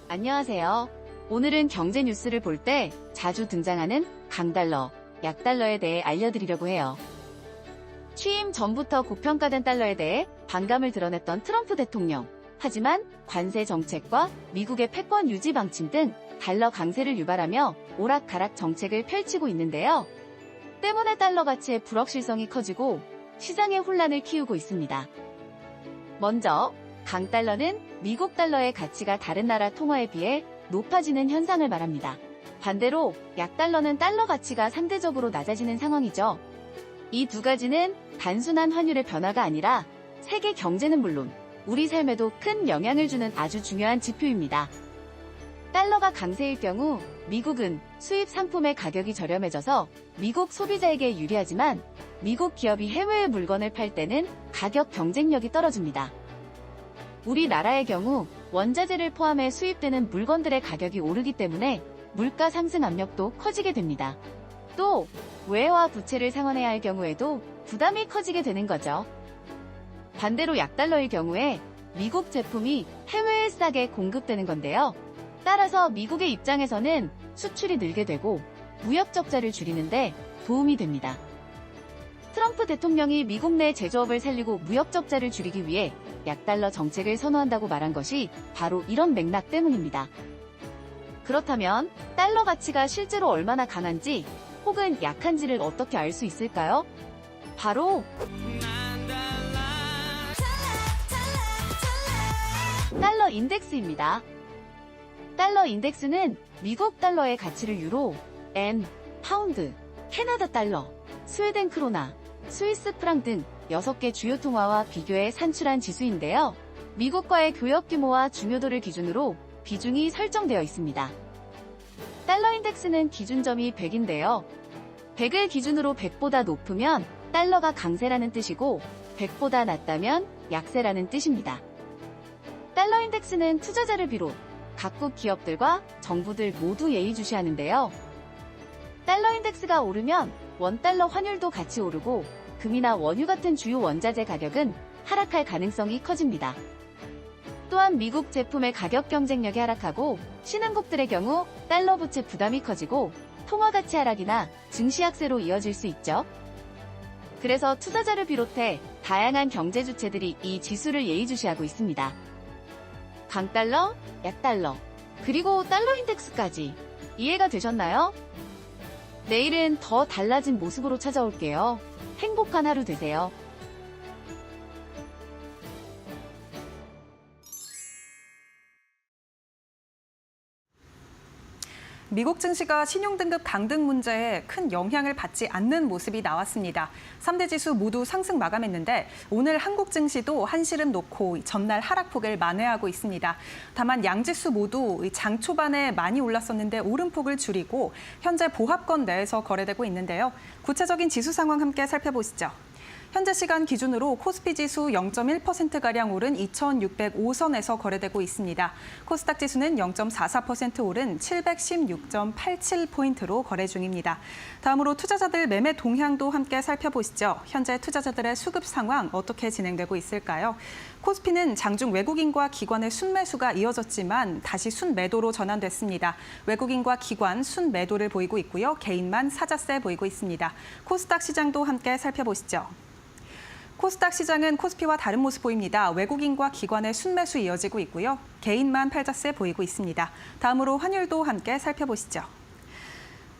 안녕하세요. 오늘은 경제 뉴스를 볼 때 자주 등장하는 강달러, 약달러에 대해 알려드리려고 해요. 취임 전부터 고평가된 달러에 대해 반감을 드러냈던 트럼프 대통령. 하지만 관세 정책과 미국의 패권 유지 방침 등 달러 강세를 유발하며 오락가락 정책을 펼치고 있는데요. 때문에 달러 가치의 불확실성이 커지고 시장의 혼란을 키우고 있습니다. 먼저 강달러는 미국 달러의 가치가 다른 나라 통화에 비해 높아지는 현상을 말합니다. 반대로 약달러는 달러 가치가 상대적으로 낮아지는 상황이죠. 이 두 가지는 단순한 환율의 변화가 아니라 세계 경제는 물론 우리 삶에도 큰 영향을 주는 아주 중요한 지표입니다. 달러가 강세일 경우 미국은 수입 상품의 가격이 저렴해져서 미국 소비자에게 유리하지만 미국 기업이 해외에 물건을 팔 때는 가격 경쟁력이 떨어집니다. 우리나라의 경우 원자재를 포함해 수입되는 물건들의 가격이 오르기 때문에 물가 상승 압력도 커지게 됩니다. 또 외화 부채를 상환해야 할 경우에도 부담이 커지게 되는 거죠. 반대로 약달러의 경우에 미국 제품이 해외에 싸게 공급되는 건데요. 따라서 미국의 입장에서는 수출이 늘게 되고 무역 적자를 줄이는데 도움이 됩니다. 트럼프 대통령이 미국 내 제조업을 살리고 무역 적자를 줄이기 위해 약달러 정책을 선호한다고 말한 것이 바로 이런 맥락 때문입니다. 그렇다면 달러 가치가 실제로 얼마나 강한지 혹은 약한지를 어떻게 알 수 있을까요? 바로 달러 인덱스입니다. 달러 인덱스는 미국 달러의 가치를 유로, 엔, 파운드, 캐나다 달러, 스웨덴 크로나, 스위스 프랑 등 6개 주요 통화와 비교해 산출한 지수인데요. 미국과의 교역 규모와 중요도를 기준으로 비중이 설정되어 있습니다. 달러 인덱스는 기준점이 100인데요. 100을 기준으로 100보다 높으면 달러가 강세라는 뜻이고 100보다 낮다면 약세라는 뜻입니다. 달러 인덱스는 투자자를 비롯 각국 기업들과 정부들 모두 예의주시하는데요. 달러 인덱스가 오르면 원달러 환율도 같이 오르고 금이나 원유 같은 주요 원자재 가격은 하락할 가능성이 커집니다. 또한 미국 제품의 가격 경쟁력이 하락하고 신흥국들의 경우 달러 부채 부담이 커지고 통화 가치 하락이나 증시 약세로 이어질 수 있죠. 그래서 투자자를 비롯해 다양한 경제 주체들이 이 지수를 예의주시하고 있습니다. 강달러, 약달러, 그리고 달러 인덱스까지 이해가 되셨나요? 내일은 더 달라진 모습으로 찾아올게요. 행복한 하루 되세요. 미국 증시가 신용등급 강등 문제에 큰 영향을 받지 않는 모습이 나왔습니다. 3대 지수 모두 상승 마감했는데 오늘 한국 증시도 한시름 놓고 전날 하락폭을 만회하고 있습니다. 다만 양지수 모두 장 초반에 많이 올랐었는데 오름폭을 줄이고 현재 보합권 내에서 거래되고 있는데요. 구체적인 지수 상황 함께 살펴보시죠. 현재 시간 기준으로 코스피 지수 0.1%가량 오른 2,605선에서 거래되고 있습니다. 코스닥 지수는 0.44% 오른 716.87포인트로 거래 중입니다. 다음으로 투자자들 매매 동향도 함께 살펴보시죠. 현재 투자자들의 수급 상황 어떻게 진행되고 있을까요? 코스피는 장중 외국인과 기관의 순매수가 이어졌지만 다시 순매도로 전환됐습니다. 외국인과 기관 순매도를 보이고 있고요. 개인만 사자세 보이고 있습니다. 코스닥 시장도 함께 살펴보시죠. 코스닥 시장은 코스피와 다른 모습 보입니다. 외국인과 기관의 순매수 이어지고 있고요. 개인만 팔자세 보이고 있습니다. 다음으로 환율도 함께 살펴보시죠.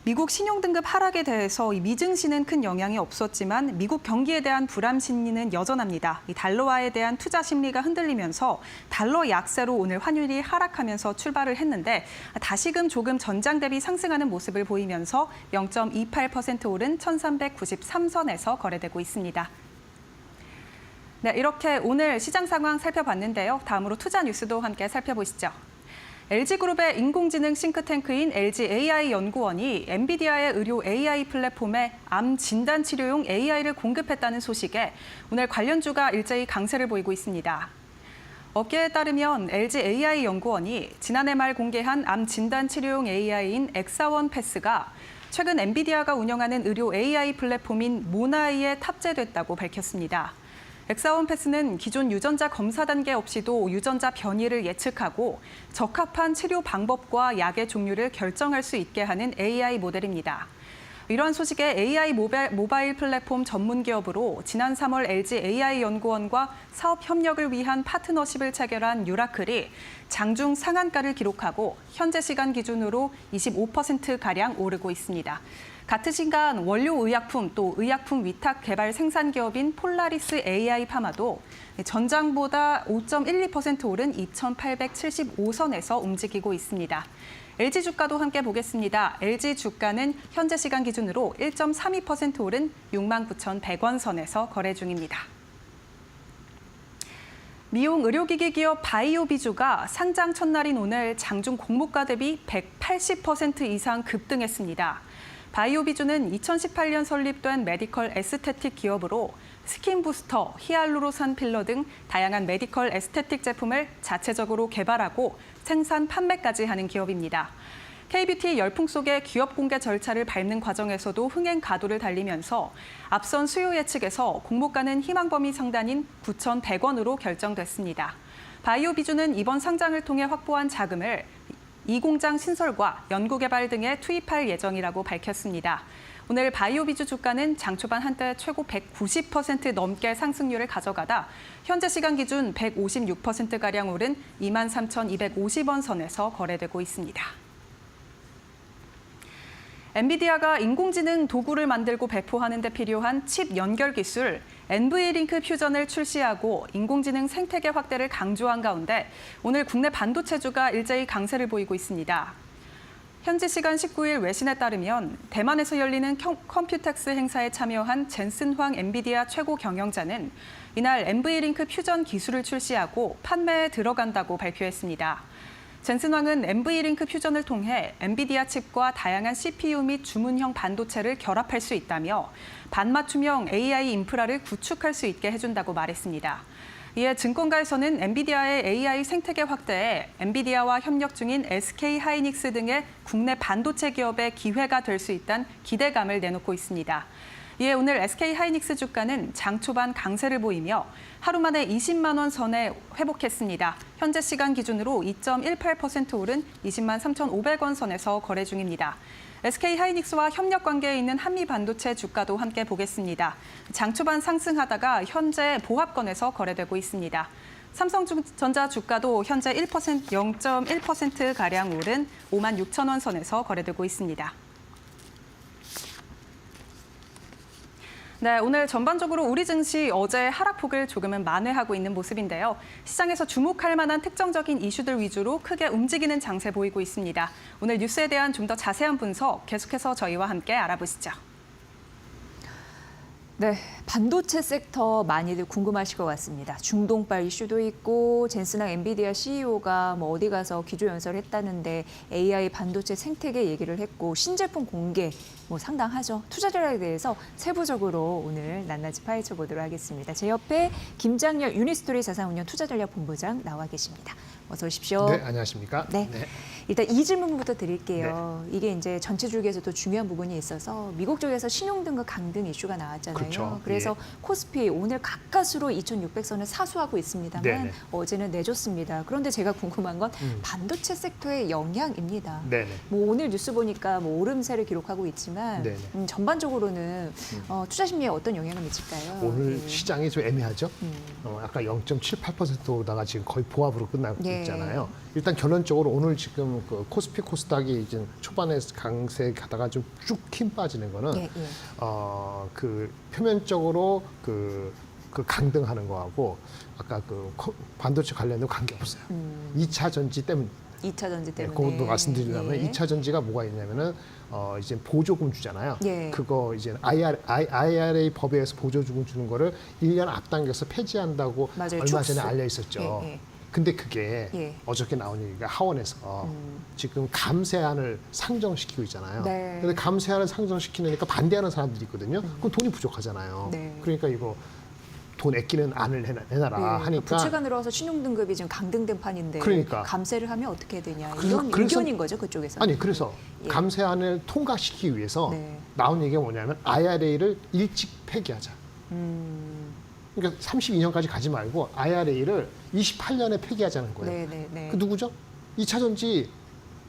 미국 신용등급 하락에 대해서 미증시는 큰 영향이 없었지만 미국 경기에 대한 불안 심리는 여전합니다. 달러화에 대한 투자 심리가 흔들리면서 달러 약세로 오늘 환율이 하락하면서 출발을 했는데 다시금 조금 전장 대비 상승하는 모습을 보이면서 0.28% 오른 1393선에서 거래되고 있습니다. 네, 이렇게 오늘 시장 상황 살펴봤는데요. 다음으로 투자 뉴스도 함께 살펴보시죠. LG그룹의 인공지능 싱크탱크인 LG AI 연구원이 엔비디아의 의료 AI 플랫폼에 암 진단 치료용 AI를 공급했다는 소식에 오늘 관련주가 일제히 강세를 보이고 있습니다. 업계에 따르면 LG AI 연구원이 지난해 말 공개한 암 진단 치료용 AI인 엑사원 패스가 최근 엔비디아가 운영하는 의료 AI 플랫폼인 모나이에 탑재됐다고 밝혔습니다. 엑사원 패스는 기존 유전자 검사 단계 없이도 유전자 변이를 예측하고 적합한 치료 방법과 약의 종류를 결정할 수 있게 하는 AI 모델입니다. 이러한 소식에 AI 모바일 플랫폼 전문 기업으로 지난 3월 LG AI 연구원과 사업 협력을 위한 파트너십을 체결한 유라클이 장중 상한가를 기록하고 현재 시간 기준으로 25%가량 오르고 있습니다. 같은 시간 원료 의약품 또 의약품 위탁 개발 생산 기업인 폴라리스 AI 파마도 전장보다 5.12% 오른 2,875선에서 움직이고 있습니다. LG 주가도 함께 보겠습니다. LG 주가는 현재 시간 기준으로 1.32% 오른 69,100원 선에서 거래 중입니다. 미용 의료기기 기업 바이오비주가 상장 첫날인 오늘 장중 공모가 대비 180% 이상 급등했습니다. 바이오비주는 2018년 설립된 메디컬 에스테틱 기업으로 스킨 부스터, 히알루로산 필러 등 다양한 메디컬 에스테틱 제품을 자체적으로 개발하고 생산, 판매까지 하는 기업입니다. K뷰티 열풍 속에 기업 공개 절차를 밟는 과정에서도 흥행 가도를 달리면서 앞선 수요 예측에서 공모가는 희망 범위 상단인 9,100원으로 결정됐습니다. 바이오비주는 이번 상장을 통해 확보한 자금을 이 공장 신설과 연구개발 등에 투입할 예정이라고 밝혔습니다. 오늘 바이오비주 주가는 장 초반 한때 최고 190% 넘게 상승률을 가져가다 현재 시간 기준 156%가량 오른 23,250원 선에서 거래되고 있습니다. 엔비디아가 인공지능 도구를 만들고 배포하는 데 필요한 칩 연결 기술 NVLink 퓨전을 출시하고 인공지능 생태계 확대를 강조한 가운데 오늘 국내 반도체주가 일제히 강세를 보이고 있습니다. 현지 시간 19일 외신에 따르면 대만에서 열리는 컴퓨텍스 행사에 참여한 젠슨 황 엔비디아 최고 경영자는 이날 NVLink 퓨전 기술을 출시하고 판매에 들어간다고 발표했습니다. 젠슨 황은 NVLink 퓨전을 통해 엔비디아 칩과 다양한 CPU 및 주문형 반도체를 결합할 수 있다며 반맞춤형 AI 인프라를 구축할 수 있게 해준다고 말했습니다. 이에 증권가에서는 엔비디아의 AI 생태계 확대에 엔비디아와 협력 중인 SK 하이닉스 등의 국내 반도체 기업의 기회가 될 수 있다는 기대감을 내놓고 있습니다. 이에 오늘 SK 하이닉스 주가는 장 초반 강세를 보이며 하루 만에 20만 원 선에 회복했습니다. 현재 시간 기준으로 2.18% 오른 20만 3,500원 선에서 거래 중입니다. SK 하이닉스와 협력 관계에 있는 한미 반도체 주가도 함께 보겠습니다. 장 초반 상승하다가 현재 보합권에서 거래되고 있습니다. 삼성전자 주가도 현재 0.1%가량 오른 5만 6천 원 선에서 거래되고 있습니다. 네, 오늘 전반적으로 우리 증시 어제 하락폭을 조금은 만회하고 있는 모습인데요. 시장에서 주목할 만한 특정적인 이슈들 위주로 크게 움직이는 장세 보이고 있습니다. 오늘 뉴스에 대한 좀 더 자세한 분석 계속해서 저희와 함께 알아보시죠. 네, 반도체 섹터 많이들 궁금하실 것 같습니다. 중동발 이슈도 있고 젠슨항 엔비디아 CEO가 뭐 어디 가서 기조연설했다는데 AI 반도체 생태계 얘기를 했고 신제품 공개 뭐 상당하죠. 투자 전략에 대해서 세부적으로 오늘 낱낱이 파헤쳐 보도록 하겠습니다. 제 옆에 김장렬 유니스토리 자산운용 투자전략본부장 나와 계십니다. 어서 오십시오. 네, 안녕하십니까? 네. 일단 이 질문부터 드릴게요. 이게 이제 전체 줄기에서도 중요한 부분이 있어서 미국 쪽에서 신용등급 강등 이슈가 나왔잖아요. 그렇죠. 그래서 코스피 오늘 가까스로 2,600선을 사수하고 있습니다만 네네. 어제는 내줬습니다. 그런데 제가 궁금한 건 반도체 섹터의 영향입니다. 네네. 뭐 오늘 뉴스 보니까 뭐 오름세를 기록하고 있지만 네네. 전반적으로는 투자 심리에 어떤 영향을 미칠까요? 오늘 네. 시장이 좀 애매하죠? 아까 0.78%다가 지금 거의 보합으로 끝나고 네. 있잖아요. 일단 결론적으로 오늘 지금 그 코스피 코스닥이 이제 초반에 강세 가다가 좀 쭉 힘 빠지는 거는 예, 예. 그 표면적으로 그 강등하는 거하고 아까 그 반도체 관련된 관계 없어요. 2차 전지 때문에. 2차 전지 때문에. 그것도 말씀드리려면 예. 2차 전지가 뭐가 있냐면은 이제 보조금 주잖아요. 예. 그거 이제 IRA 법에 의해서 보조금 주는 거를 1년 앞당겨서 폐지한다고 맞아요. 얼마 촉수. 전에 알려 있었죠. 예, 예. 근데 그게 예. 어저께 나온 얘기가 하원에서 지금 감세안을 상정시키고 있잖아요. 네. 근데 감세안을 상정시키니까 반대하는 사람들이 있거든요. 그럼 돈이 부족하잖아요. 네. 그러니까 이거 돈 아끼는 안을 내놔라 하니까 부채가 늘어서 신용등급이 지금 강등된 판인데 그러니까. 감세를 하면 어떻게 되냐 그래서- 이런 그래서- 의견인 거죠 그쪽에서. 아니 그래서 예. 감세안을 통과시키기 위해서 네. 나온 얘기가 뭐냐면 IRA를 일찍 폐기하자. 그러니까 32년까지 가지 말고 IRA를 28년에 폐기하자는 거예요. 네. 그 누구죠? 2차 전지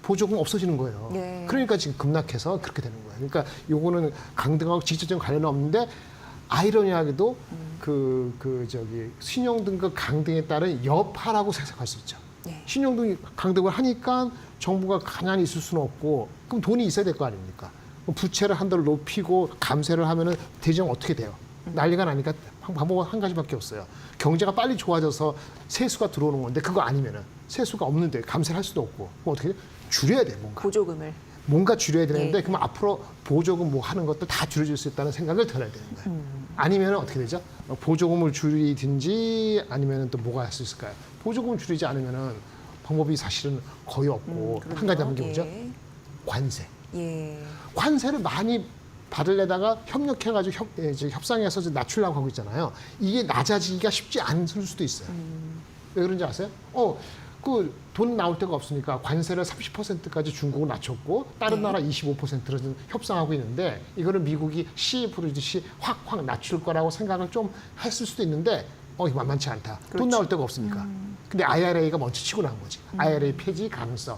보조금 없어지는 거예요. 네. 그러니까 지금 급락해서 그렇게 되는 거예요. 그러니까 요거는 강등하고 직접적인 관련은 없는데 아이러니하게도 저기 신용등급 강등에 따른 여파라고 생각할 수 있죠. 네. 신용등급 강등을 하니까 정부가 가만히 있을 수는 없고 그럼 돈이 있어야 될 거 아닙니까? 그럼 부채를 한도를 높이고 감세를 하면은 대정 어떻게 돼요? 난리가 나니까 방법은 한 가지밖에 없어요. 경제가 빨리 좋아져서 세수가 들어오는 건데 그거 아니면은 세수가 없는데 감세를 할 수도 없고 그럼 어떻게 돼? 줄여야 돼 뭔가. 보조금을. 뭔가 줄여야 되는데 예. 그럼 앞으로 보조금 뭐 하는 것도 다 줄여줄 수 있다는 생각을 들어야 되는 거예요. 아니면 어떻게 되죠? 보조금을 줄이든지 아니면 또 뭐가 할 수 있을까요? 보조금을 줄이지 않으면은 방법이 사실은 거의 없고 그럼요. 한 가지 남은 게 뭐죠? 예. 관세. 예. 관세를 많이 받으려다가 협력해가지고 협상해서 이제 낮추려고 하고 있잖아요. 이게 낮아지기가 쉽지 않을 수도 있어요. 왜 그런지 아세요? 그 돈 나올 데가 없으니까 관세를 30%까지 중국은 낮췄고 다른 나라 25%를 협상하고 있는데 이거는 미국이 씨 부르듯이 확 낮출 거라고 생각을 좀 했을 수도 있는데 이거 만만치 않다. 돈 나올 데가 없으니까. 근데 IRA가 먼저 치고 나온 거지. IRA 폐지 가능성.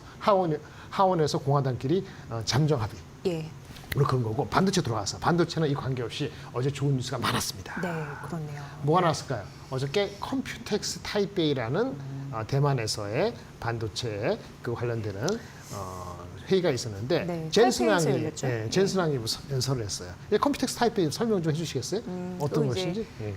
하원에서 공화당끼리 잠정 합의. 예. 오늘 그런 거고 반도체 들어와서 반도체는 이 관계없이 어제 좋은 뉴스가 많았습니다. 네, 그렇네요. 뭐가 나왔을까요? 어저께 컴퓨텍스 타이베이라는 대만에서의 반도체에 그 관련되는 회의가 있었는데 네, 젠슨항이 타이페이에서 열렸죠. 젠슨항이 연설을 했어요. 컴퓨텍스 타이베이 설명 좀 해주시겠어요? 어떤 또 이제 것인지? 예.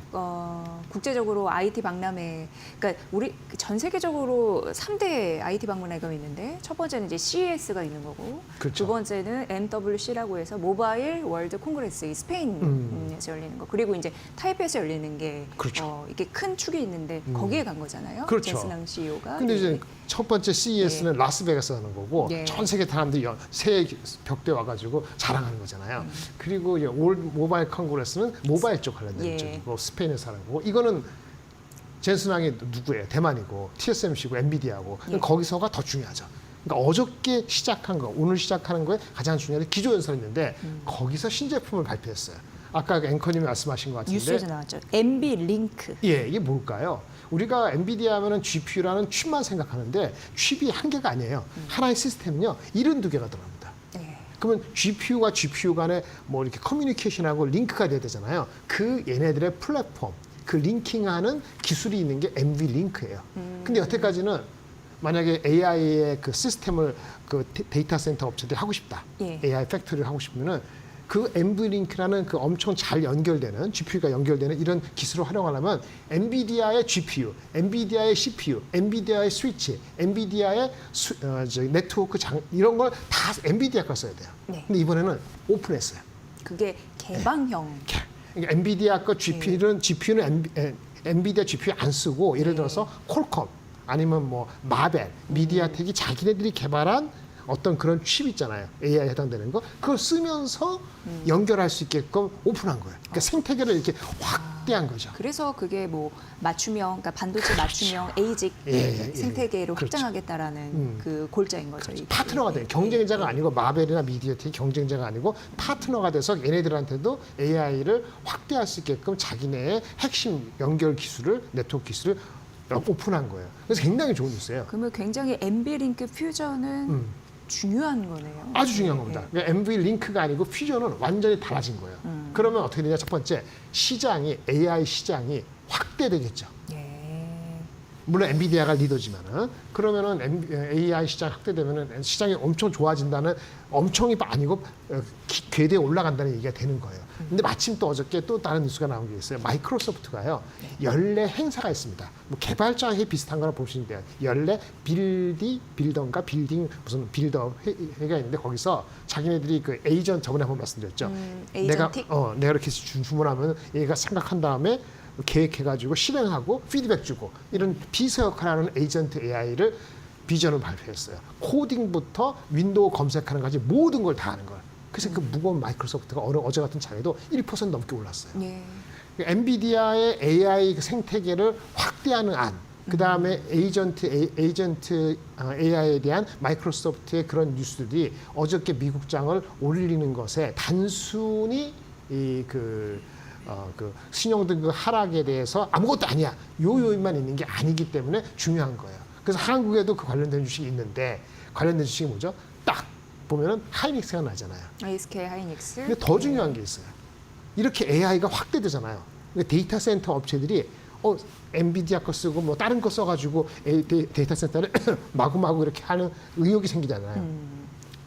국제적으로 IT 박람회, 그러니까 우리 전 세계적으로 3대 IT 박람회가 있는데 첫 번째는 이제 CES가 있는 거고, 그렇죠. 두 번째는 MWC라고 해서 모바일 월드 콩그레스, 이 스페인에서 열리는 거, 그리고 이제 타이페이에서 열리는 게 그렇죠. 이게 큰 축이 있는데 거기에 간 거잖아요. 그렇죠. 젠슨항 CEO가. 근데 이제 첫 번째 CES는 라스베가스 하는 거고 네. 전 세계 사람들이 새 벽대 와가지고 자랑하는 거잖아요. 그리고 이제 올 모바일 컨그레스는 모바일 쪽 관련된 예. 쪽이고 스페인에서 하는 거고 이거는 젠슨항이 누구예요? 대만이고 TSMC고 엔비디아고 거기서가 더 중요하죠. 그러니까 어저께 시작한 거, 오늘 시작하는 거에 가장 중요한 게 기조연설이었는데 거기서 신제품을 발표했어요. 아까 앵커님이 말씀하신 것 같은데 뉴스에서 나왔죠. MB 링크. 예, 이게 뭘까요? 우리가 엔비디아 하면은 GPU라는 칩만 생각하는데 칩이 한 개가 아니에요. 하나의 시스템은요, 72개가 들어갑니다. 네. 그러면 GPU와 GPU 간에 뭐 이렇게 커뮤니케이션하고 링크가 돼야 되잖아요. 그 얘네들의 플랫폼, 그 링킹하는 기술이 있는 게 NV 링크예요. 근데 여태까지는 만약에 AI의 그 시스템을 그 데이터 센터 업체들이 하고 싶다. 예. AI 팩토리를 하고 싶으면은 그 NVLink라는 그 엄청 잘 연결되는 GPU가 연결되는 이런 기술을 활용하려면 엔비디아의 GPU, 엔비디아의 CPU, 엔비디아의 스위치, 엔비디아의 네트워크 이런 걸 다 엔비디아 거 써야 돼요. 네. 근데 이번에는 오픈했어요. 그게 개방형. 그러니까 엔비디아 거 GPU는 엔비디아 GPU 안 쓰고 예를 들어서 콜컴 아니면 뭐 마벨, 미디아텍이 자기네들이 개발한 어떤 그런 칩 있잖아요. AI에 해당되는 거. 그걸 쓰면서 연결할 수 있게끔 오픈한 거예요. 그러니까 생태계를 이렇게 확대한 거죠. 그래서 그게 뭐 맞춤형, 그러니까 반도체 맞춤형 ASIC 생태계로 그렇죠. 확장하겠다라는 그 골자인 거죠. 그렇죠. 이게. 파트너가 돼요. 경쟁자가 아니고 마벨이나 미디어텍이 경쟁자가 아니고 파트너가 돼서 얘네들한테도 AI를 확대할 수 있게끔 자기네의 핵심 연결 기술을 네트워크 기술을 오픈한 거예요. 그래서 굉장히 좋은 뉴스예요. 그러면 굉장히 NVLink 퓨전은 중요한 거네요. 아주 중요한 겁니다. 그러니까 NVLink가 아니고 퓨전은 완전히 달라진 거예요. 그러면 어떻게 되냐? 첫 번째, 시장이 AI 시장이 확대되겠죠. 물론 엔비디아가 리더지만은 그러면은 AI 시장 확대되면은 시장이 엄청 좋아진다는 엄청이 아니고 궤도에 올라간다는 얘기가 되는 거예요. 근데 마침 또 어저께 또 다른 뉴스가 나온 게 있어요. 마이크로소프트가요 연례 행사가 있습니다. 뭐 개발자회 비슷한 거라 보시면 돼요. 연례 빌딩가 무슨 빌더 회가 있는데 거기서 자기네들이 그 에이전트 저번에 한번 말씀드렸죠. 에이전틱? 내가 이렇게 주문하면 얘가 생각한 다음에 계획해가지고 실행하고 피드백 주고 이런 비서 역할하는 에이전트 AI를 비전을 발표했어요. 코딩부터 윈도우 검색하는 까지 모든 걸 다 하는 거예요. 그래서 그 무거운 마이크로소프트가 어제 같은 장에도 1% 넘게 올랐어요. 엔비디아의 AI 생태계를 확대하는 안, 그 다음에 에이전트 AI에 대한 마이크로소프트의 그런 뉴스들이 어저께 미국장을 올리는 것에 단순히 그 신용등급 하락에 대해서 아무것도 아니야. 요인만 있는 게 아니기 때문에 중요한 거예요. 그래서 한국에도 그 관련된 주식이 있는데 관련된 주식이 뭐죠? 딱 보면은 하이닉스가 나잖아요. SK 하이닉스. 근데 더 중요한 게 있어요. 이렇게 AI가 확대되잖아요. 데이터 센터 업체들이 엔비디아 거 쓰고 뭐 다른 거 써가지고 데이터 센터를 마구마구 이렇게 하는 의욕이 생기잖아요.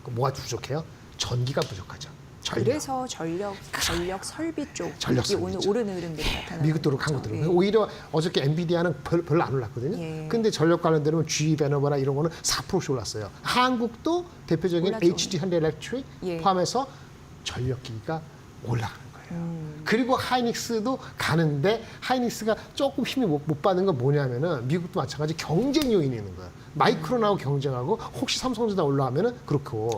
뭐가 부족해요? 전기가 부족하죠. 그래서 전력 설비 쪽이 오늘 쪽. 오르는 흐름들이 나타나는 미국도로 간 것들은 오히려 어저께 엔비디아는 별로 안 올랐거든요. 근데 전력 관련되면 GE 베너버나 이런 거는 4%씩 올랐어요. 한국도 대표적인 올랐죠. HD 현대일렉트릭 포함해서 전력기기가 올라가는 거예요. 그리고 하이닉스도 가는데 하이닉스가 조금 힘이 못 받는 건 뭐냐면은 미국도 마찬가지 경쟁 요인이 있는 거예요. 마이크론하고 경쟁하고 혹시 삼성전자 올라가면은 그렇고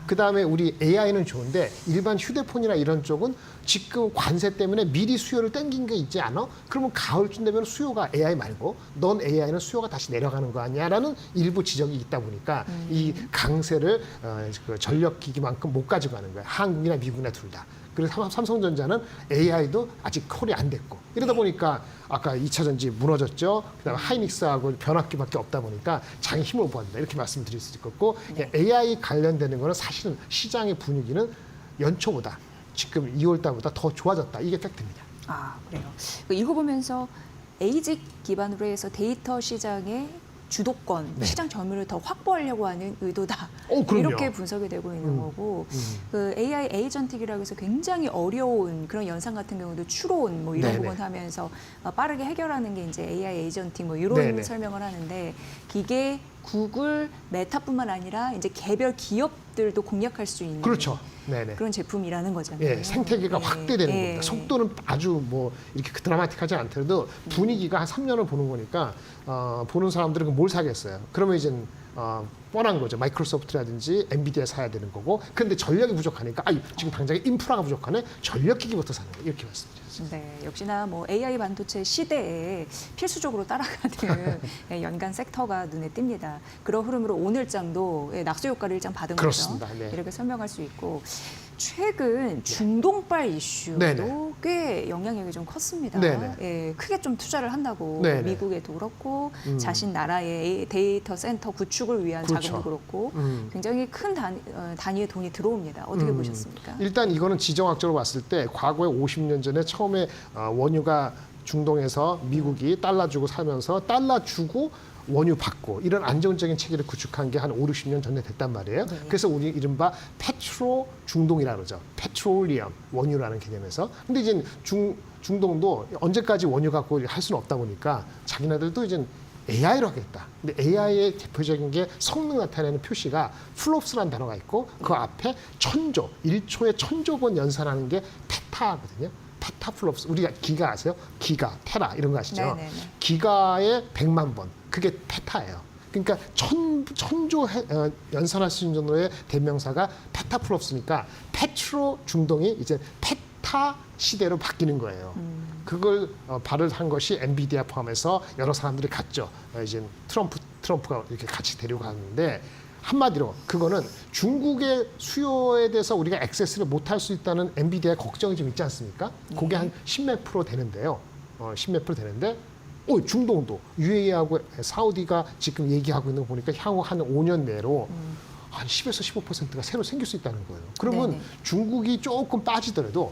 그다음에 우리 AI는 좋은데 일반 휴대폰이나 이런 쪽은 지금 관세 때문에 미리 수요를 땡긴 게 있지 않아? 그러면 가을쯤 되면 수요가 AI 말고 넌 AI는 수요가 다시 내려가는 거 아니야라는 일부 지적이 있다 보니까 이 강세를 그 전력기기만큼 못 가져가는 거예요. 한국이나 미국이나 둘 다. 그래서 삼성전자는 AI도 아직 콜이 안 됐고 이러다 보니까 아까 2차 전지 무너졌죠. 그다음에 하이닉스하고 변압기밖에 없다 보니까 장의 힘을 못 받는다 이렇게 말씀드릴 수 있겠고 AI 관련되는 거는 사실은 시장의 분위기는 연초보다 지금 2월 달보다 더 좋아졌다 이게 팩트입니다. 아 그래요. 읽어보면서 ASIC 기반으로 해서 데이터 시장의 주도권, 시장 점유율을 더 확보하려고 하는 의도다. 이렇게 분석이 되고 있는 거고 그 AI 에이전틱이라고 해서 굉장히 어려운 그런 연산 같은 경우도 추론 뭐 이런 부분 하면서 빠르게 해결하는 게 이제 AI 에이전틱 뭐 이런 설명을 하는데 기계, 구글, 메타뿐만 아니라 이제 개별 기업들도 공략할 수 있는 그렇죠. 그런 제품이라는 거잖아요. 예, 생태계가 확대되는 겁니다. 속도는 아주 뭐 이렇게 드라마틱하지 않더라도 분위기가 한 3년을 보는 거니까 보는 사람들은 뭘 사겠어요. 그러면 이제 뻔한 거죠. 마이크로소프트라든지 엔비디아 사야 되는 거고. 그런데 전력이 부족하니까 지금 당장에 인프라가 부족하네. 전력기기부터 사는 거예요. 이렇게 말씀드렸습니다. 네, 역시나 뭐 AI 반도체 시대에 필수적으로 따라가는 연간 섹터가 눈에 띕니다. 그런 흐름으로 오늘장도 낙수 효과를 일장 받은 그렇습니다. 거죠. 네. 이렇게 설명할 수 있고 최근 중동발 이슈도 꽤 영향력이 좀 컸습니다. 예, 크게 좀 투자를 한다고 미국에도 그렇고 자신 나라의 데이터 센터 구축을 위한 자금도 그렇고 굉장히 큰 단위의 돈이 들어옵니다. 어떻게 보셨습니까? 일단 이거는 지정학적으로 봤을 때 과거에 50년 전에 처음에 원유가 중동에서 미국이 달러 주고 사면서 달러 주고 원유 받고 이런 안정적인 체계를 구축한 게 한 5, 60년 전에 됐단 말이에요. 그래서 우리 이른바 페트로 중동이라고 그러죠. 페트롤리엄, 원유라는 개념에서. 근데 이제 중동도 언제까지 원유 갖고 할 수는 없다 보니까 자기네들도 이제 AI로 하겠다. 근데 AI의 대표적인 게 성능 나타내는 표시가 플롭스라는 단어가 있고 그 앞에 1000조, 1초에 1000조 번 연산하는 게 페타거든요. 페타플롭스. 우리가 기가 아세요? 기가, 테라 이런 거 아시죠? 네네네. 기가에 100만 번. 그게 페타예요. 그러니까 천조 연산할 수 있는 정도의 대명사가 페타플롭스니까 페트로 중동이 이제 페타 시대로 바뀌는 거예요. 그걸 발을한 것이 엔비디아 포함해서 여러 사람들이 갔죠. 이제 트럼프가 이렇게 같이 데려가는데 한마디로 그거는 중국의 수요에 대해서 우리가 액세스를 못할 수 있다는 엔비디아의 걱정이 좀 있지 않습니까? 그게 한 10몇 프로 되는데요. 10몇 프로 되는데 중동도 UAE하고 사우디가 지금 얘기하고 있는 거 보니까 향후 한 5년 내로 한 10에서 15%가 새로 생길 수 있다는 거예요. 그러면 네네. 중국이 조금 빠지더라도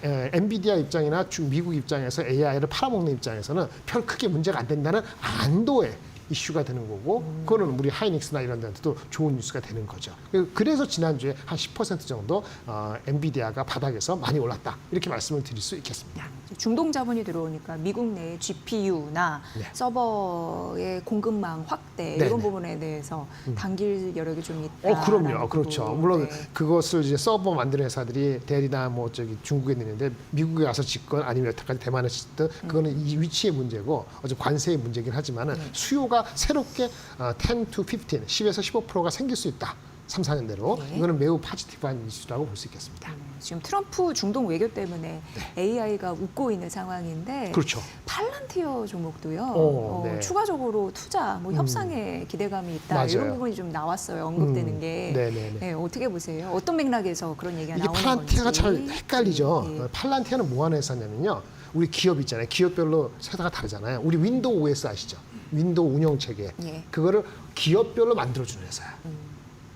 엔비디아 입장이나 미국 입장에서 AI를 팔아먹는 입장에서는 별 크게 문제가 안 된다는 안도의 이슈가 되는 거고 그거는 우리 하이닉스나 이런 데한테도 좋은 뉴스가 되는 거죠. 그래서 지난주에 한 10% 정도 엔비디아가 바닥에서 많이 올랐다. 이렇게 말씀을 드릴 수 있겠습니다. 중동 자본이 들어오니까 미국 내 GPU나 네. 서버의 공급망 확대 네네. 이런 부분에 대해서 당길 여력이 좀 있다. 그럼요. 그렇죠. 물론 그것을 이제 서버 만드는 회사들이 대리나 뭐 저기 중국에 있는데 미국에 와서 짓건 아니면 여태까지 대만에 짓든 그거는 이 위치의 문제고 어제 관세의 문제긴 하지만은 수요가 새롭게 10 to 15, 10에서 15%가 생길 수 있다. 3, 4년 내로. 네. 이거는 매우 포지티브한 이슈라고 볼 수 있겠습니다. 지금 트럼프 중동 외교 때문에 AI가 웃고 있는 상황인데 그렇죠. 팔란티어 종목도요. 네. 추가적으로 투자, 협상에 기대감이 있다. 맞아요. 이런 부분이 좀 나왔어요. 언급되는 게. 네네네. 네, 어떻게 보세요? 어떤 맥락에서 그런 얘기가 이게 나오는 팔란티아가 건지. 잘 헷갈리죠. 네. 팔란티아는 뭐 하는 회사냐면요. 우리 기업 있잖아요. 기업별로 회사가 다르잖아요. 우리 윈도우 OS 아시죠? 윈도우 운영 체계. 예. 그거를 기업별로 만들어주는 회사야.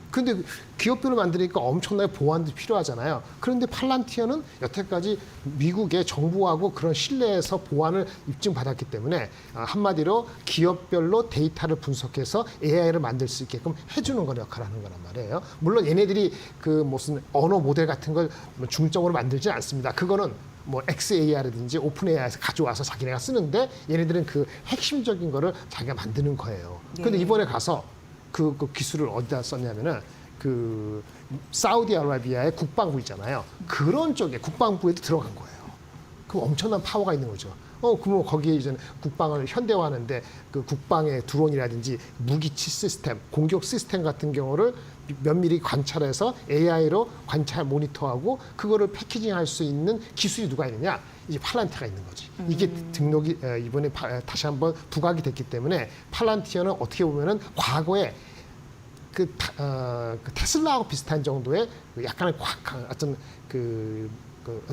근데 기업별로 만드니까 엄청나게 보안도 필요하잖아요. 그런데 팔란티어는 여태까지 미국의 정부하고 그런 신뢰에서 보안을 입증받았기 때문에 한마디로 기업별로 데이터를 분석해서 AI를 만들 수 있게끔 해주는 걸 역할을 하는 거란 말이에요. 물론 얘네들이 그 무슨 언어 모델 같은 걸 중점으로 만들지 않습니다. 그거는 뭐 XAI라든지 오픈 AI에서 가져와서 자기네가 쓰는데 얘네들은 그 핵심적인 거를 자기가 만드는 거예요. 근데 이번에 가서 그 기술을 어디다 썼냐면은 그 사우디아라비아의 국방부 있잖아요. 그런 쪽에 국방부에도 들어간 거예요. 그럼 엄청난 파워가 있는 거죠. 그러면 거기에 이제 국방을 현대화하는데 그 국방의 드론이라든지 무기치 시스템, 공격 시스템 같은 경우를 면밀히 관찰해서 AI로 관찰 모니터하고 그거를 패키징할 수 있는 기술이 누가 있느냐? 이제 팔란티어가 있는 거지. 이게 등록이 이번에 다시 한번 부각이 됐기 때문에 팔란티어는 어떻게 보면은 과거에 그 테슬라하고 비슷한 정도의 약간의 어떤 그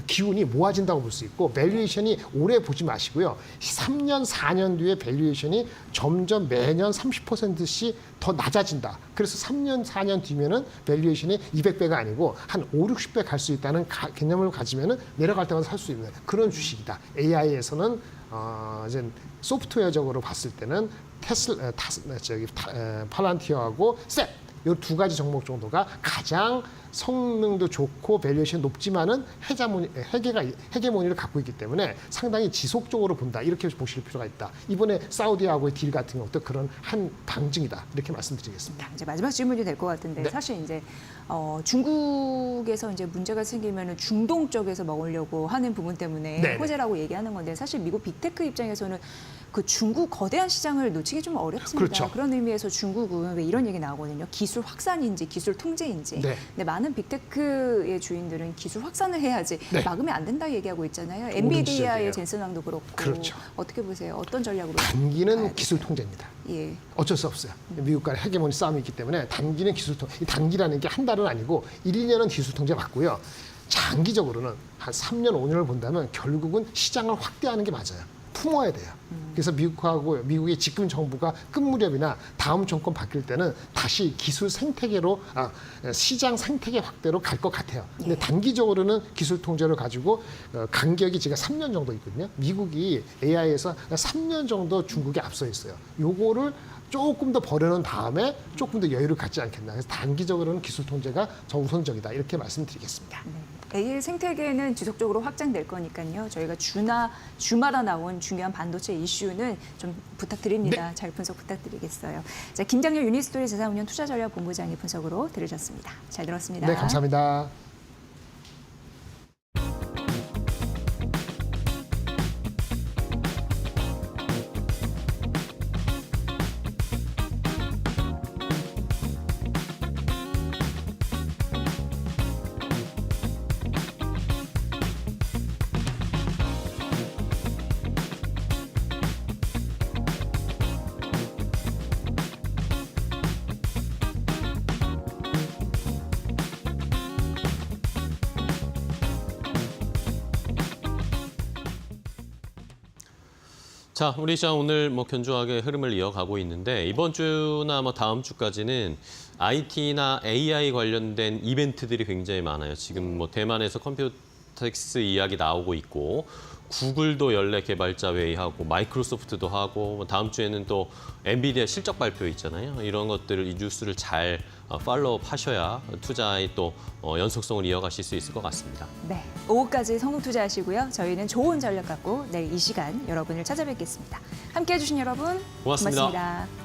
기운이 모아진다고 볼 수 있고 밸류에이션이 오래 보지 마시고요. 3년, 4년 뒤에 밸류에이션이 점점 매년 30%씩 더 낮아진다. 그래서 3년, 4년 뒤면은 밸류에이션이 200배가 아니고 한 5, 60배 갈 수 있다는 개념을 가지면은 내려갈 때마다 살 수 있는 그런 주식이다. AI에서는 이제 소프트웨어적으로 봤을 때는 팔란티어하고 셋 이 두 가지 종목 정도가 가장 성능도 좋고 밸류에이션이 높지만은 헤게모니를 갖고 있기 때문에 상당히 지속적으로 본다. 이렇게 보실 필요가 있다. 이번에 사우디하고의 딜 같은 것도 그런 한 방증이다. 이렇게 말씀드리겠습니다. 이제 마지막 질문이 될 것 같은데 네. 사실 이제 중국에서 이제 문제가 생기면은 중동 쪽에서 먹으려고 하는 부분 때문에 네네. 호재라고 얘기하는 건데 사실 미국 빅테크 입장에서는 그 중국 거대한 시장을 놓치기 좀 어렵습니다. 그렇죠. 그런 의미에서 중국은 왜 이런 얘기 나오거든요. 기술 확산인지 기술 통제인지. 네. 근데 많은 빅테크의 주인들은 기술 확산을 해야지 네. 막으면 안 된다 얘기하고 있잖아요. 옳은 엔비디아의 지적이에요. 젠슨 왕도 그렇고. 그렇죠. 어떻게 보세요? 어떤 전략으로? 단기는 가야 기술 될까요? 통제입니다. 예. 어쩔 수 없어요. 미국과의 헤게모니 싸움이 있기 때문에 단기는 기술 통제. 이 단기라는 게 한 달은 아니고 1, 2년은 기술 통제 맞고요. 장기적으로는 한 3년, 5년을 본다면 결국은 시장을 확대하는 게 맞아요. 품어야 돼요. 그래서 미국의 지금 정부가 끝 무렵이나 다음 정권 바뀔 때는 다시 기술 생태계로 시장 생태계 확대로 갈 것 같아요. 근데 단기적으로는 기술 통제를 가지고 간격이 지금 3년 정도 있거든요. 미국이 AI에서 3년 정도 중국에 앞서 있어요. 요거를 조금 더 버려놓은 다음에 조금 더 여유를 갖지 않겠나. 그래서 단기적으로는 기술 통제가 더 우선적이다. 이렇게 말씀드리겠습니다. AI 생태계는 지속적으로 확장될 거니까요. 저희가 주마다 나온 중요한 반도체 이슈는 좀 부탁드립니다. 잘 분석 부탁드리겠어요. 자, 김장렬 유니스토리 자산운용 투자전략본부장의 분석으로 들으셨습니다. 잘 들었습니다. 네, 감사합니다. 자, 우리 시장 오늘 뭐 견조하게 흐름을 이어가고 있는데 이번 주나 뭐 다음 주까지는 IT나 AI 관련된 이벤트들이 굉장히 많아요. 지금 뭐 대만에서 컴퓨텍스 이야기 나오고 있고 구글도 연례 개발자 회의하고 마이크로소프트도 하고 뭐 다음 주에는 또 엔비디아 실적 발표 있잖아요. 이런 것들을 이 뉴스를 잘 팔로우 하셔야 투자의 또 연속성을 이어가실 수 있을 것 같습니다. 네, 오후까지 성공 투자하시고요. 저희는 좋은 전략 갖고 내일 이 시간 여러분을 찾아뵙겠습니다. 함께해 주신 여러분 고맙습니다. 고맙습니다.